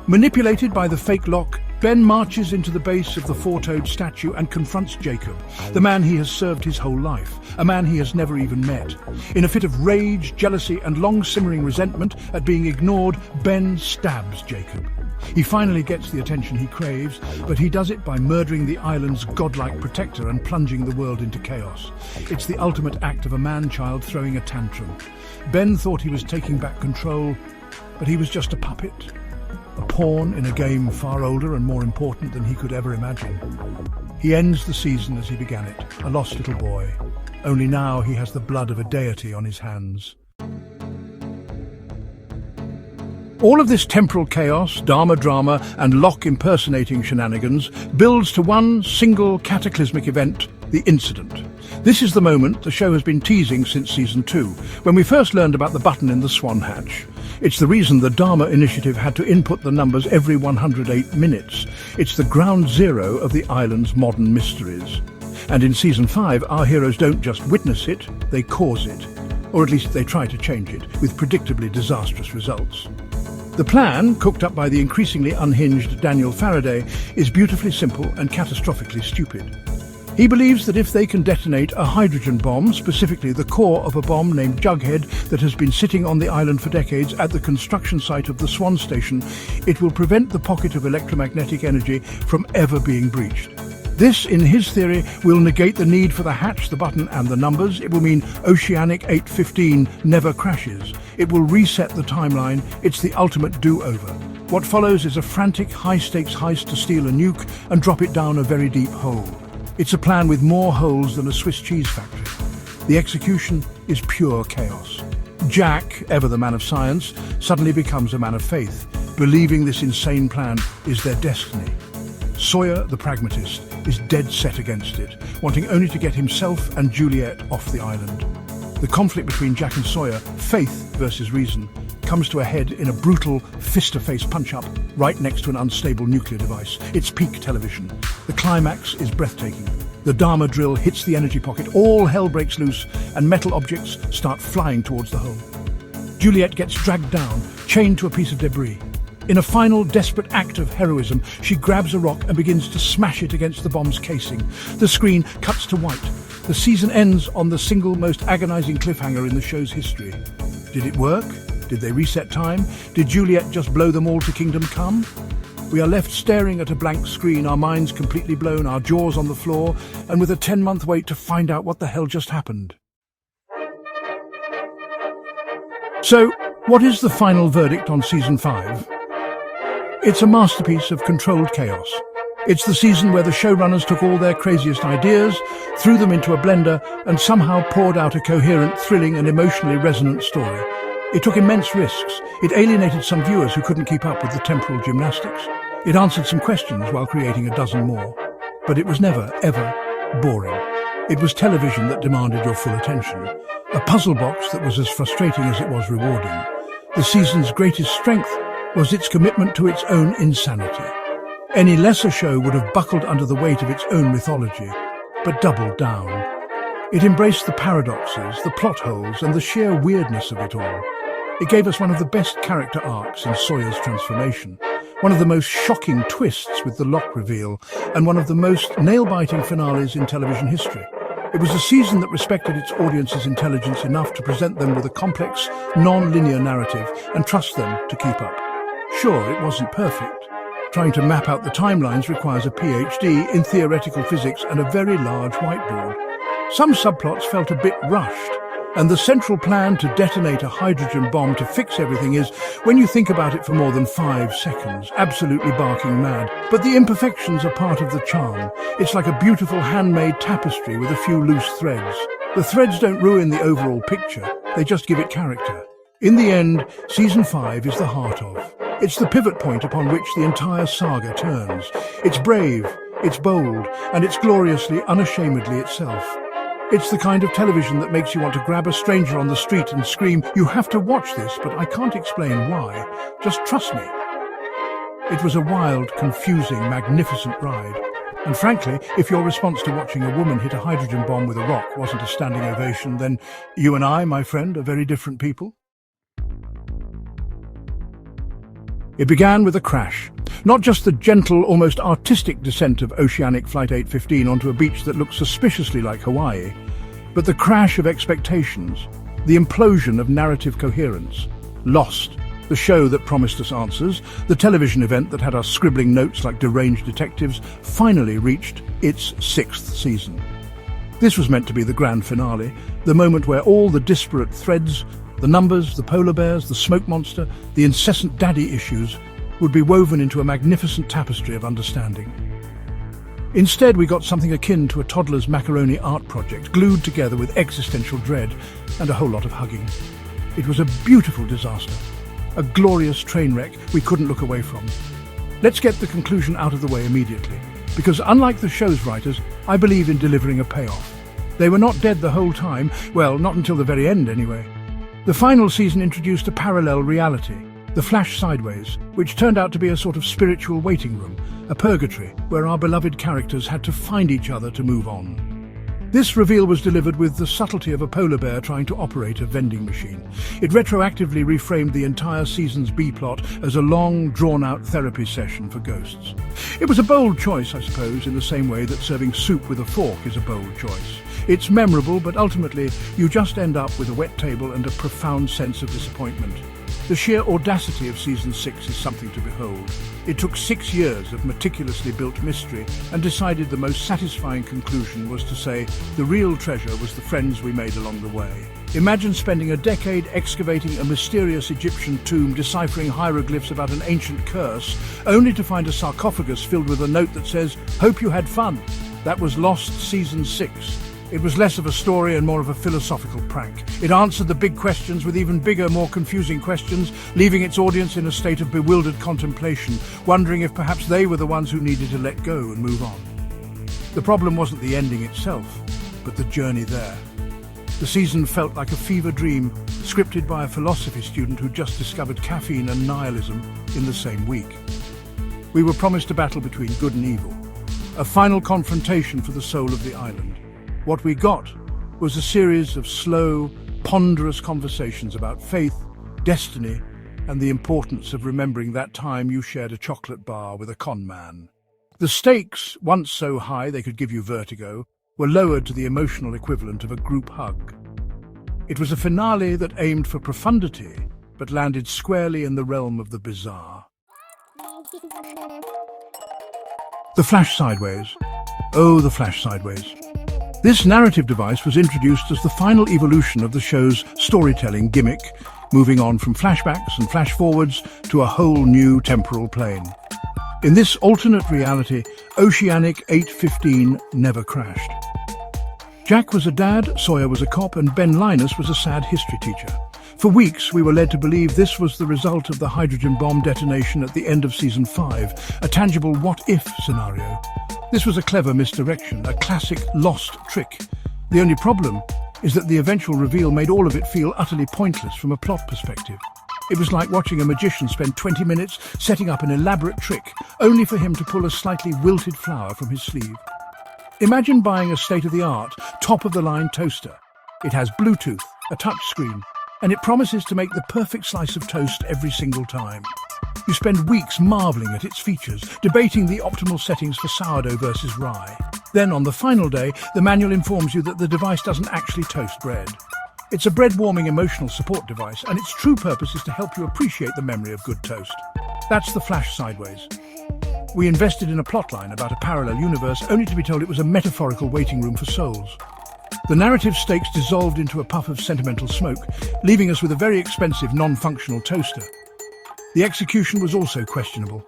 Manipulated by the fake Locke, Ben marches into the base of the four-toed statue and confronts Jacob, the man he has served his whole life, a man he has never even met. In a fit of rage, jealousy and long-simmering resentment at being ignored, Ben stabs Jacob. He finally gets the attention he craves, but he does it by murdering the island's godlike protector and plunging the world into chaos. It's the ultimate act of a man-child throwing a tantrum. Ben thought he was taking back control, but he was just a puppet. A pawn in a game far older and more important than he could ever imagine. He ends the season as he began it, a lost little boy. Only now he has the blood of a deity on his hands. All of this temporal chaos, Dharma drama and Locke impersonating shenanigans builds to one single cataclysmic event, the incident. This is the moment the show has been teasing since season 2, when we first learned about the button in the Swan Hatch. It's the reason the Dharma Initiative had to input the numbers every 108 minutes. It's the ground zero of the island's modern mysteries. And in season 5, our heroes don't just witness it, they cause it. Or at least they try to change it, with predictably disastrous results. The plan, cooked up by the increasingly unhinged Daniel Faraday, is beautifully simple and catastrophically stupid. He believes that if they can detonate a hydrogen bomb, specifically the core of a bomb named Jughead that has been sitting on the island for decades at the construction site of the Swan Station, it will prevent the pocket of electromagnetic energy from ever being breached. This, in his theory, will negate the need for the hatch, the button and the numbers. It will mean Oceanic 815 never crashes. It will reset the timeline. It's the ultimate do-over. What follows is a frantic, high-stakes heist to steal a nuke and drop it down a very deep hole. It's a plan with more holes than a Swiss cheese factory. The execution is pure chaos. Jack, ever the man of science, suddenly becomes a man of faith, believing this insane plan is their destiny. Sawyer, the pragmatist, is dead set against it, wanting only to get himself and Juliet off the island. The conflict between Jack and Sawyer, faith versus reason, comes to a head in a brutal fist-to-face punch-up right next to an unstable nuclear device. It's peak television. The climax is breathtaking. The Dharma drill hits the energy pocket, all hell breaks loose, and metal objects start flying towards the hole. Juliet gets dragged down, chained to a piece of debris. In a final desperate act of heroism, she grabs a rock and begins to smash it against the bomb's casing. The screen cuts to white. The season ends on the single most agonizing cliffhanger in the show's history. Did it work? Did they reset time? Did Juliet just blow them all to kingdom come? We are left staring at a blank screen, our minds completely blown, our jaws on the floor, and with a 10-month wait to find out what the hell just happened. So, what is the final verdict on season 5? It's a masterpiece of controlled chaos. It's the season where the showrunners took all their craziest ideas, threw them into a blender, and somehow poured out a coherent, thrilling and emotionally resonant story. It took immense risks. It alienated some viewers who couldn't keep up with the temporal gymnastics. It answered some questions while creating a dozen more. But it was never, ever boring. It was television that demanded your full attention. A puzzle box that was as frustrating as it was rewarding. The season's greatest strength was its commitment to its own insanity. Any lesser show would have buckled under the weight of its own mythology, but doubled down. It embraced the paradoxes, the plot holes, and the sheer weirdness of it all. It gave us one of the best character arcs in Sawyer's transformation, one of the most shocking twists with the lock reveal, and one of the most nail-biting finales in television history. It was a season that respected its audience's intelligence enough to present them with a complex, non-linear narrative and trust them to keep up. Sure, it wasn't perfect. Trying to map out the timelines requires a PhD in theoretical physics and a very large whiteboard. Some subplots felt a bit rushed, and the central plan to detonate a hydrogen bomb to fix everything is, when you think about it for more than 5 seconds, absolutely barking mad. But the imperfections are part of the charm. It's like a beautiful handmade tapestry with a few loose threads. The threads don't ruin the overall picture, they just give it character. In the end, Season 5 is the heart of. It's the pivot point upon which the entire saga turns. It's brave, it's bold, and it's gloriously, unashamedly itself. It's the kind of television that makes you want to grab a stranger on the street and scream, "You have to watch this, but I can't explain why. Just trust me." It was a wild, confusing, magnificent ride. And frankly, if your response to watching a woman hit a hydrogen bomb with a rock wasn't a standing ovation, then you and I, my friend, are very different people. It began with a crash. Not just the gentle, almost artistic descent of Oceanic Flight 815 onto a beach that looked suspiciously like Hawaii, but the crash of expectations, the implosion of narrative coherence. Lost, the show that promised us answers, the television event that had us scribbling notes like deranged detectives, finally reached its 6th season. This was meant to be the grand finale, the moment where all the disparate threads, the numbers, the polar bears, the smoke monster, the incessant daddy issues, would be woven into a magnificent tapestry of understanding. Instead, we got something akin to a toddler's macaroni art project, glued together with existential dread and a whole lot of hugging. It was a beautiful disaster, a glorious train wreck we couldn't look away from. Let's get the conclusion out of the way immediately, because unlike the show's writers, I believe in delivering a payoff. They were not dead the whole time, well, not until the very end anyway. The final season introduced a parallel reality, the Flash Sideways, which turned out to be a sort of spiritual waiting room, a purgatory where our beloved characters had to find each other to move on. This reveal was delivered with the subtlety of a polar bear trying to operate a vending machine. It retroactively reframed the entire season's B-plot as a long, drawn-out therapy session for ghosts. It was a bold choice, I suppose, in the same way that serving soup with a fork is a bold choice. It's memorable, but ultimately you just end up with a wet table and a profound sense of disappointment. The sheer audacity of Season 6 is something to behold. It took 6 years of meticulously built mystery and decided the most satisfying conclusion was to say the real treasure was the friends we made along the way. Imagine spending a decade excavating a mysterious Egyptian tomb, deciphering hieroglyphs about an ancient curse, only to find a sarcophagus filled with a note that says, "Hope you had fun." That was Lost Season 6. It was less of a story and more of a philosophical prank. It answered the big questions with even bigger, more confusing questions, leaving its audience in a state of bewildered contemplation, wondering if perhaps they were the ones who needed to let go and move on. The problem wasn't the ending itself, but the journey there. The season felt like a fever dream, scripted by a philosophy student who just discovered caffeine and nihilism in the same week. We were promised a battle between good and evil, a final confrontation for the soul of the island. What we got was a series of slow, ponderous conversations about faith, destiny, and the importance of remembering that time you shared a chocolate bar with a con man. The stakes, once so high they could give you vertigo, were lowered to the emotional equivalent of a group hug. It was a finale that aimed for profundity, but landed squarely in the realm of the bizarre. The Flash Sideways. Oh, the Flash Sideways. This narrative device was introduced as the final evolution of the show's storytelling gimmick, moving on from flashbacks and flash-forwards to a whole new temporal plane. In this alternate reality, Oceanic 815 never crashed. Jack was a dad, Sawyer was a cop, and Ben Linus was a sad history teacher. For weeks, we were led to believe this was the result of the hydrogen bomb detonation at the end of Season 5, a tangible what-if scenario. This was a clever misdirection, a classic lost trick. The only problem is that the eventual reveal made all of it feel utterly pointless from a plot perspective. It was like watching a magician spend 20 minutes setting up an elaborate trick, only for him to pull a slightly wilted flower from his sleeve. Imagine buying a state-of-the-art, top-of-the-line toaster. It has Bluetooth, a touchscreen, and it promises to make the perfect slice of toast every single time. You spend weeks marvelling at its features, debating the optimal settings for sourdough versus rye. Then, on the final day, the manual informs you that the device doesn't actually toast bread. It's a bread-warming emotional support device, and its true purpose is to help you appreciate the memory of good toast. That's the Flash sideways. We invested in a plotline about a parallel universe, only to be told it was a metaphorical waiting room for souls. The narrative stakes dissolved into a puff of sentimental smoke, leaving us with a very expensive, non-functional toaster. The execution was also questionable.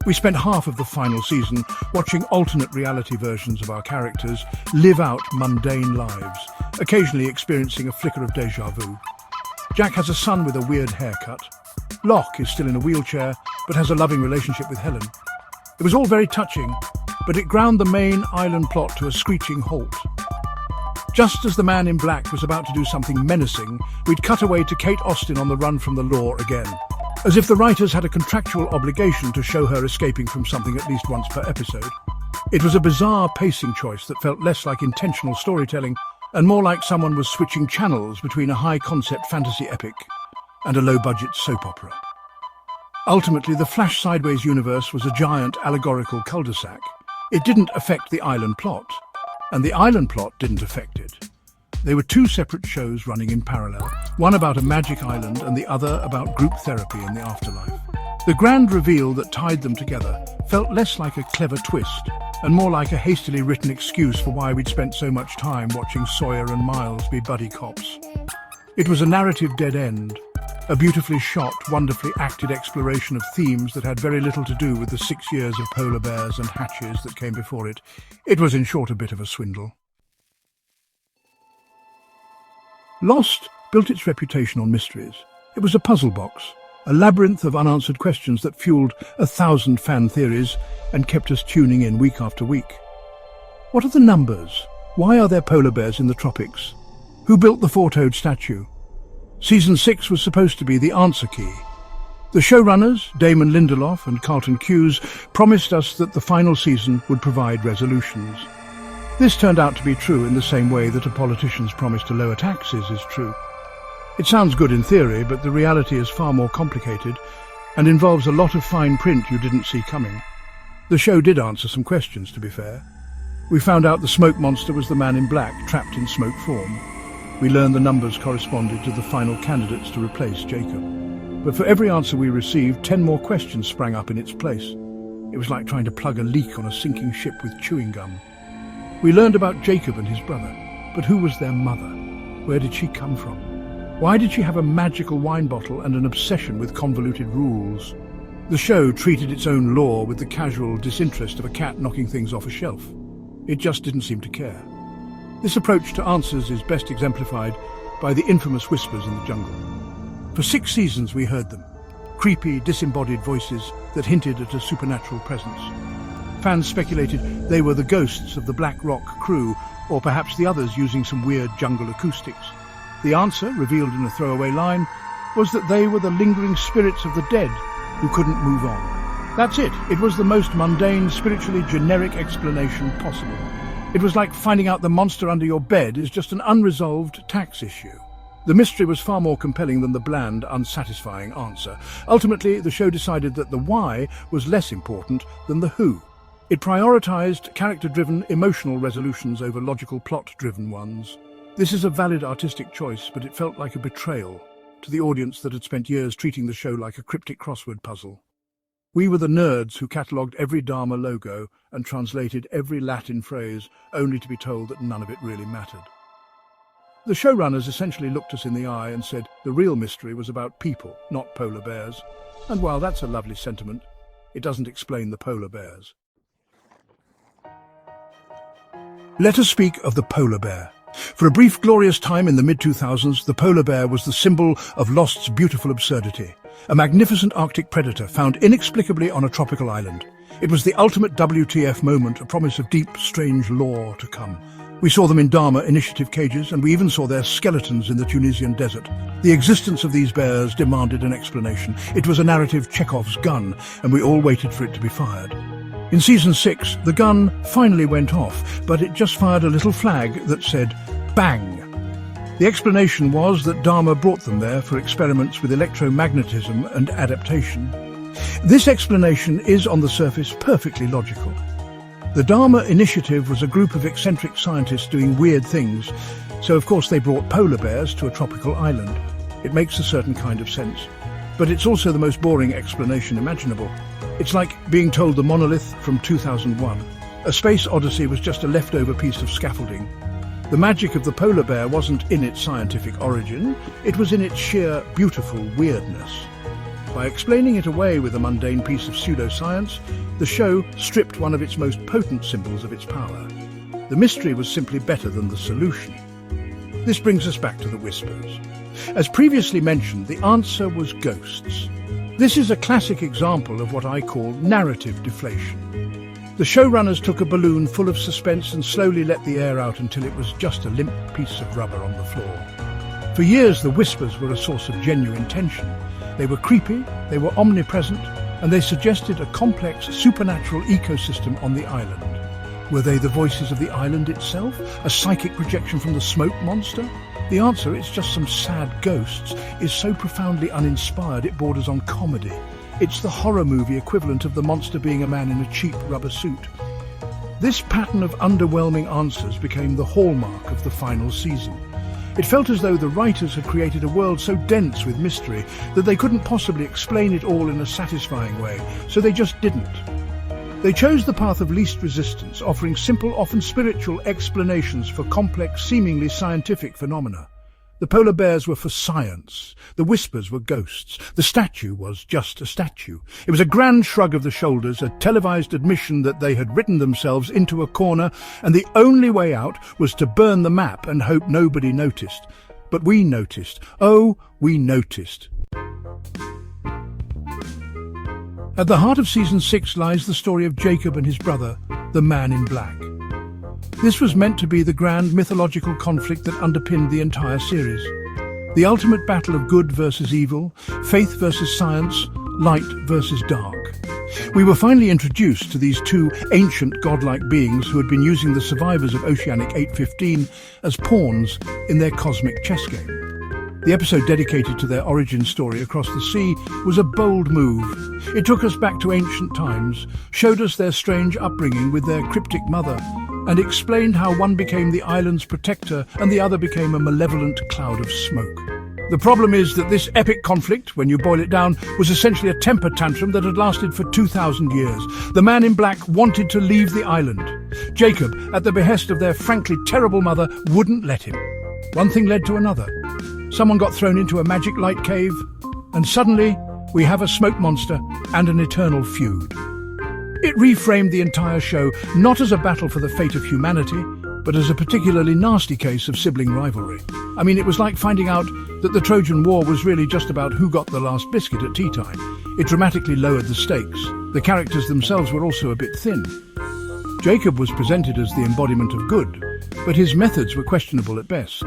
We spent half of the final season watching alternate reality versions of our characters live out mundane lives, occasionally experiencing a flicker of déjà vu. Jack has a son with a weird haircut. Locke is still in a wheelchair, but has a loving relationship with Helen. It was all very touching, but it ground the main island plot to a screeching halt. Just as the man in black was about to do something menacing, we'd cut away to Kate Austen on the run from the law again, as if the writers had a contractual obligation to show her escaping from something at least once per episode. It was a bizarre pacing choice that felt less like intentional storytelling and more like someone was switching channels between a high-concept fantasy epic and a low-budget soap opera. Ultimately, the Flash Sideways universe was a giant allegorical cul-de-sac. It didn't affect the island plot, and the island plot didn't affect it. They were two separate shows running in parallel, one about a magic island and the other about group therapy in the afterlife. The grand reveal that tied them together felt less like a clever twist and more like a hastily written excuse for why we'd spent so much time watching Sawyer and Miles be buddy cops. It was a narrative dead end, a beautifully shot, wonderfully acted exploration of themes that had very little to do with the 6 years of polar bears and hatches that came before it. It was in short a bit of a swindle. Lost built its reputation on mysteries. It was a puzzle box, a labyrinth of unanswered questions that fueled 1,000 fan theories and kept us tuning in week after week. What are the numbers? Why are there polar bears in the tropics? Who built the four-toed statue? Season 6 was supposed to be the answer key. The showrunners, Damon Lindelof and Carlton Cuse, promised us that the final season would provide resolutions. This turned out to be true in the same way that a politician's promise to lower taxes is true. It sounds good in theory, but the reality is far more complicated and involves a lot of fine print you didn't see coming. The show did answer some questions, to be fair. We found out the smoke monster was the man in black, trapped in smoke form. We learned the numbers corresponded to the final candidates to replace Jacob. But for every answer we received, 10 more questions sprang up in its place. It was like trying to plug a leak on a sinking ship with chewing gum. We learned about Jacob and his brother, but who was their mother? Where did she come from? Why did she have a magical wine bottle and an obsession with convoluted rules? The show treated its own lore with the casual disinterest of a cat knocking things off a shelf. It just didn't seem to care. This approach to answers is best exemplified by the infamous whispers in the jungle. For 6 seasons we heard them, creepy, disembodied voices that hinted at a supernatural presence. Fans speculated they were the ghosts of the Black Rock crew, or perhaps the others using some weird jungle acoustics. The answer, revealed in a throwaway line, was that they were the lingering spirits of the dead who couldn't move on. That's it. It was the most mundane, spiritually generic explanation possible. It was like finding out the monster under your bed is just an unresolved tax issue. The mystery was far more compelling than the bland, unsatisfying answer. Ultimately, the show decided that the why was less important than the who. It prioritized character-driven, emotional resolutions over logical, plot-driven ones. This is a valid artistic choice, but it felt like a betrayal to the audience that had spent years treating the show like a cryptic crossword puzzle. We were the nerds who catalogued every Dharma logo and translated every Latin phrase, only to be told that none of it really mattered. The showrunners essentially looked us in the eye and said the real mystery was about people, not polar bears. And while that's a lovely sentiment, it doesn't explain the polar bears. Let us speak of the polar bear. For a brief, glorious time in the mid-2000s, the polar bear was the symbol of Lost's beautiful absurdity. A magnificent Arctic predator found inexplicably on a tropical island. It was the ultimate WTF moment, a promise of deep, strange lore to come. We saw them in Dharma Initiative cages, and we even saw their skeletons in the Tunisian desert. The existence of these bears demanded an explanation. It was a narrative Chekhov's gun, and we all waited for it to be fired. In Season 6, the gun finally went off, but it just fired a little flag that said, bang. The explanation was that Dharma brought them there for experiments with electromagnetism and adaptation. This explanation is, on the surface, perfectly logical. The Dharma Initiative was a group of eccentric scientists doing weird things, so of course they brought polar bears to a tropical island. It makes a certain kind of sense. But it's also the most boring explanation imaginable. It's like being told the monolith from 2001. A space odyssey was just a leftover piece of scaffolding. The magic of the polar bear wasn't in its scientific origin, it was in its sheer, beautiful weirdness. By explaining it away with a mundane piece of pseudoscience, the show stripped one of its most potent symbols of its power. The mystery was simply better than the solution. This brings us back to the whispers. As previously mentioned, the answer was ghosts. This is a classic example of what I call narrative deflation. The showrunners took a balloon full of suspense and slowly let the air out until it was just a limp piece of rubber on the floor. For years, the whispers were a source of genuine tension. They were creepy, they were omnipresent, and they suggested a complex, supernatural ecosystem on the island. Were they the voices of the island itself? A psychic projection from the smoke monster? The answer, it's just some sad ghosts, is so profoundly uninspired it borders on comedy. It's the horror movie equivalent of the monster being a man in a cheap rubber suit. This pattern of underwhelming answers became the hallmark of the final season. It felt as though the writers had created a world so dense with mystery that they couldn't possibly explain it all in a satisfying way, so they just didn't. They chose the path of least resistance, offering simple, often spiritual explanations for complex, seemingly scientific phenomena. The polar bears were for science. The whispers were ghosts. The statue was just a statue. It was a grand shrug of the shoulders, a televised admission that they had written themselves into a corner, and the only way out was to burn the map and hope nobody noticed. But we noticed. Oh, we noticed. At the heart of Season 6 lies the story of Jacob and his brother, the Man in Black. This was meant to be the grand mythological conflict that underpinned the entire series. The ultimate battle of good versus evil, faith versus science, light versus dark. We were finally introduced to these two ancient godlike beings who had been using the survivors of Oceanic 815 as pawns in their cosmic chess game. The episode dedicated to their origin story across the sea was a bold move. It took us back to ancient times, showed us their strange upbringing with their cryptic mother, and explained how one became the island's protector and the other became a malevolent cloud of smoke. The problem is that this epic conflict, when you boil it down, was essentially a temper tantrum that had lasted for 2,000 years. The Man in Black wanted to leave the island. Jacob, at the behest of their frankly terrible mother, wouldn't let him. One thing led to another. Someone got thrown into a magic light cave, and suddenly we have a smoke monster and an eternal feud. It reframed the entire show, not as a battle for the fate of humanity, but as a particularly nasty case of sibling rivalry. I mean, it was like finding out that the Trojan War was really just about who got the last biscuit at tea time. It dramatically lowered the stakes. The characters themselves were also a bit thin. Jacob was presented as the embodiment of good, but his methods were questionable at best.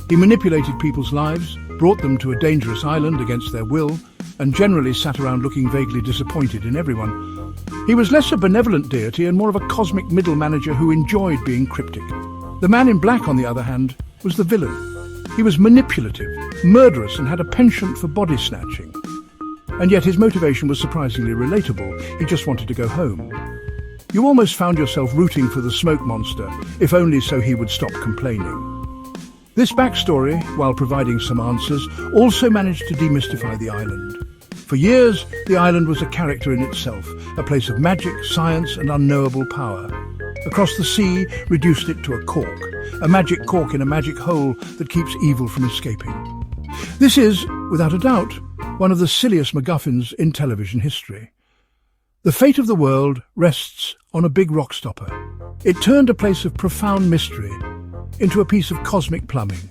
He manipulated people's lives, brought them to a dangerous island against their will, and generally sat around looking vaguely disappointed in everyone. He was less a benevolent deity and more of a cosmic middle manager who enjoyed being cryptic. The Man in Black, on the other hand, was the villain. He was manipulative, murderous, and had a penchant for body snatching. And yet his motivation was surprisingly relatable. He just wanted to go home. You almost found yourself rooting for the smoke monster, if only so he would stop complaining. This backstory, while providing some answers, also managed to demystify the island. For years, the island was a character in itself, a place of magic, science, and unknowable power. Across the sea, reduced it to a cork, a magic cork in a magic hole that keeps evil from escaping. This is, without a doubt, one of the silliest MacGuffins in television history. The fate of the world rests on a big rock stopper. It turned a place of profound mystery into a piece of cosmic plumbing.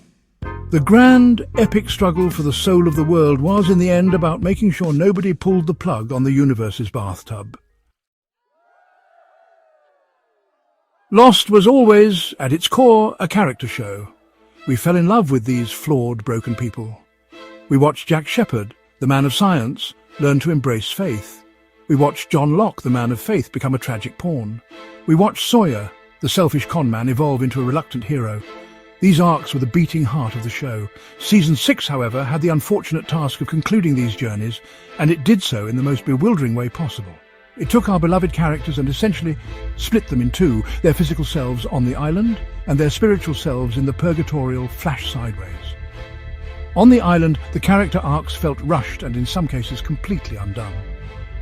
The grand, epic struggle for the soul of the world was, in the end, about making sure nobody pulled the plug on the universe's bathtub. Lost was always, at its core, a character show. We fell in love with these flawed, broken people. We watched Jack Shepherd, the man of science, learn to embrace faith. We watched John Locke, the man of faith, become a tragic pawn. We watched Sawyer, the selfish con man, evolve into a reluctant hero. These arcs were the beating heart of the show. Season 6, however, had the unfortunate task of concluding these journeys, and it did so in the most bewildering way possible. It took our beloved characters and essentially split them in two, their physical selves on the island and their spiritual selves in the purgatorial Flash sideways. On the island, the character arcs felt rushed and in some cases completely undone.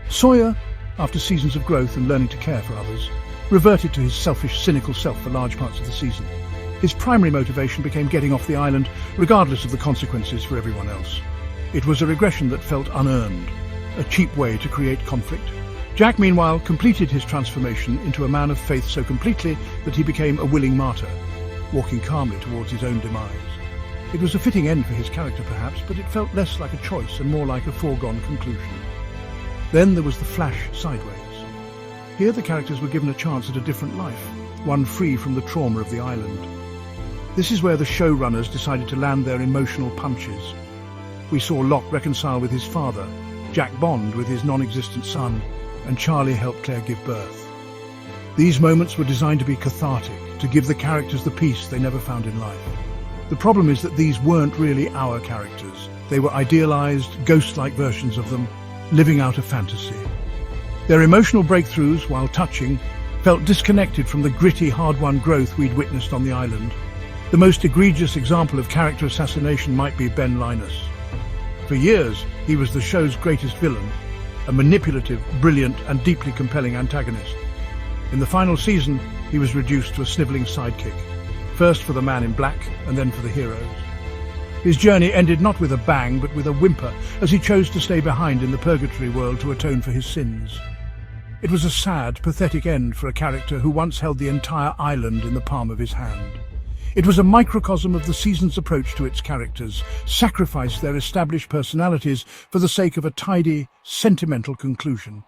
Sawyer, after seasons of growth and learning to care for others, reverted to his selfish, cynical self for large parts of the season. His primary motivation became getting off the island, regardless of the consequences for everyone else. It was a regression that felt unearned, a cheap way to create conflict. Jack, meanwhile, completed his transformation into a man of faith so completely that he became a willing martyr, walking calmly towards his own demise. It was a fitting end for his character, perhaps, but it felt less like a choice and more like a foregone conclusion. Then there was the Flash sideways. Here the characters were given a chance at a different life, one free from the trauma of the island. This is where the showrunners decided to land their emotional punches. We saw Locke reconcile with his father, Jack bond with his non-existent son, and Charlie help Claire give birth. These moments were designed to be cathartic, to give the characters the peace they never found in life. The problem is that these weren't really our characters. They were idealized, ghost-like versions of them, living out a fantasy. Their emotional breakthroughs, while touching, felt disconnected from the gritty, hard-won growth we'd witnessed on the island. The most egregious example of character assassination might be Ben Linus. For years, he was the show's greatest villain, a manipulative, brilliant, and deeply compelling antagonist. In the final season, he was reduced to a snivelling sidekick, first for the Man in Black, and then for the heroes. His journey ended not with a bang, but with a whimper, as he chose to stay behind in the purgatory world to atone for his sins. It was a sad, pathetic end for a character who once held the entire island in the palm of his hand. It was a microcosm of the season's approach to its characters, sacrificed their established personalities for the sake of a tidy, sentimental conclusion.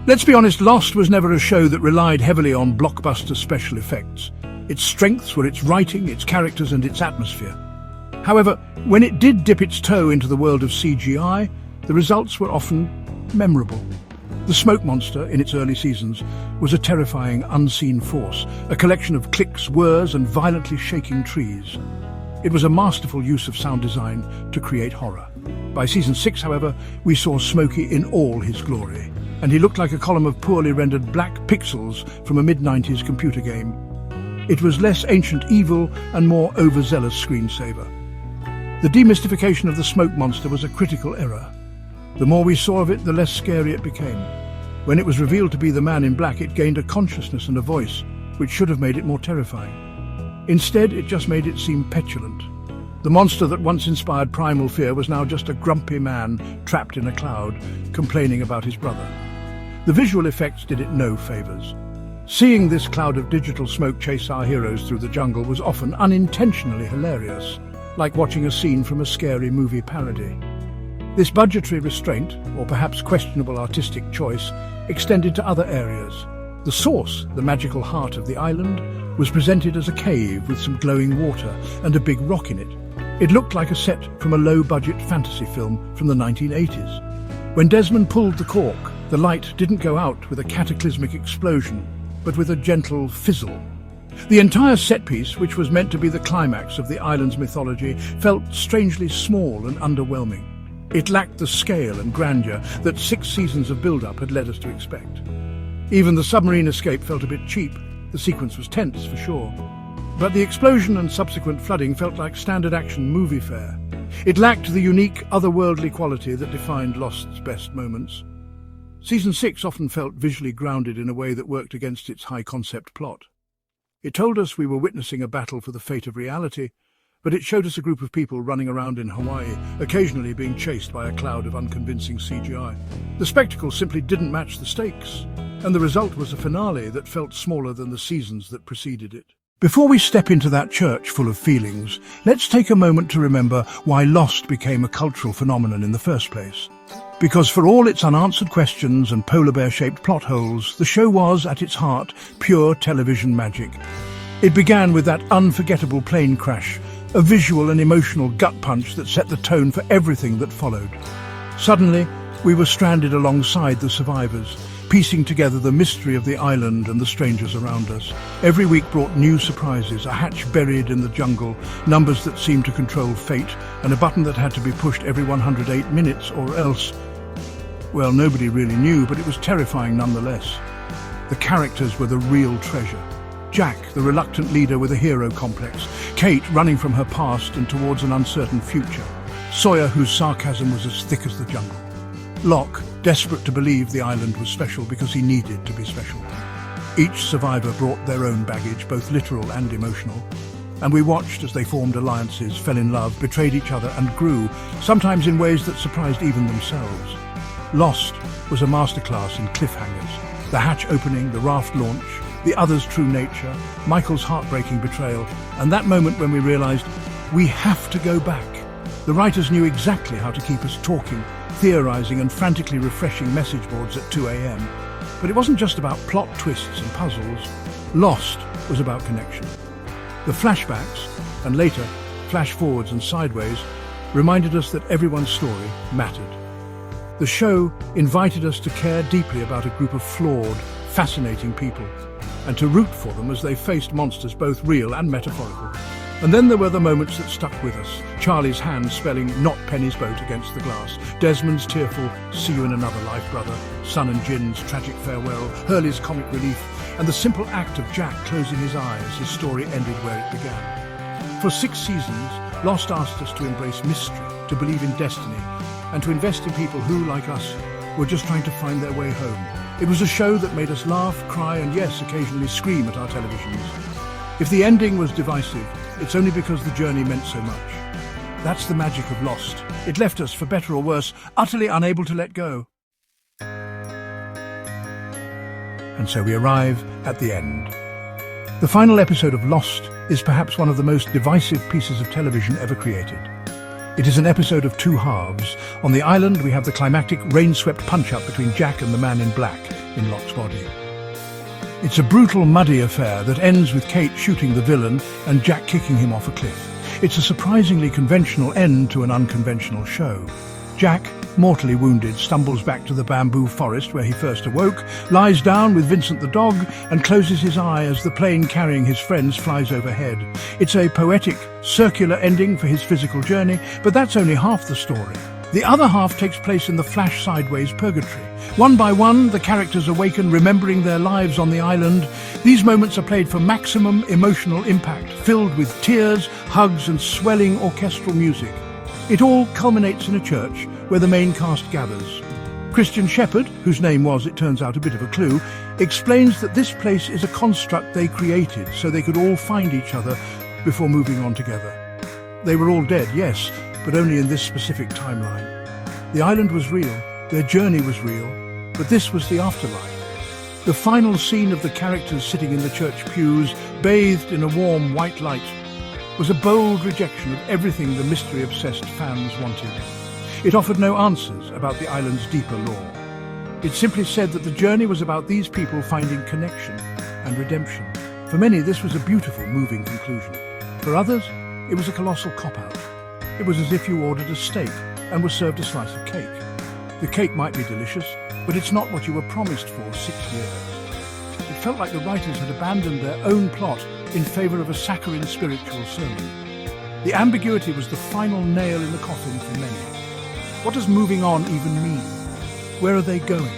Let's be honest, Lost was never a show that relied heavily on blockbuster special effects. Its strengths were its writing, its characters, and its atmosphere. However, when it did dip its toe into the world of CGI, the results were often memorable. The smoke monster, in its early seasons, was a terrifying, unseen force, a collection of clicks, whirs, and violently shaking trees. It was a masterful use of sound design to create horror. By season 6, however, we saw Smokey in all his glory, and he looked like a column of poorly rendered black pixels from a mid-90s computer game. It was less ancient evil and more overzealous screensaver. The demystification of the smoke monster was a critical error. The more we saw of it, the less scary it became. When it was revealed to be the Man in Black, it gained a consciousness and a voice, which should have made it more terrifying. Instead, it just made it seem petulant. The monster that once inspired primal fear was now just a grumpy man trapped in a cloud, complaining about his brother. The visual effects did it no favours. Seeing this cloud of digital smoke chase our heroes through the jungle was often unintentionally hilarious, like watching a scene from a scary movie parody. This budgetary restraint, or perhaps questionable artistic choice, extended to other areas. The source, the magical heart of the island, was presented as a cave with some glowing water and a big rock in it. It looked like a set from a low-budget fantasy film from the 1980s. When Desmond pulled the cork, the light didn't go out with a cataclysmic explosion, but with a gentle fizzle. The entire set piece, which was meant to be the climax of the island's mythology, felt strangely small and underwhelming. It lacked the scale and grandeur that 6 seasons of build-up had led us to expect. Even the submarine escape felt a bit cheap. The sequence was tense, for sure. But the explosion and subsequent flooding felt like standard action movie fare. It lacked the unique, otherworldly quality that defined Lost's best moments. Season 6 often felt visually grounded in a way that worked against its high-concept plot. It told us we were witnessing a battle for the fate of reality, but it showed us a group of people running around in Hawaii, occasionally being chased by a cloud of unconvincing CGI. The spectacle simply didn't match the stakes, and the result was a finale that felt smaller than the seasons that preceded it. Before we step into that church full of feelings, let's take a moment to remember why Lost became a cultural phenomenon in the first place. Because for all its unanswered questions and polar bear-shaped plot holes, the show was, at its heart, pure television magic. It began with that unforgettable plane crash, a visual and emotional gut punch that set the tone for everything that followed. Suddenly, we were stranded alongside the survivors, piecing together the mystery of the island and the strangers around us. Every week brought new surprises, a hatch buried in the jungle, numbers that seemed to control fate, and a button that had to be pushed every 108 minutes or else. Well, nobody really knew, but it was terrifying nonetheless. The characters were the real treasure. Jack, the reluctant leader with a hero complex. Kate, running from her past and towards an uncertain future. Sawyer, whose sarcasm was as thick as the jungle. Locke, desperate to believe the island was special because he needed to be special. Each survivor brought their own baggage, both literal and emotional. And we watched as they formed alliances, fell in love, betrayed each other and grew, sometimes in ways that surprised even themselves. Lost was a masterclass in cliffhangers. The hatch opening, the raft launch, the other's true nature, Michael's heartbreaking betrayal, and that moment when we realized we have to go back. The writers knew exactly how to keep us talking, theorizing and frantically refreshing message boards at 2 a.m. But it wasn't just about plot twists and puzzles. Lost was about connection. The flashbacks, and later flash forwards and sideways, reminded us that everyone's story mattered. The show invited us to care deeply about a group of flawed, fascinating people, and to root for them as they faced monsters both real and metaphorical. And then there were the moments that stuck with us. Charlie's hand spelling "not Penny's boat" against the glass. Desmond's tearful "see you in another life, brother." Sun and Jin's tragic farewell. Hurley's comic relief. And the simple act of Jack closing his eyes, his story ended where it began. For 6 seasons, Lost asked us to embrace mystery, to believe in destiny, and to invest in people who, like us, were just trying to find their way home. It was a show that made us laugh, cry, and yes, occasionally scream at our televisions. If the ending was divisive, it's only because the journey meant so much. That's the magic of Lost. It left us, for better or worse, utterly unable to let go. And so we arrive at the end. The final episode of Lost is perhaps one of the most divisive pieces of television ever created. It is an episode of 2 halves. On the island, we have the climactic rain-swept punch-up between Jack and the man in black in Locke's body. It's a brutal, muddy affair that ends with Kate shooting the villain and Jack kicking him off a cliff. It's a surprisingly conventional end to an unconventional show. Jack, mortally wounded, stumbles back to the bamboo forest where he first awoke, lies down with Vincent the dog, and closes his eye as the plane carrying his friends flies overhead. It's a poetic, circular ending for his physical journey, but that's only half the story. The other half takes place in the flash sideways purgatory. One by one, the characters awaken, remembering their lives on the island. These moments are played for maximum emotional impact, filled with tears, hugs, and swelling orchestral music. It all culminates in a church where the main cast gathers. Christian Shepherd, whose name was, it turns out, a bit of a clue, explains that this place is a construct they created so they could all find each other before moving on together. They were all dead, yes, but only in this specific timeline. The island was real, their journey was real, but this was the afterlife. The final scene of the characters sitting in the church pews, bathed in a warm white light, was a bold rejection of everything the mystery-obsessed fans wanted. It offered no answers about the island's deeper lore. It simply said that the journey was about these people finding connection and redemption. For many, this was a beautiful, moving conclusion. For others, it was a colossal cop-out. It was as if you ordered a steak and were served a slice of cake. The cake might be delicious, but it's not what you were promised for 6 years. It felt like the writers had abandoned their own plot in favour of a saccharine spiritual sermon. The ambiguity was the final nail in the coffin for many. What does moving on even mean? Where are they going?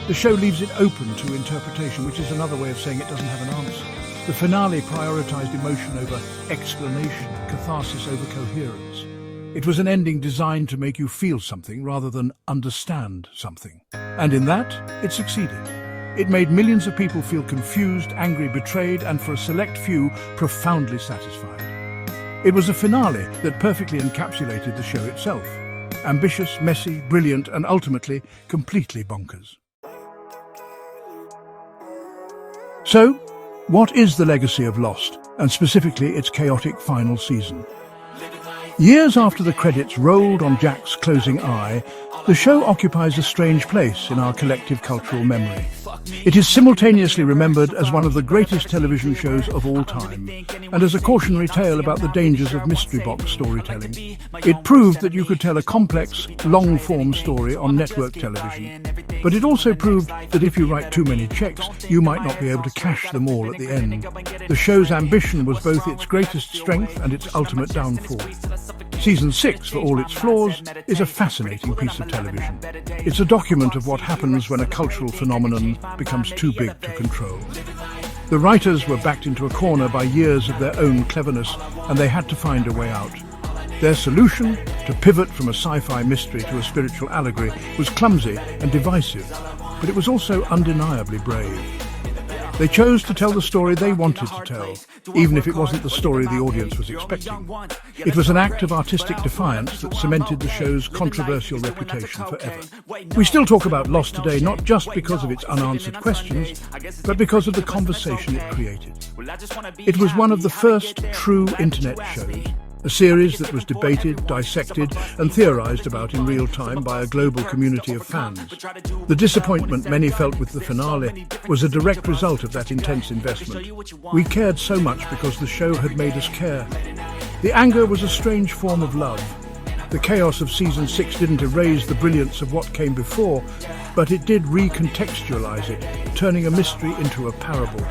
The show leaves it open to interpretation, which is another way of saying it doesn't have an answer. The finale prioritised emotion over explanation, catharsis over coherence. It was an ending designed to make you feel something rather than understand something. And in that, it succeeded. It made millions of people feel confused, angry, betrayed, and for a select few, profoundly satisfied. It was a finale that perfectly encapsulated the show itself. Ambitious, messy, brilliant, and ultimately, completely bonkers. So, what is the legacy of Lost, and specifically its chaotic final season? Years after the credits rolled on Jack's closing eye, the show occupies a strange place in our collective cultural memory. It is simultaneously remembered as one of the greatest television shows of all time, and as a cautionary tale about the dangers of mystery box storytelling. It proved that you could tell a complex, long-form story on network television. But it also proved that if you write too many cheques, you might not be able to cash them all at the end. The show's ambition was both its greatest strength and its ultimate downfall. Season 6, for all its flaws, is a fascinating piece of television. It's a document of what happens when a cultural phenomenon becomes too big to control. The writers were backed into a corner by years of their own cleverness, and they had to find a way out. Their solution, to pivot from a sci-fi mystery to a spiritual allegory, was clumsy and divisive, but it was also undeniably brave. They chose to tell the story they wanted to tell, even if it wasn't the story the audience was expecting. It was an act of artistic defiance that cemented the show's controversial reputation forever. We still talk about Lost today, not just because of its unanswered questions, but because of the conversation it created. It was one of the first true internet shows, a series that was debated, dissected and theorized about in real time by a global community of fans. The disappointment many felt with the finale was a direct result of that intense investment. We cared so much because the show had made us care. The anger was a strange form of love. The chaos of Season 6 didn't erase the brilliance of what came before, but it did recontextualize it, turning a mystery into a parable.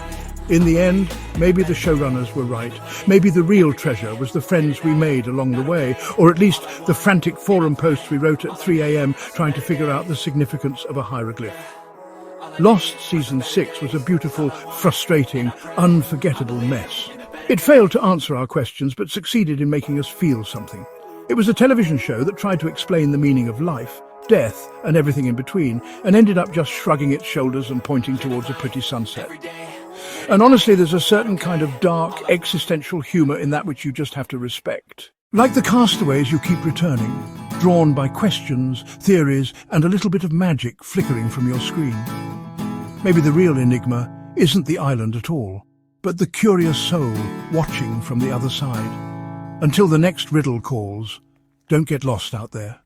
In the end, maybe the showrunners were right. Maybe the real treasure was the friends we made along the way, or at least the frantic forum posts we wrote at 3 a.m. trying to figure out the significance of a hieroglyph. Lost Season 6 was a beautiful, frustrating, unforgettable mess. It failed to answer our questions, but succeeded in making us feel something. It was a television show that tried to explain the meaning of life, death, and everything in between, and ended up just shrugging its shoulders and pointing towards a pretty sunset. And honestly, there's a certain kind of dark, existential humour in that which you just have to respect. Like the castaways, you keep returning, drawn by questions, theories, and a little bit of magic flickering from your screen. Maybe the real enigma isn't the island at all, but the curious soul watching from the other side. Until the next riddle calls, don't get lost out there.